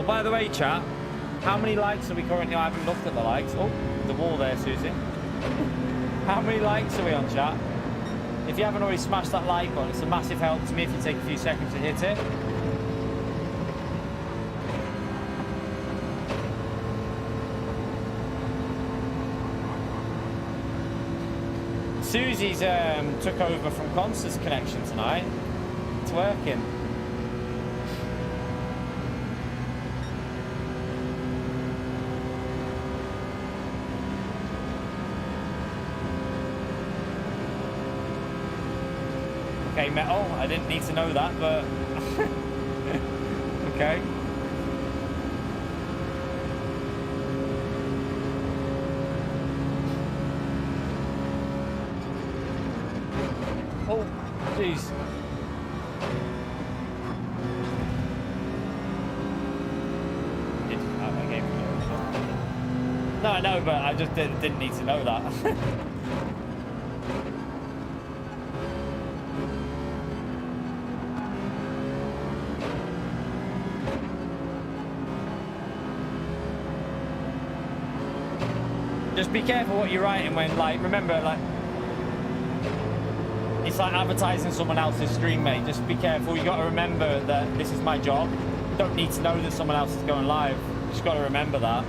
By the way, chat, how many likes are we currently? I haven't looked at the likes. Oh, the wall there, Susie. How many likes are we on, chat? If you haven't already smashed that like button, it's a massive help to me if you take a few seconds to hit it. Susie's took over from Constant's connection tonight. It's working. Okay, metal. I didn't need to know that, but okay. Oh, jeez. No, I know, but I just didn't need to know that. Just be careful what you're writing when, like, remember, like, it's like advertising someone else's stream, mate. Just be careful. You got to remember that this is my job. You don't need to know that someone else is going live. You just got to remember that.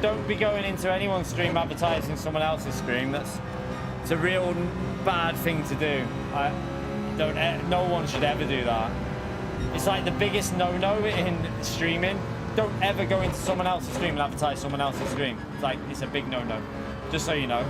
Don't be going into anyone's stream advertising someone else's stream. It's a real bad thing to do. No one should ever do that. It's like the biggest no-no in streaming. Don't ever go into someone else's stream and advertise someone else's stream. It's a big no-no. Just so you know.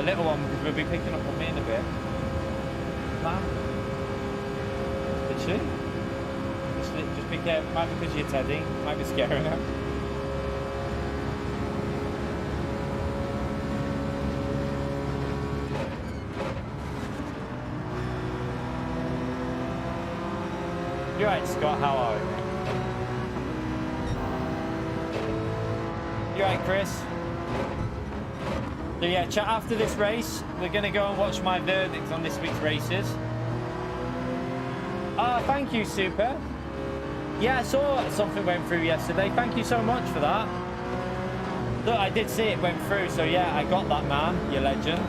Little one, because we'll be picking up on me in a bit. Ma'am? Did she? Just be careful. Might be because you're Teddy. Might be scaring her. You're right, Scott. How are you? You're right, Chris. So yeah, chat, after this race, we're going to go and watch my verdicts on this week's races. Thank you, Super. Yeah, I saw something went through yesterday. Thank you so much for that. Look, I did see it went through, so yeah, I got that, man. You legend.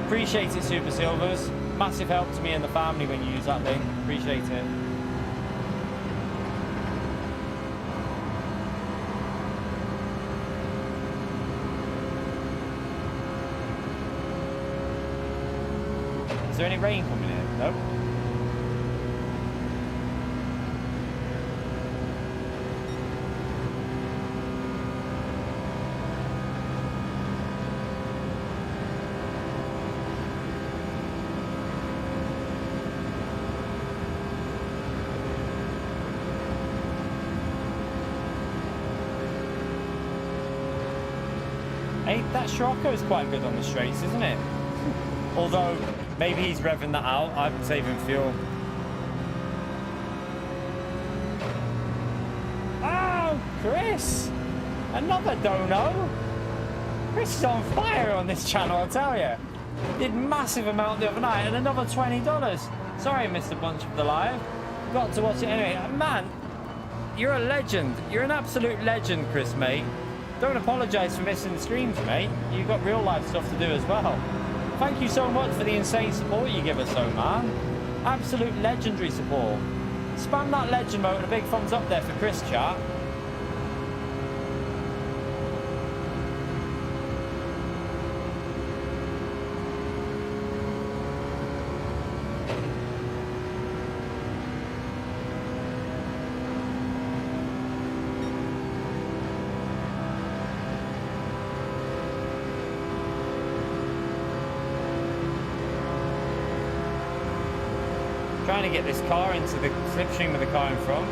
Appreciate it, Super Silvers. Massive help to me and the family when you use that link. Appreciate it. Is there any rain coming in? No. Hey, that Scirocco is quite good on the straights, isn't it? Although, maybe he's revving that out. I'm saving fuel. Oh, Chris! Another dono! Chris is on fire on this channel, I'll tell you. Did massive amount the other night and another $20. Sorry I missed a bunch of the live. Got to watch it anyway. Man, you're a legend. You're an absolute legend, Chris, mate. Don't apologise for missing the streams, mate. You've got real life stuff to do as well. Thank you so much for the insane support you give us, though, man. Absolute legendary support. Spam that legend mode and a big thumbs up there for Chris, chat. Trying to get this car into the slipstream of the car in front.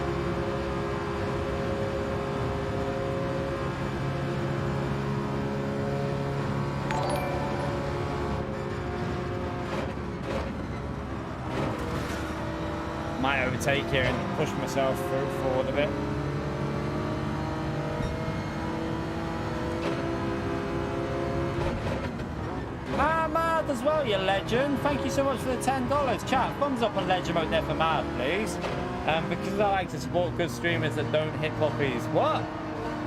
Might overtake here and push myself forward a bit. Mad as well, you legend. Thank you so much for the $10. Chat, thumbs up on legend mode there for Mad, please. Because I like to support good streamers that don't hit puppies. What?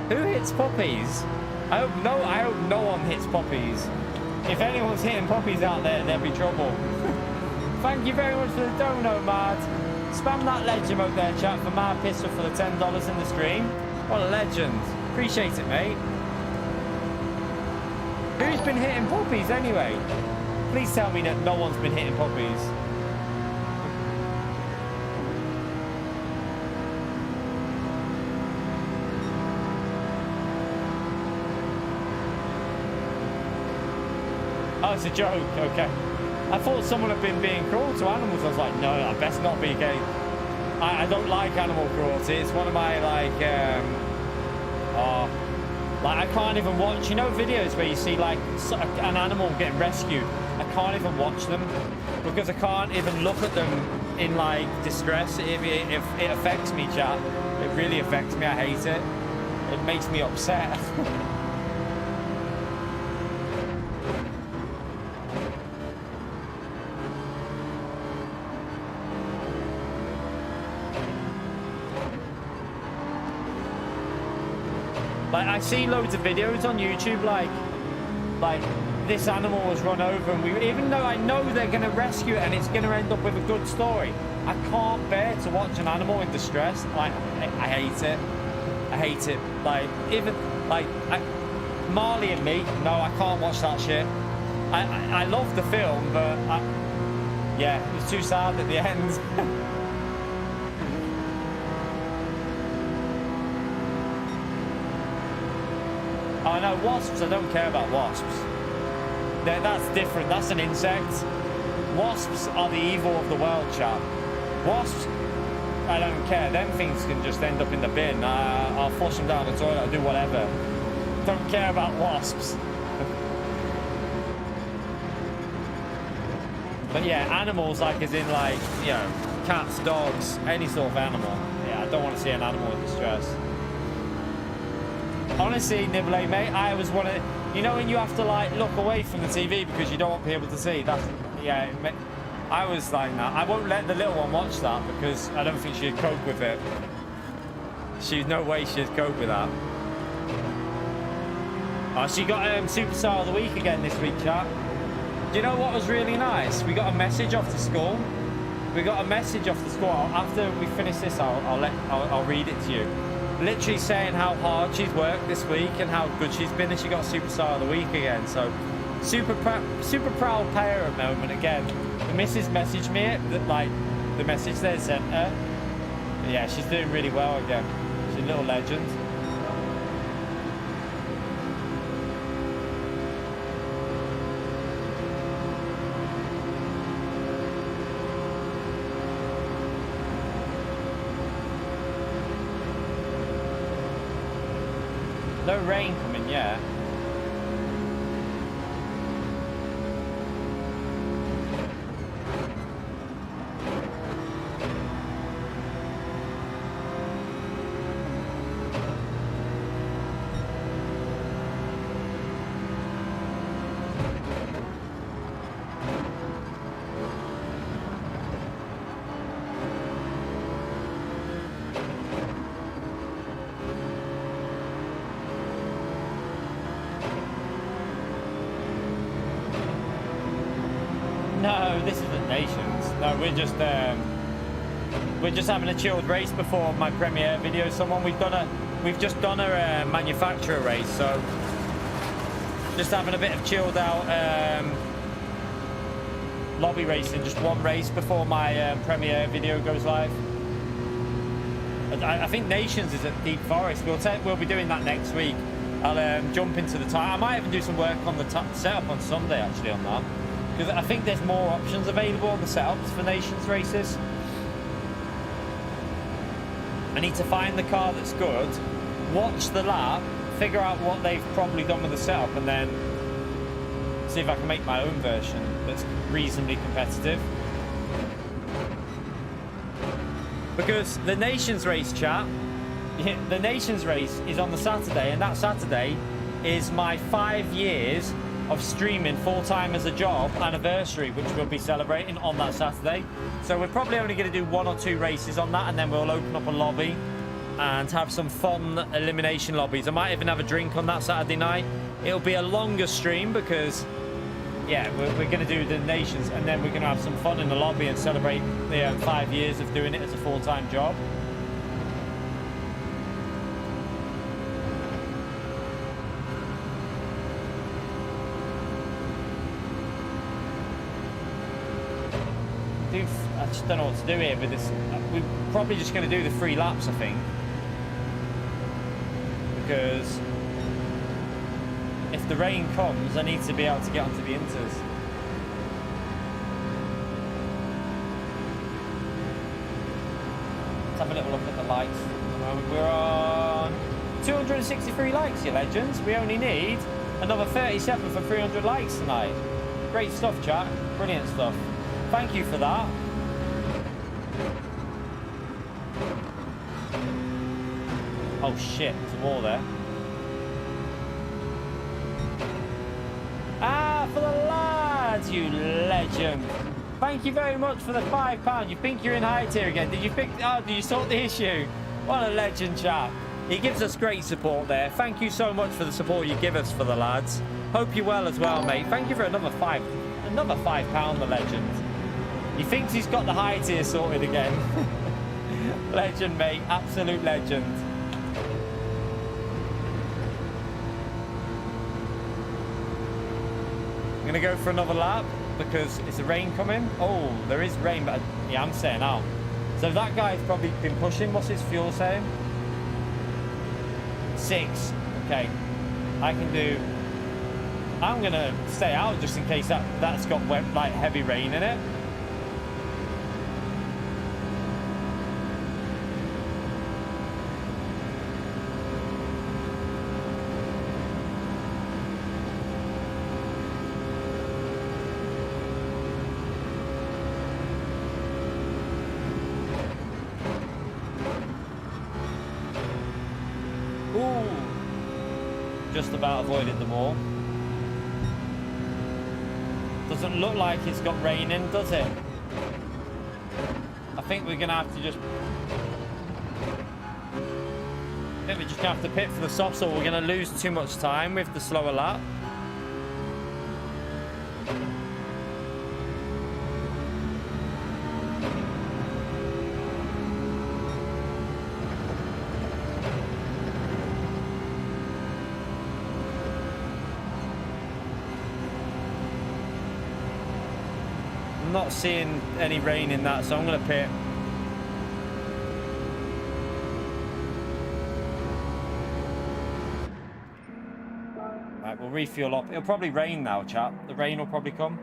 Who hits puppies? I hope no one hits puppies. If anyone's hitting puppies out there, there'll be trouble. Thank you very much for the dono, Mad. Spam that legend mode there, chat, for Mad Pistol for the $10 in the stream. What a legend. Appreciate it, mate. Who's been hitting puppies anyway? Please tell me that no one's been hitting puppies. Oh, it's a joke. Okay. I thought someone had been being cruel to animals. I was like, no, I best not be gay. I don't like animal cruelty. It's one of my, like I can't even watch, you know, videos where you see like an animal getting rescued. I can't even watch them because I can't even look at them in like distress. It affects me, chat. It really affects me. I hate it. It makes me upset. Like, I see loads of videos on YouTube, like this animal was run over, and even though I know they're going to rescue it and it's going to end up with a good story, I can't bear to watch an animal in distress. Like, I hate it. I hate it. Like, even like Marley and Me. No, I can't watch that shit. I love the film, but yeah, it was too sad at the end. Oh no, wasps, I don't care about wasps. That's different, that's an insect. Wasps are the evil of the world, chap. Wasps, I don't care. Them things can just end up in the bin. I'll flush them down the toilet, I'll do whatever. Don't care about wasps. But yeah, animals, like as in like, you know, cats, dogs, any sort of animal. Yeah, I don't want to see an animal in distress. Honestly, Nibble, mate, I was one of, you know, when you have to like look away from the TV because you don't want people to see. That's, yeah, I was like that. I won't let the little one watch that because I don't think she'd cope with it. She's no way she'd cope with that. Oh, she got Superstar of the Week again this week, chat. Do you know what was really nice? We got a message off the school. We got a message off the school. After we finish this, I'll read it to you. Literally saying how hard she's worked this week and how good she's been, and she got Superstar of the Week again. So super proud parent moment again. The missus messaged me it, like the message they sent her. But yeah, she's doing really well again. She's a little legend. No rain coming yet. No, this isn't Nations. No, we're just having a chilled race before my premiere video. We've just done a manufacturer race, so just having a bit of chilled out lobby racing. Just one race before my premiere video goes live. I think Nations is at Deep Forest. We'll be doing that next week. I'll jump into the time. I might even do some work on the setup on Sunday actually on that. Because I think there's more options available on the setups for Nations races. I need to find the car that's good, watch the lap, figure out what they've probably done with the setup, and then see if I can make my own version that's reasonably competitive. Because the Nations race, chat, the Nations race is on the Saturday, and that Saturday is my 5 years of streaming full-time as a job anniversary, which we'll be celebrating on that Saturday. So we're probably only going to do 1 or 2 races on that, and then we'll open up a lobby and have some fun elimination lobbies. I might even have a drink on that Saturday night. It'll be a longer stream because, yeah, we're going to do the Nations, and then we're going to have some fun in the lobby and celebrate the 5 years of doing it as a full-time job. I just don't know what to do here with this. We're probably just going to do the 3 laps, I think, because if the rain comes, I need to be able to get onto the Inters. Let's have a little look at the likes. At the moment we're on 263 likes, you legends. We only need another 37 for 300 likes tonight. Great stuff, chat. Brilliant stuff. Thank you for that. Oh shit, there's a wall there. Ah, for the lads, you legend. Thank you very much for the £5. You think you're in high tier again. Did you sort the issue? What a legend, chap. He gives us great support there. Thank you so much for the support you give us for the lads. Hope you're well as well, mate. Thank you for another £5, the legend. He thinks he's got the high tier sorted again. Legend, mate. Absolute legend. I'm going to go for another lap because is the rain coming? Oh, there is rain, but yeah, I'm staying out. So that guy's probably been pushing. What's his fuel saying? 6. Okay. I'm going to stay out just in case that's got wet, like heavy rain in it. just about avoided them all. Doesn't look like it's got rain in, does it? I think we're gonna have to just... I think we're just gonna have to pit for the soft, so we're gonna lose too much time with the slower lap. Not seeing any rain in that, so I'm going to pit. Right, we'll refuel up. It'll probably rain now, chat. The rain will probably come.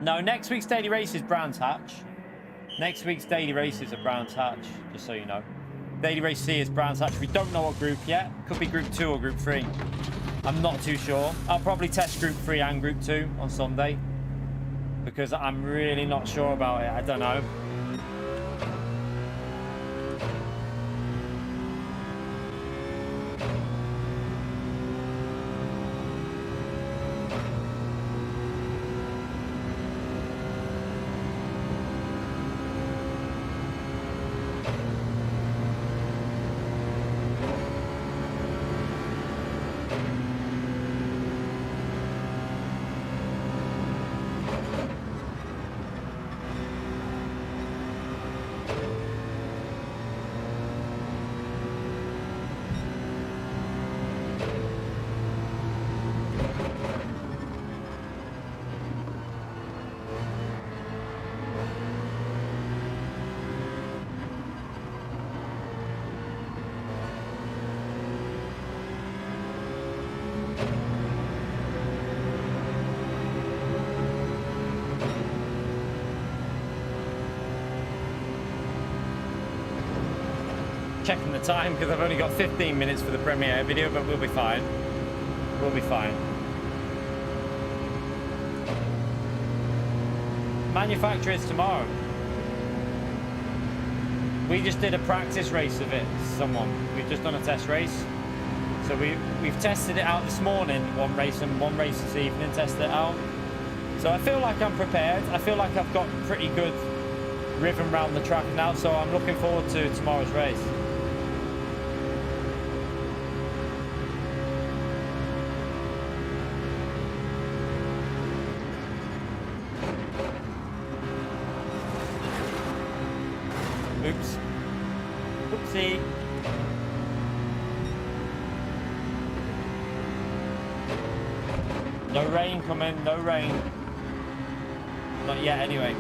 No, next week's daily race is Brands Hatch. Next week's daily race is a Brands Hatch, just so you know. Daily race C is Brands Hatch. We don't know what group yet. Could be group 2 or group 3. I'm not too sure. I'll probably test group 3 and group 2 on Sunday, because I'm really not sure about it. I don't know. Checking the time because I've only got 15 minutes for the premiere video, but we'll be fine. We'll be fine. Manufacturer is tomorrow. We just did a practice race of it, someone. We've just done a test race. So we've tested it out this morning, one race and one race this evening, tested it out. So I feel like I'm prepared. I feel like I've got pretty good rhythm around the track now, so I'm looking forward to tomorrow's race. Oops. Oopsie. No rain coming, no rain. Not yet, anyway.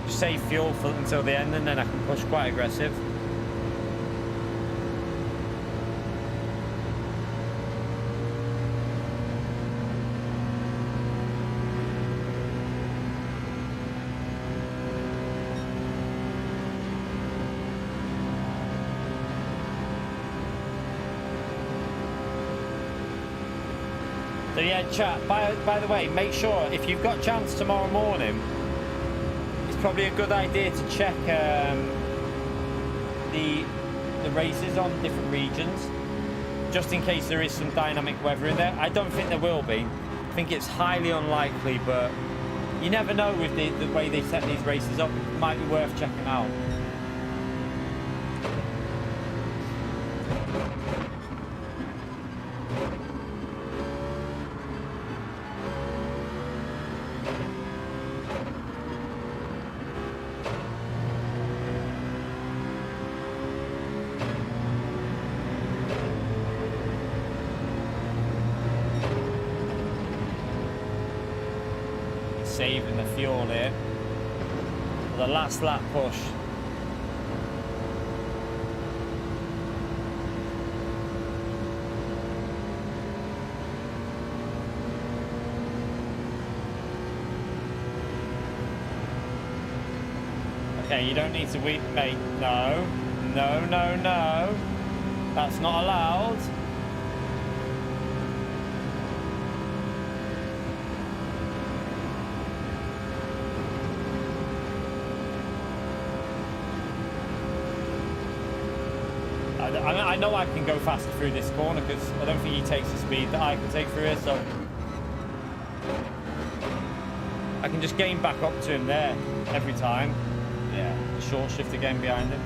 Save fuel for until the end, and then I can push quite aggressive. So yeah, chat, by the way, make sure if you've got a chance tomorrow morning, probably a good idea to check the races on different regions, just in case there is some dynamic weather in there. I don't think there will be. I think it's highly unlikely, but you never know with the way they set these races up. It might be worth checking out. Saving the fuel here for the last lap push. Okay, you don't need to weep, mate. No. No, no, no. That's not allowed. I know I can go faster through this corner because I don't think he takes the speed that I can take through here, so I can just gain back up to him there every time. Yeah, the short shift again behind him.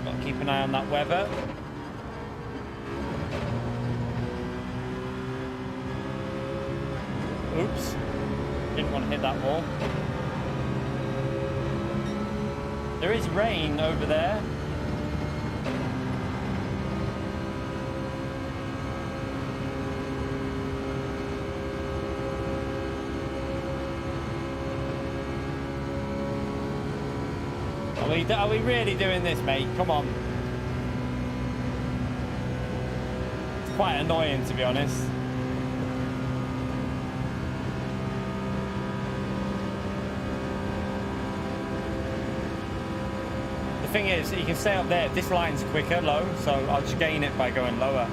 Got to keep an eye on that weather. Oops, didn't want to hit that wall. There is rain over there. Are we really doing this, mate? Come on. It's quite annoying, to be honest. The thing is, you can stay up there. This line's quicker, low, so I'll just gain it by going lower.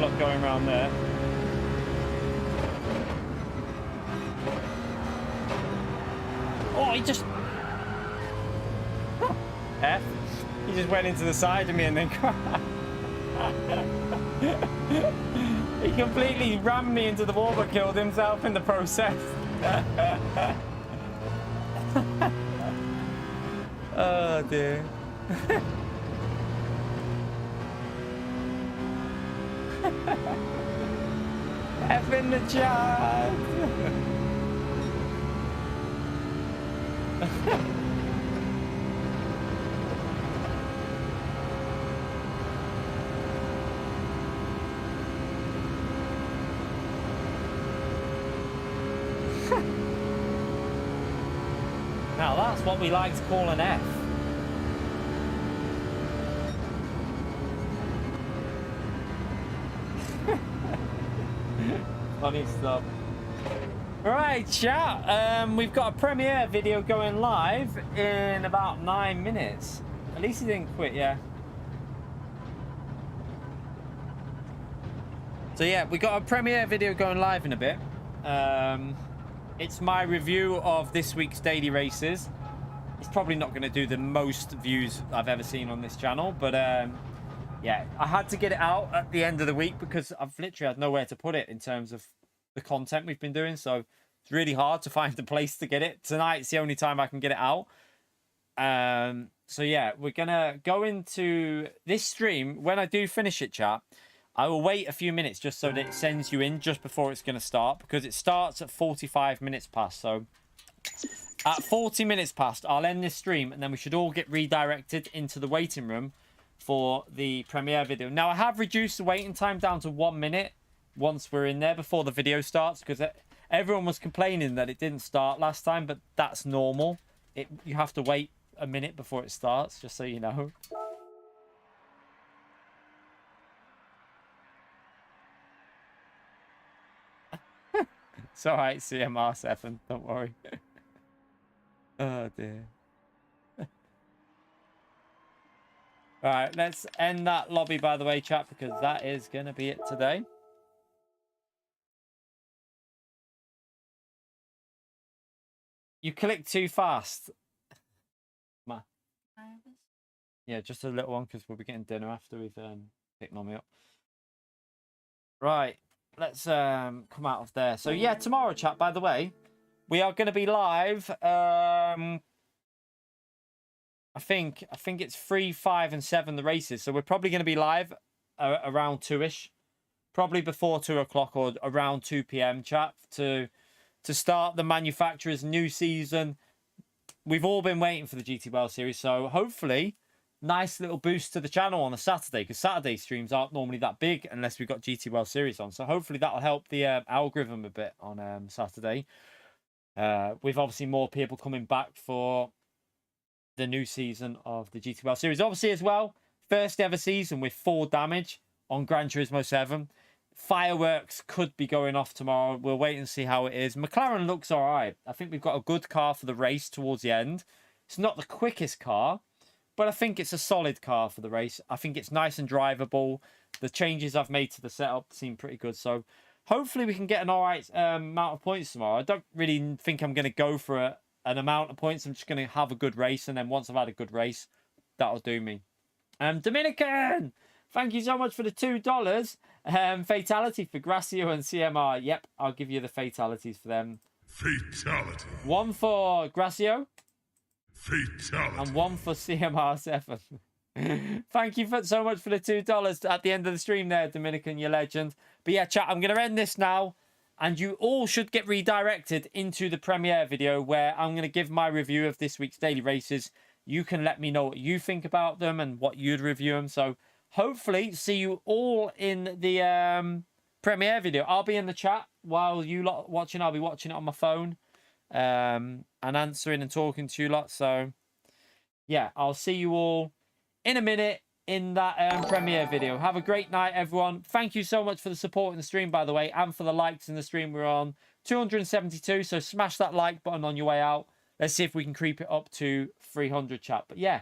Luck going around there. Oh, he just F. He just went into the side of me and then he completely rammed me into the wall but killed himself in the process. Oh dear. F in the chat. Now that's what we like to call an F. Funny stuff. Right, chat. We've got a premiere video going live in about 9 minutes. At least he didn't quit, yeah. So yeah, we got a premiere video going live in a bit. It's my review of this week's daily races. It's probably not going to do the most views I've ever seen on this channel, but yeah, I had to get it out at the end of the week because I've literally had nowhere to put it in terms of the content we've been doing. So it's really hard to find a place to get it. Tonight's the only time I can get it out. So yeah, we're going to go into this stream. When I do finish it, chat, I will wait a few minutes just so that it sends you in just before it's going to start, because it starts at 45 minutes past. So at 40 minutes past, I'll end this stream and then we should all get redirected into the waiting room for the premiere video. Now, I have reduced the waiting time down to 1 minute once we're in there before the video starts, because everyone was complaining that it didn't start last time, but that's normal. You have to wait a minute before it starts, just so you know. It's all right, CMR7. Don't worry. Oh, dear. All right, let's end that lobby, by the way, chat, because that is going to be it today. You clicked too fast. Yeah, just a little one, because we'll be getting dinner after we've picked Mommy up. Right, let's come out of there. So, yeah, tomorrow, chat, by the way, we are going to be live. I think it's 3, 5, and 7 the races. So we're probably going to be live around 2ish, probably before 2 o'clock or around 2 p.m. chat to start the manufacturer's new season. We've all been waiting for the GTWS series, so hopefully, nice little boost to the channel on a Saturday, because Saturday streams aren't normally that big unless we've got GTWS series on. So hopefully that'll help the algorithm a bit on Saturday. With obviously more people coming back for the new season of the GTWS series. Obviously as well, first ever season with 4 damage on Gran Turismo 7. Fireworks could be going off tomorrow. We'll wait and see how it is. McLaren looks all right. I think we've got a good car for the race towards the end. It's not the quickest car, but I think it's a solid car for the race. I think it's nice and drivable. The changes I've made to the setup seem pretty good. So hopefully we can get an all right amount of points tomorrow. I don't really think I'm going to go for an amount of points. I'm just going to have a good race. And then once I've had a good race, that'll do me. Dominican, thank you so much for the $2. Fatality for Gracio and CMR. Yep, I'll give you the fatalities for them. Fatality. 1 for Gracio. Fatality. And 1 for CMR7. Thank you so much for the $2 at the end of the stream there, Dominican, you legend. But yeah, chat, I'm going to end this now. And you all should get redirected into the premiere video where I'm going to give my review of this week's daily races. You can let me know what you think about them and what you'd review them. So hopefully see you all in the premiere video. I'll be in the chat while you lot watching. I'll be watching it on my phone and answering and talking to you lot. So yeah, I'll see you all in a minute in that premiere video. Have a great night, everyone. Thank you so much for the support in the stream, by the way, and for the likes in the stream. We're on 272, so smash that like button on your way out. Let's see if we can creep it up to 300, chat. But yeah,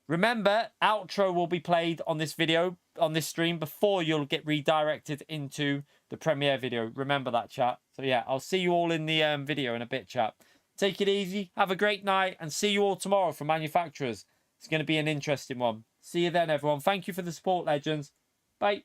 remember, outro will be played on this video, on this stream, before you'll get redirected into the premiere video. Remember that, chat. So yeah, I'll see you all in the video in a bit, chat. Take it easy, have a great night, and see you all tomorrow from manufacturers. It's going to be an interesting one. See you then, everyone. Thank you for the support, legends. Bye.